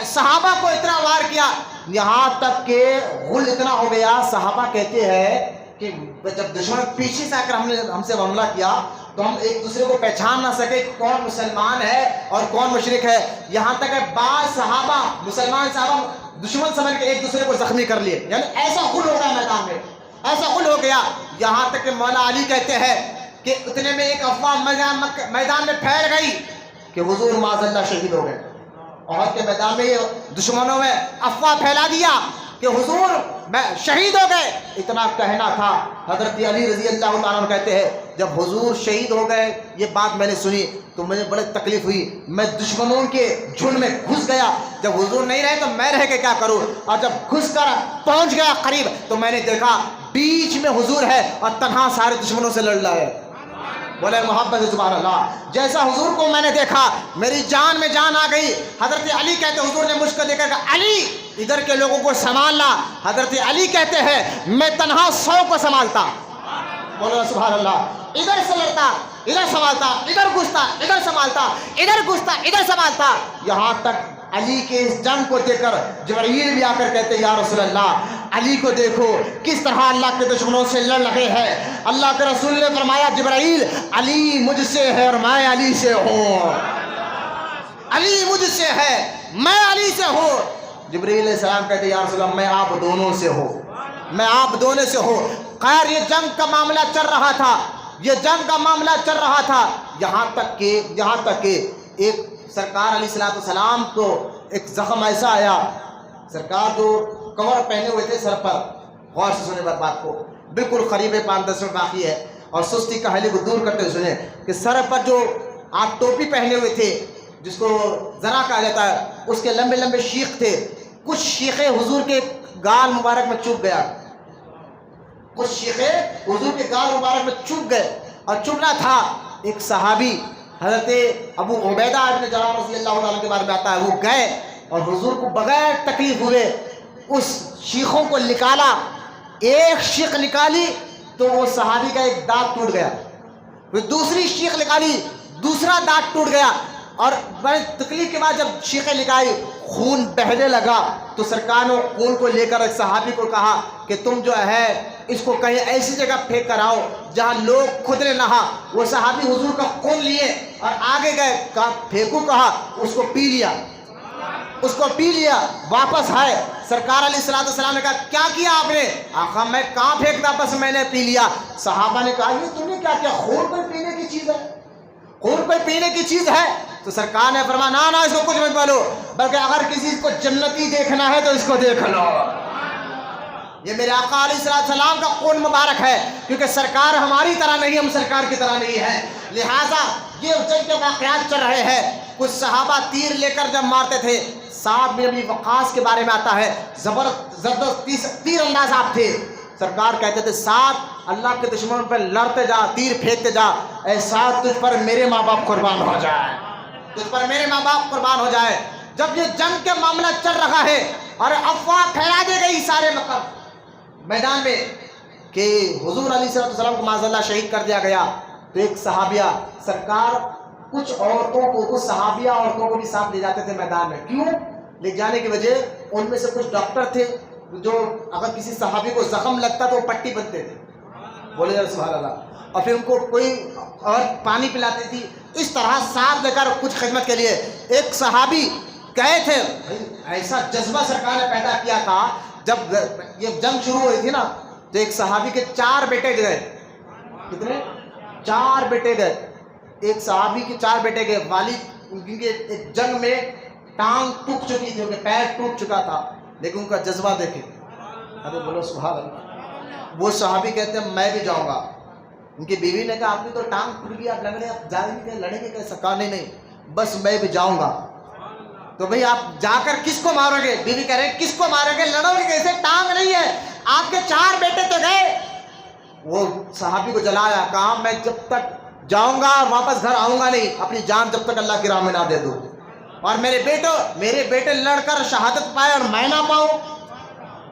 صحابہ کو اتنا وار کیا, یہاں تک کہ غل اتنا ہو گیا. صحابہ کہتے ہیں کہ جب دشمن پیچھے سے آ کر ہم سے حملہ کیا تو ہم ایک دوسرے کو پہچان نہ سکے کہ کون مسلمان ہے اور کون مشرک ہے. یہاں تک کہ بعض صحابہ مسلمان صحابہ دشمن سمجھ کے ایک دوسرے کو زخمی کر لیے. یعنی ایسا غل ہو گیا میدان میں, ایسا غل ہو گیا. یہاں تک کہ مولا علی کہتے ہیں کہ اتنے میں ایک افواہ میدان میں پھیل گئی کہ حضور معاذ اللہ شہید ہو گئے. احد کے میدان میں یہ دشمنوں میں افواہ پھیلا دیا کہ حضور شہید ہو گئے. اتنا کہنا تھا. حضرت علی رضی اللہ تعالیٰ عنہ کہتے ہیں جب حضور شہید ہو گئے یہ بات میں نے سنی تو مجھے بڑی تکلیف ہوئی. میں دشمنوں کے جھنڈ میں گھس گیا. جب حضور نہیں رہے تو میں رہ کے کیا کروں, اور جب گھس کر پہنچ گیا قریب تو میں نے دیکھا بیچ میں حضور ہے اور تنہا سارے دشمنوں سے لڑ رہا ہے. بولے محبت سے سبحان اللہ. جیسا حضور کو میں نے دیکھا میری جان میں جان آ گئی. حضرت علی کہتے حضور نے مجھ کو دیکھا کہ علی ادھر کے لوگوں کو سنبھالنا. حضرت علی کہتے ہیں میں تنہا 100 کو سنبھالتا. بولو سبحان اللہ. ادھر سے لڑتا ادھر سنبھالتا, ادھر گھستا ادھر سنبھالتا, ادھر گھستا ادھر سنبھالتا. یہاں تک علی کے اس جنگ کو دیکھ کر جبرائیل بھی آ کر کہتے یا رسول اللہ علی کو دیکھو کس طرح اللہ کے دشمنوں سے لڑ رہے ہیں. اللہ کے رسول نے فرمایا جبرائیل علی مجھ سے ہے اور میں علی سے ہوں. علی مجھ سے ہے میں علی سے ہوں. جبرائیل علیہ السلام کہتے یا رسول اللہ میں آپ دونوں سے ہوں, میں آپ دونوں سے ہوں. خیر یہ جنگ کا معاملہ چل رہا تھا, یہ جنگ کا معاملہ چل رہا تھا. یہاں تک کہ ایک سرکار علیہ الصلوۃ والسلام کو ایک زخم ایسا آیا. سرکار جو کور پہنے ہوئے تھے سر پر, غور سے سنے بات کو, بالکل قریب 5-10 منٹ باقی ہے اور سستی کاہلی کو دور کرتے ہوئے سنیں کہ سر پر جو آپ ٹوپی پہنے ہوئے تھے جس کو ذرا کہا جاتا ہے اس کے لمبے لمبے شیخ تھے. کچھ شیخیں حضور کے گال مبارک میں چوب گیا, کچھ شیخیں حضور کے گال مبارک میں چوب گئے. اور چبنا تھا ایک صحابی حضرت ابو عبیدہ ابن جراح رضی اللہ عنہ کے بارے میں آتا ہے, وہ گئے اور حضور کو بغیر تکلیف ہوئے اس شیخوں کو نکالا. ایک شیخ نکالی تو وہ صحابی کا ایک دانت ٹوٹ گیا, پھر دوسری شیخ نکالی دوسرا دانت ٹوٹ گیا. اور بڑے تکلیف کے بعد جب شیخیں نکالی خون بہنے لگا تو سرکار نے خون کو لے کر ایک صحابی کو کہا کہ تم جو ہے اس کو کہیں ایسی جگہ پھینک کر آؤ جہاں لوگ خود نے نہا. وہ صحابی حضور کا خون لیے اور آگے گئے, کہا پھینکو, کہا اس کو پی لیا, اس کو پی لیا. واپس آئے سرکار علیہ الصلوۃ والسلام نے کہا کیا کیا آپ نے؟ آقا میں کہاں پھینکتا, بس میں نے پی لیا. صحابہ نے کہا یہ تم نے کیا کیا, خون کوئی پینے کی چیز ہے, خون کوئی پینے کی چیز ہے؟ تو سرکار نے فرمایا نہ اس کو کچھ مت بولو, بلکہ اگر کسی کو جنتی دیکھنا ہے تو اس کو دیکھ لو. یہ میرے آقا علیہ الصلوۃ والسلام کا خون مبارک ہے, کیونکہ سرکار ہماری طرح نہیں, ہم سرکار کی طرح نہیں ہے. لہٰذا یہ جنگ کے واقعات چل رہے ہیں. کچھ صحابہ تیر لے کر جب مارتے تھے, سعد بن ابی وقاص کے بارے میں آتا ہے زبردست تیر انداز آپ تھے. سرکار کہتے تھے سعد اللہ کے دشمنوں پر لڑتے جا, تیر پھینکتے جا, اے سعد تجھ پر میرے ماں باپ قربان ہو جائے, تجھ پر میرے ماں باپ قربان ہو جائے. جب یہ جنگ کے معاملہ چل رہا ہے اور افواہ پھیلا دی گئی سارے میدان میں کہ حضور علیہ الصلوۃ والسلام کو معاذ اللہ شہید کر دیا گیا, تو ایک صحابیہ سرکار کچھ عورتوں کو, کچھ صحابیہ عورتوں کو بھی ساتھ لے جاتے تھے میدان میں. کیوں لے جانے کی وجہ, ان میں سے کچھ ڈاکٹر تھے جو اگر کسی صحابی کو زخم لگتا تو وہ پٹی بنتے تھے, بولے جا سبحان اللہ, اور پھر ان کو کوئی اور پانی پلاتی تھی. اس طرح ساتھ لے کر کچھ خدمت کے لیے ایک صحابی گئے تھے. ایسا جذبہ سرکار نے پیدا کیا تھا جب یہ جنگ شروع ہوئی تھی نا, تو ایک صحابی کے 4 بیٹے گئے. کتنے؟ 4 بیٹے گئے. ایک صحابی کے 4 بیٹے گئے. والد ان کے ایک جنگ میں ٹانگ ٹوٹ چکی تھی, ان کے پیر ٹوٹ چکا تھا, لیکن ان کا جذبہ دیکھے. ارے بولو سبحان اللہ. وہ صحابی کہتے ہیں میں بھی جاؤں گا. ان کی بیوی نے کہا آپ کی تو ٹانگ ٹوٹ گئی, آپ لگ رہے آپ جائیں گے لڑیں گے کیسے؟ کہا نہیں بس میں بھی جاؤں گا. تو بھئی آپ جا کر کس کو مارو گے؟ بیوی کہہ رہے ہیں کس کو مارو گے, لڑو گے کیسے, ٹانگ نہیں ہے, آپ کے 4 بیٹے تو گئے. وہ صحابی کو جلایا, کہا میں جب تک جاؤں گا اور واپس گھر آؤں گا نہیں, اپنی جان جب تک اللہ کی راہ میں نہ دے دوں, اور میرے بیٹے لڑ کر شہادت پائے اور میں نہ پاؤں.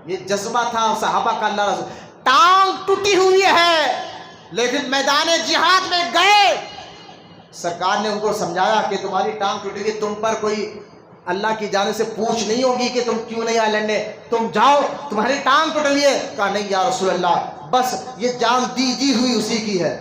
یہ جذبہ تھا صحابہ کا. اللہ رسول ٹانگ ٹوٹی ہوئی ہے لیکن میدان جہاد میں گئے. سرکار نے ان کو سمجھایا کہ تمہاری ٹانگ ٹوٹی ہوئی, تم پر کوئی اللہ کی جانب سے پوچھ نہیں ہوگی کہ تم کیوں نہیں آئے لڑنے, تم جاؤ, تمہاری ٹانگ ٹوٹ ہوئی ہے. کہا نہیں یا رسول اللہ, بس یہ جان دی ہوئی اسی کی ہے.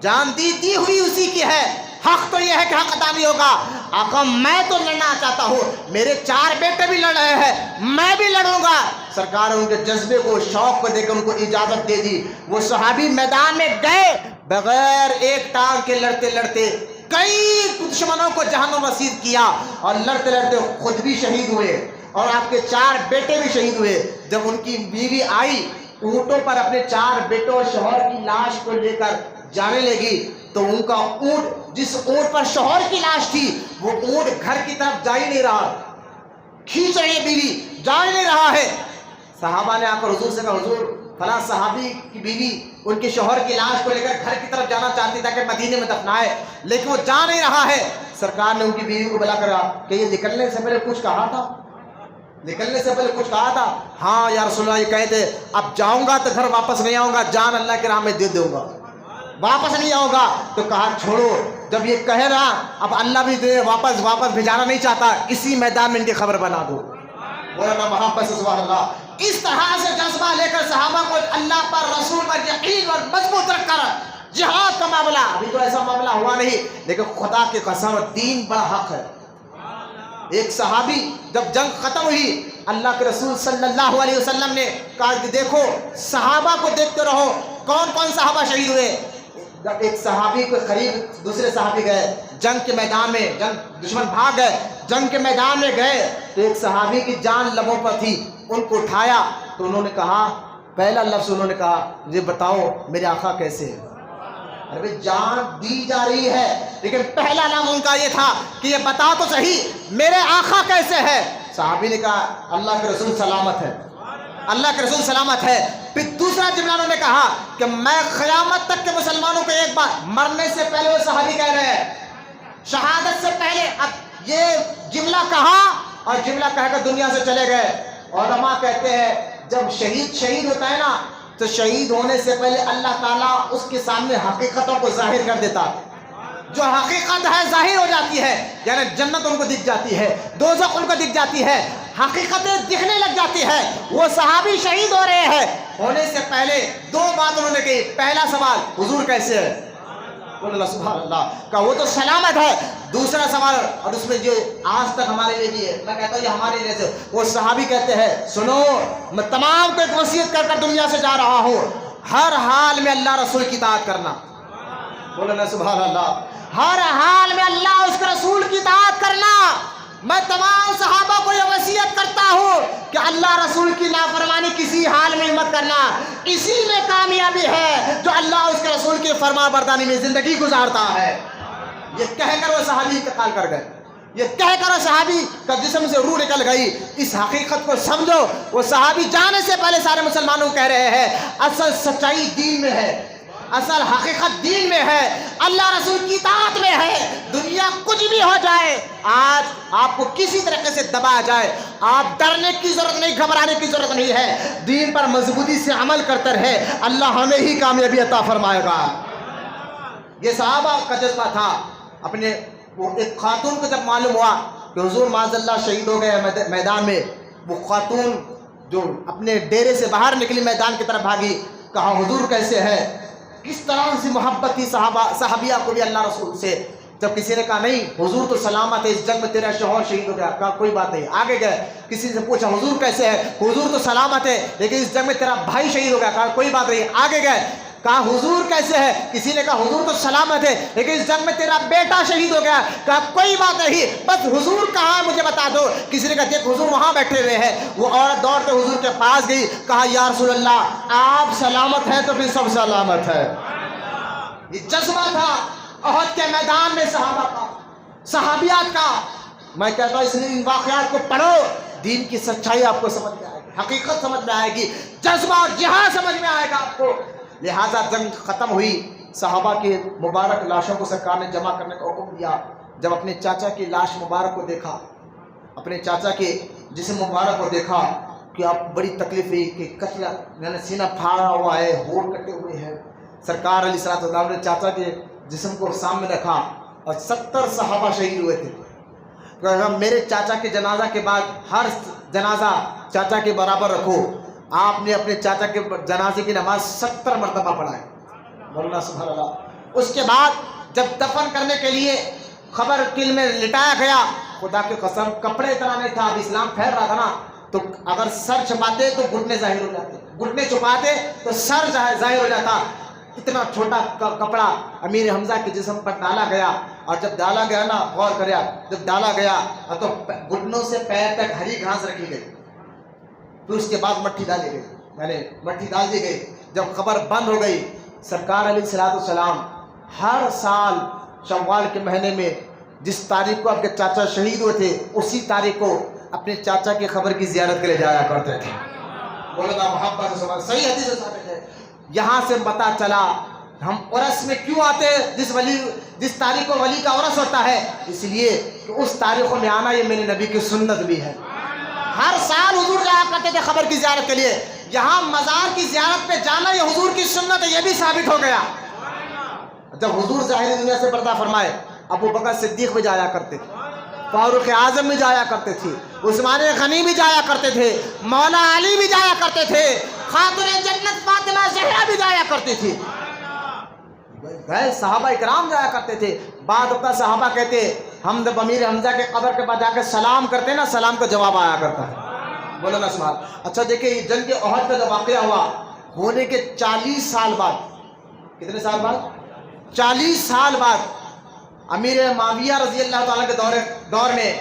جان دی ہوئی اسی کی ہے، حق تو یہ ہے کہ حق ادا نہیں ہوگا۔ آقا میں تو لڑنا چاہتا ہوں، میرے 4 بیٹے بھی لڑ رہے ہیں، میں بھی لڑوں گا۔ سرکار نے ان کے جذبے کو، شوق کو دیکھ کر ان کو اجازت دے دی۔ وہ صحابی میدان میں گئے، بغیر ایک ٹانگ کے لڑتے لڑتے کئی دشمنوں کو جہنم رسید کیا، اور لڑتے لڑتے خود بھی شہید ہوئے اور آپ کے 4 بیٹے بھی شہید ہوئے۔ جب ان کی بیوی آئی اونٹوں پر اپنے 4 بیٹوں اور شوہر کی لاش کو لے کر جانے لگی، تو ان کا اونٹ، جس اونٹ پر شوہر کی لاش تھی، وہ اونٹ گھر کی طرف جا ہی نہیں رہا، کھینچ رہی ہے بیوی، جا ہی نہیں رہا ہے۔ صحابہ نے آ کر حضور سے کہا، حضور فلاں صحابی کی بیوی ان کے شوہر کی لاش کو لے کر گھر کی طرف جانا چاہتی تاکہ مدینے میں دفنائے، لیکن وہ جا نہیں رہا ہے۔ سرکار نے ان کی بیوی کو بلا کر کہا کہ یہ نکلنے سے پہلے کچھ کہا تھا، نکلنے سے پہلے کچھ کہا تھا؟ ہاں یا رسول اللہ، یہ کہے تھے اب جاؤں گا تو گھر واپس نہیں آؤں گا، جان اللہ کی راہ میں دے دوں گا، واپس نہیں آؤں گا۔ تو کہا چھوڑو، جب یہ کہہ رہا اب اللہ بھی واپس بھیجانا نہیں چاہتا، اسی میدان میں ان کی خبر بنا دو۔ مولانا محمد سبحان اللہ، اس طرح سے جذبہ لے کر صحابہ کو اللہ پر، رسول پر یقین اور مضبوط رکھ کر جہاد کا معاملہ، ابھی تو ایسا معاملہ ہوا نہیں، لیکن خدا کی قسم دین بڑا حق ہے۔ ایک صحابی جب جنگ ختم ہوئی، اللہ کے رسول صلی اللہ علیہ وسلم نے کہا کہ دیکھو صحابہ کو دیکھتے رہو کون کون صحابہ شہید ہوئے۔ جب ایک صحابی کے قریب دوسرے صحابی گئے جنگ کے میدان میں، دشمن بھاگ گئے، جنگ کے میدان میں گئے تو ایک صحابی کی جان لبوں پر تھی، ان کو اٹھایا تو انہوں نے کہا، پہلا لفظ انہوں نے کہا، مجھے بتاؤ میرے آقا کیسے ہے۔ ارے جان دی جا رہی ہے، لیکن پہلا نام ان کا یہ تھا کہ یہ بتا تو صحیح میرے آقا کیسے ہے۔ صحابی نے کہا اللہ کے رسول سلامت ہے، اللہ کے رسول سلامت ہے۔ پھر دوسرا جملہ انہوں نے کہا کہ میں قیامت تک کے مسلمانوں کو ایک بار، مرنے سے پہلے وہ صحابی کہہ رہے ہیں شہادت سے پہلے، اب یہ جملہ کہا اور جملہ کہہ کر دنیا سے چلے گئے۔ علماء کہتے ہیں جب شہید ہوتا ہے نا، تو شہید ہونے سے پہلے اللہ تعالیٰ اس کے سامنے حقیقتوں کو ظاہر کر دیتا، جو حقیقت ہے ظاہر ہو جاتی ہے، یعنی جنت ان کو دکھ جاتی ہے، دوزخ ان کو دکھ جاتی ہے، حقیقتیں دکھنے لگ جاتی ہے۔ وہ صحابی شہید ہو رہے ہیں، ہونے سے پہلے 2 بات انہوں نے کہی۔ پہلا سوال حضور کیسے ہے، بولنا سبحان اللہ، کہا وہ تو سلامت ہے۔ دوسرا سوال، اور اس میں جو آج تک ہمارے لیے بھی ہے، میں کہتا ہوں یہ ہمارے لیے سے، وہ صحابی کہتے ہیں سنو میں تمام کو ایک وصیت کر کر دنیا سے جا رہا ہوں، ہر حال میں اللہ رسول کی اطاعت کرنا، بولنا سبحان اللہ، ہر حال میں اللہ اس کے رسول کی اطاعت کرنا۔ میں تمام صحابہ کو یہ وصیت کرتا ہوں کہ اللہ رسول کی نافرمانی کسی حال میں مت کرنا، اسی میں کامیابی ہے جو اللہ اس کے رسول کی فرما برداری میں زندگی گزارتا ہے۔ یہ کہہ کر وہ صحابی انتقال کر گئے، یہ کہہ کر وہ صحابی کا جسم سے روح نکل گئی۔ اس حقیقت کو سمجھو، وہ صحابی جانے سے پہلے سارے مسلمانوں کو کہہ رہے ہیں اصل سچائی دین میں ہے، اصل حقیقت دین میں ہے، اللہ رسول کی اطاعت میں ہے۔ دنیا کچھ بھی ہو جائے، آج آپ کو کسی طریقے سے دبایا جائے، آپ ڈرنے کی ضرورت نہیں، گھبرانے کی ضرورت نہیں ہے، دین پر مضبوطی سے عمل کرتے رہے، اللہ ہمیں ہی کامیابی عطا فرمائے گا۔ یہ صحابہ کا جذبہ تھا۔ اپنے وہ ایک خاتون کو جب معلوم ہوا کہ حضور معاذ اللہ شہید ہو گئے میدان میں، وہ خاتون جو اپنے ڈیرے سے باہر نکلی میدان کی طرف بھاگی، کہا حضور کیسے ہے۔ کس طرح سے محبت تھی صحابیہ کو بھی اللہ رسول سے۔ جب کسی نے کہا نہیں حضور تو سلامت ہے، اس جنگ میں تیرا شوہر شہید ہو گیا، کہا کوئی بات نہیں، آگے گئے، کسی سے پوچھا حضور کیسے ہے، حضور تو سلامت ہے لیکن اس جنگ میں تیرا بھائی شہید ہو گیا، کہا کوئی بات نہیں، آگے گئے، کہا حضور کیسے ہے، کسی نے کہا حضور تو سلامت ہے لیکن اس جنگ میں تیرا بیٹا شہید ہو گیا، کہا کوئی بات نہیں، بس حضور کہاں ہے مجھے بتا دو۔ کسی نے کہا دیکھ حضور وہاں بیٹھے ہوئے ہیں۔ وہ عورت دوڑ کے حضور کے پاس گئی، کہا یا رسول اللہ آپ سلامت ہیں تو پھر سب سلامت ہے۔ یہ جذبہ تھا احد کے میدان میں صحابہ کا، صحابیات کا۔ میں کہتا ہوں اس لیے ان واقعات کو پڑھو، دین کی سچائی آپ کو سمجھ میں آئے گی، حقیقت سمجھ میں آئے گی، جذبہ اور جہاد سمجھ میں آئے گا آپ کو۔ لہٰذا جنگ ختم ہوئی، صحابہ کی مبارک لاشوں کو سرکار نے جمع کرنے کا حکم دیا۔ جب اپنے چاچا کی لاش مبارک کو دیکھا، اپنے چاچا کے جسم مبارک کو دیکھا کہ اب بڑی تکلیف ہوئی کہ قتل یعنی سینہ پھاڑا ہوا ہے، ہونٹ کٹے ہوئے ہیں۔ سرکار علیہ الصلوۃ والسلام نے چاچا کے جسم کو سامنے رکھا اور 70 صحابہ شہید ہوئے تھے۔ میرے چاچا کے جنازہ کے بعد ہر جنازہ چاچا کے برابر رکھو۔ آپ نے اپنے چاچا کے جنازے کی نماز 70 مرتبہ پڑھا ہے، مولانا سبحان اللہ۔ اس کے بعد جب دفن کرنے کے لیے قبر کل میں لٹایا گیا، خدا کی قسم کپڑے اتنا نہیں تھا، اب اسلام پھیل رہا تھا نا، تو اگر سر چھپاتے تو گھٹنے ظاہر ہو جاتے، گھٹنے چھپاتے تو سر ظاہر ہو جاتا۔ اتنا چھوٹا کپڑا امیر حمزہ کے جسم پر ڈالا گیا، اور جب ڈالا گیا نا، غور کریا، جب ڈالا گیا تو گھٹنوں سے پیر تک ہری گھاس رکھی گئی، پھر اس کے بعد مٹی ڈالی گئی، مٹی ڈال دی گئی۔ جب قبر بند ہو گئی، سرکار علیہ الصلوۃ والسلام ہر سال شوال کے مہینے میں جس تاریخ کو آپ کے چاچا شہید ہوئے تھے، اسی تاریخ کو اپنے چاچا کی قبر کی زیارت کے لیے جایا کرتے تھے۔ مولانا محبت سے صحیح حدیث سے ثابت ہے۔ یہاں سے پتہ چلا ہم عرس میں کیوں آتے ہیں، جس تاریخ کو ولی کا عرس ہوتا ہے، اس لیے کہ اس تاریخوں میں آنا یہ میرے نبی کی سنت بھی ہے۔ ہر سال حضور جایا کرتے تھے قبر کی زیارت کے لیے، یہاں مزار کی زیارت پہ جانا یہ حضور کی سنت ہے، یہ بھی ثابت ہو گیا۔ جب حضور ظاہری دنیا سے پردہ فرمائے، ابو بکر صدیق بھی جایا کرتے تھے، فاروق اعظم بھی جایا کرتے تھے، عثمان غنی بھی جایا کرتے تھے، مولا علی بھی جایا کرتے تھے، خاتون جنت فاطمہ زہرا بھی جایا کرتی تھی، گئے صحابہ اکرام جایا کرتے تھے۔ بعد اوقات صحابہ کہتے ہم جب امیر حمزہ کے قبر کے پاس جا کے سلام کرتے نا، سلام کا جواب آیا کرتا ہے۔ بولو نا سبحان۔ اچھا دیکھیں، یہ جنگ احد کا جو واقعہ ہوا، ہونے کے 40 سال بعد، کتنے سال بعد؟ 40 سال بعد امیر معاویہ رضی اللہ تعالیٰ کے دور میں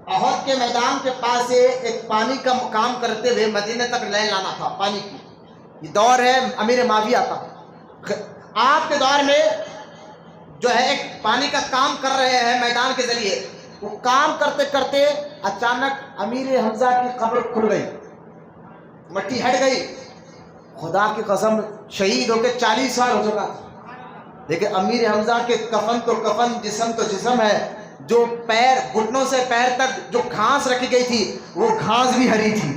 احد کے میدان کے پاس سے ایک پانی کا کام کرتے ہوئے مدینے تک لے لانا تھا پانی کی، یہ دور ہے امیر معاویہ کا۔ آپ کے دور میں جو ہے ایک پانی کا کام کر رہے ہیں میدان کے ذریعے، وہ کام کرتے کرتے اچانک امیر حمزہ کی قبر کھل گئی، مٹی ہٹ گئی۔ خدا کی قسم شہید ہو کے 40 سال ہو چکا تھا، لیکن امیر حمزہ کے کفن تو کفن، جسم تو جسم ہے، جو پیر گھٹنوں سے پیر تک جو گھاس رکھی گئی تھی وہ گھاس بھی ہری تھی۔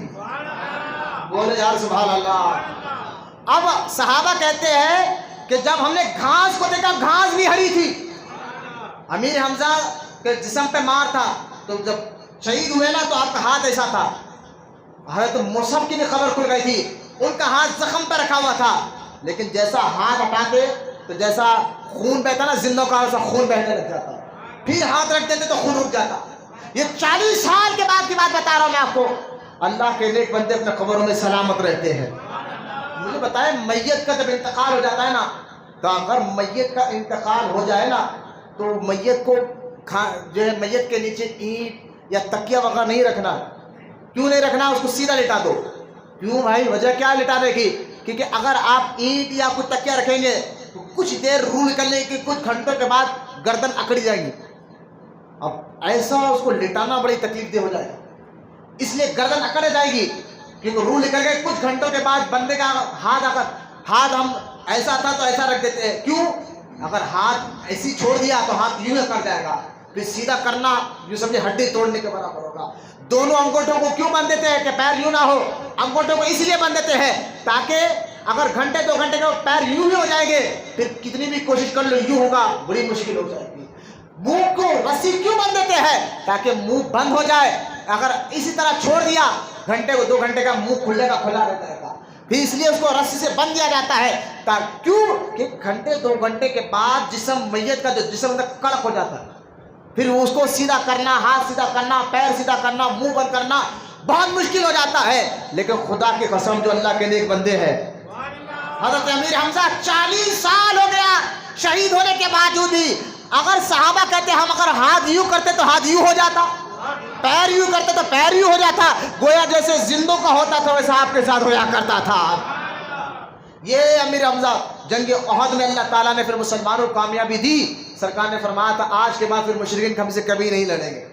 بولے یار سبحان اللہ۔ اب صحابہ کہتے ہیں کہ جب ہم نے گھاس کو دیکھا، گھاس بھی ہری تھی۔ امیر حمزہ کے جسم پہ مار تھا، تو جب شہید ہوئے نا تو آپ کا ہاتھ ایسا تھا۔ حضرت مصعب کی بھی خبر کھل گئی تھی، ان کا ہاتھ زخم پہ رکھا ہوا تھا، لیکن جیسا ہاتھ ہٹاتے تو جیسا خون بہتا نا، زندوں کا ویسا خون بہنے لگ جاتا، پھر ہاتھ رکھ دیتے تو خون رک جاتا۔ یہ 40 سال کے بعد کی بات بتا رہا ہوں میں آپ کو۔ اللہ کے نیک بندے اپنے قبروں میں سلامت رہتے ہیں۔ مجھے بتائیں، میت کا جب انتقال ہو جاتا ہے نا، تو اگر میت کا انتقال ہو جائے نا تو میت کو جو ہے میت کے نیچے اینٹ یا تکیہ وغیرہ نہیں رکھنا۔ کیوں نہیں رکھنا؟ اس کو سیدھا لٹا دو۔ کیوں بھائی؟ وجہ کیا لٹانے کی؟ کیونکہ اگر آپ اینٹ یا کچھ تکیہ رکھیں گے تو کچھ دیر روح نکلنے کی، کچھ گھنٹوں کے بعد گردن اکڑ جائے گی۔ اب ایسا اس کو لٹانا بڑی تکلیف دہ ہو جائے گا، اس لیے گردن اکڑ جائے گی، کیونکہ روح نکل گئی۔ کچھ گھنٹوں کے بعد بندے کا ہاتھ ہم ایسا تھا تو ایسا رکھ دیتے ہیں۔ کیوں؟ اگر ہاتھ ایسی چھوڑ دیا تو ہاتھ یوں کر جائے گا، پھر سیدھا کرنا یوں سمجھے ہڈی توڑنے کے برابر ہوگا۔ دونوں انگوٹھوں کو کیوں باندھ دیتے ہیں کہ پیر یوں نہ ہو؟ انگوٹھوں کو اس لیے باندھ دیتے ہیں تاکہ اگر گھنٹے 2 گھنٹے کے پیر یوں ہی ہو جائیں گے، پھر کتنی بھی کوشش کر لو یوں ہوگا، بڑی مشکل ہو جائے گی۔ منہ کو رسی کیوں باندھ دیتے ہیں؟ تاکہ منہ بند ہو جائے۔ اگر اسی طرح چھوڑ دیا، گھنٹے کو 2 گھنٹے کا منہ کھلے گا، کھلا رہتا ہے، پھر اس لیے اس کو رسی سے بند دیا جاتا ہے۔ کیوں؟ کہ گھنٹے 2 گھنٹے کے بعد جسم میت کا جو جسم کڑک ہو جاتا ہے، پھر اس کو سیدھا کرنا، ہاتھ سیدھا کرنا، پیر سیدھا کرنا، منہ بند کرنا بہت مشکل ہو جاتا ہے۔ لیکن خدا کی قسم جو اللہ کے نیک بندے ہیں، حضرت امیر حمزہ 40 سال ہو گیا شہید ہونے کے باوجود بھی، اگر صحابہ کہتے ہم اگر ہاتھ یوں کرتے تو ہاتھ یوں ہو جاتا، پیر یوں کرتے تو پیر یوں ہو جاتا، گویا جیسے زندوں کا ہوتا تھا ویسا آپ کے ساتھ ہوا کرتا تھا۔ یہ امیر حمزہ جنگ احد میں اللہ تعالیٰ نے پھر مسلمانوں کو کامیابی دی۔ سرکار نے فرمایا تھا آج کے بعد پھر مشرکین ہم سے کبھی نہیں لڑیں گے،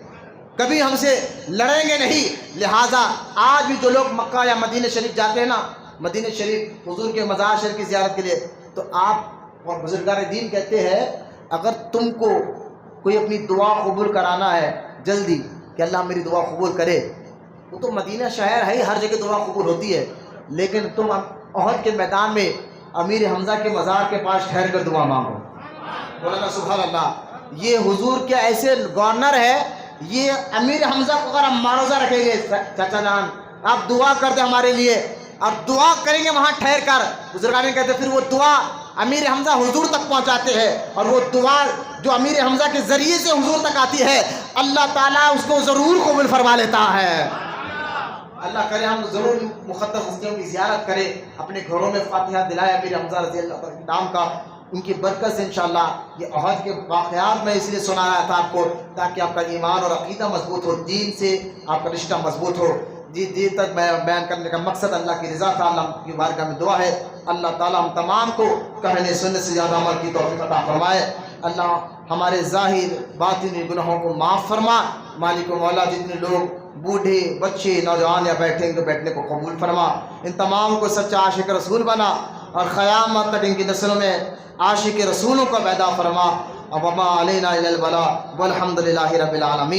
کبھی ہم سے لڑیں گے نہیں۔ لہٰذا آج بھی جو لوگ مکہ یا مدینہ شریف جاتے ہیں نا، مدینہ شریف حضور کے مزار شریف کی زیارت کے لیے، تو آپ اور بزرگان دین کہتے ہیں اگر تم کو کوئی اپنی دعا قبول کرانا ہے جلدی کہ اللہ میری دعا قبول کرے، وہ تو مدینہ شہر ہے ہی، ہر جگہ دعا قبول ہوتی ہے، لیکن تم احد کے میدان میں امیر حمزہ کے مزار کے پاس ٹھہر کر دعا مانگو۔ مولانا سبحان اللہ، یہ حضور کے ایسے گورنر ہے، یہ امیر حمزہ کو اگر ہم معروضہ رکھیں گے، چچا جان آپ دعا کر دیں ہمارے لیے، اور دعا کریں گے وہاں ٹھہر کر، بزرگان کہتے ہیں پھر وہ دعا امیر حمزہ حضور تک پہنچاتے ہیں، اور وہ دعا جو امیر حمزہ کے ذریعے سے حضور تک آتی ہے اللہ تعالیٰ اس کو ضرور قبول فرما لیتا ہے۔ اللہ کرے ہم ضرور مقدس ہستیوں کی زیارت کریں، اپنے گھروں میں فاتحہ دلائے امیر حمزہ رضی اللہ تعالیٰ کے نام کا، ان کی برکت سے انشاءاللہ۔ یہ احد کے واقعات میں اس لیے سنایا تھا آپ کو تاکہ آپ کا ایمان اور عقیدہ مضبوط ہو، دین سے آپ کا رشتہ مضبوط ہو۔ جی تک میں بیان کرنے کا مقصد اللہ کی رضا تھا، اللہ کی بارگاہ میں دعا ہے اللہ تعالیٰ ہم تمام کو کہنے سننے سے زیادہ عمل کی توفیق عطا فرمائے۔ اللہ ہمارے ظاہر باطنی گناہوں کو معاف فرما، مالک و مولا جتنے لوگ بوڑھے بچے نوجوان یا بیٹھیں گے بیٹھنے کو قبول فرما، ان تمام کو سچا عاشق رسول بنا، اور قیامت تک ان کی نسلوں میں عاشق رسولوں کو پیدا فرما۔ وما علینا الا البلاغ والحمد للہ رب العالمین۔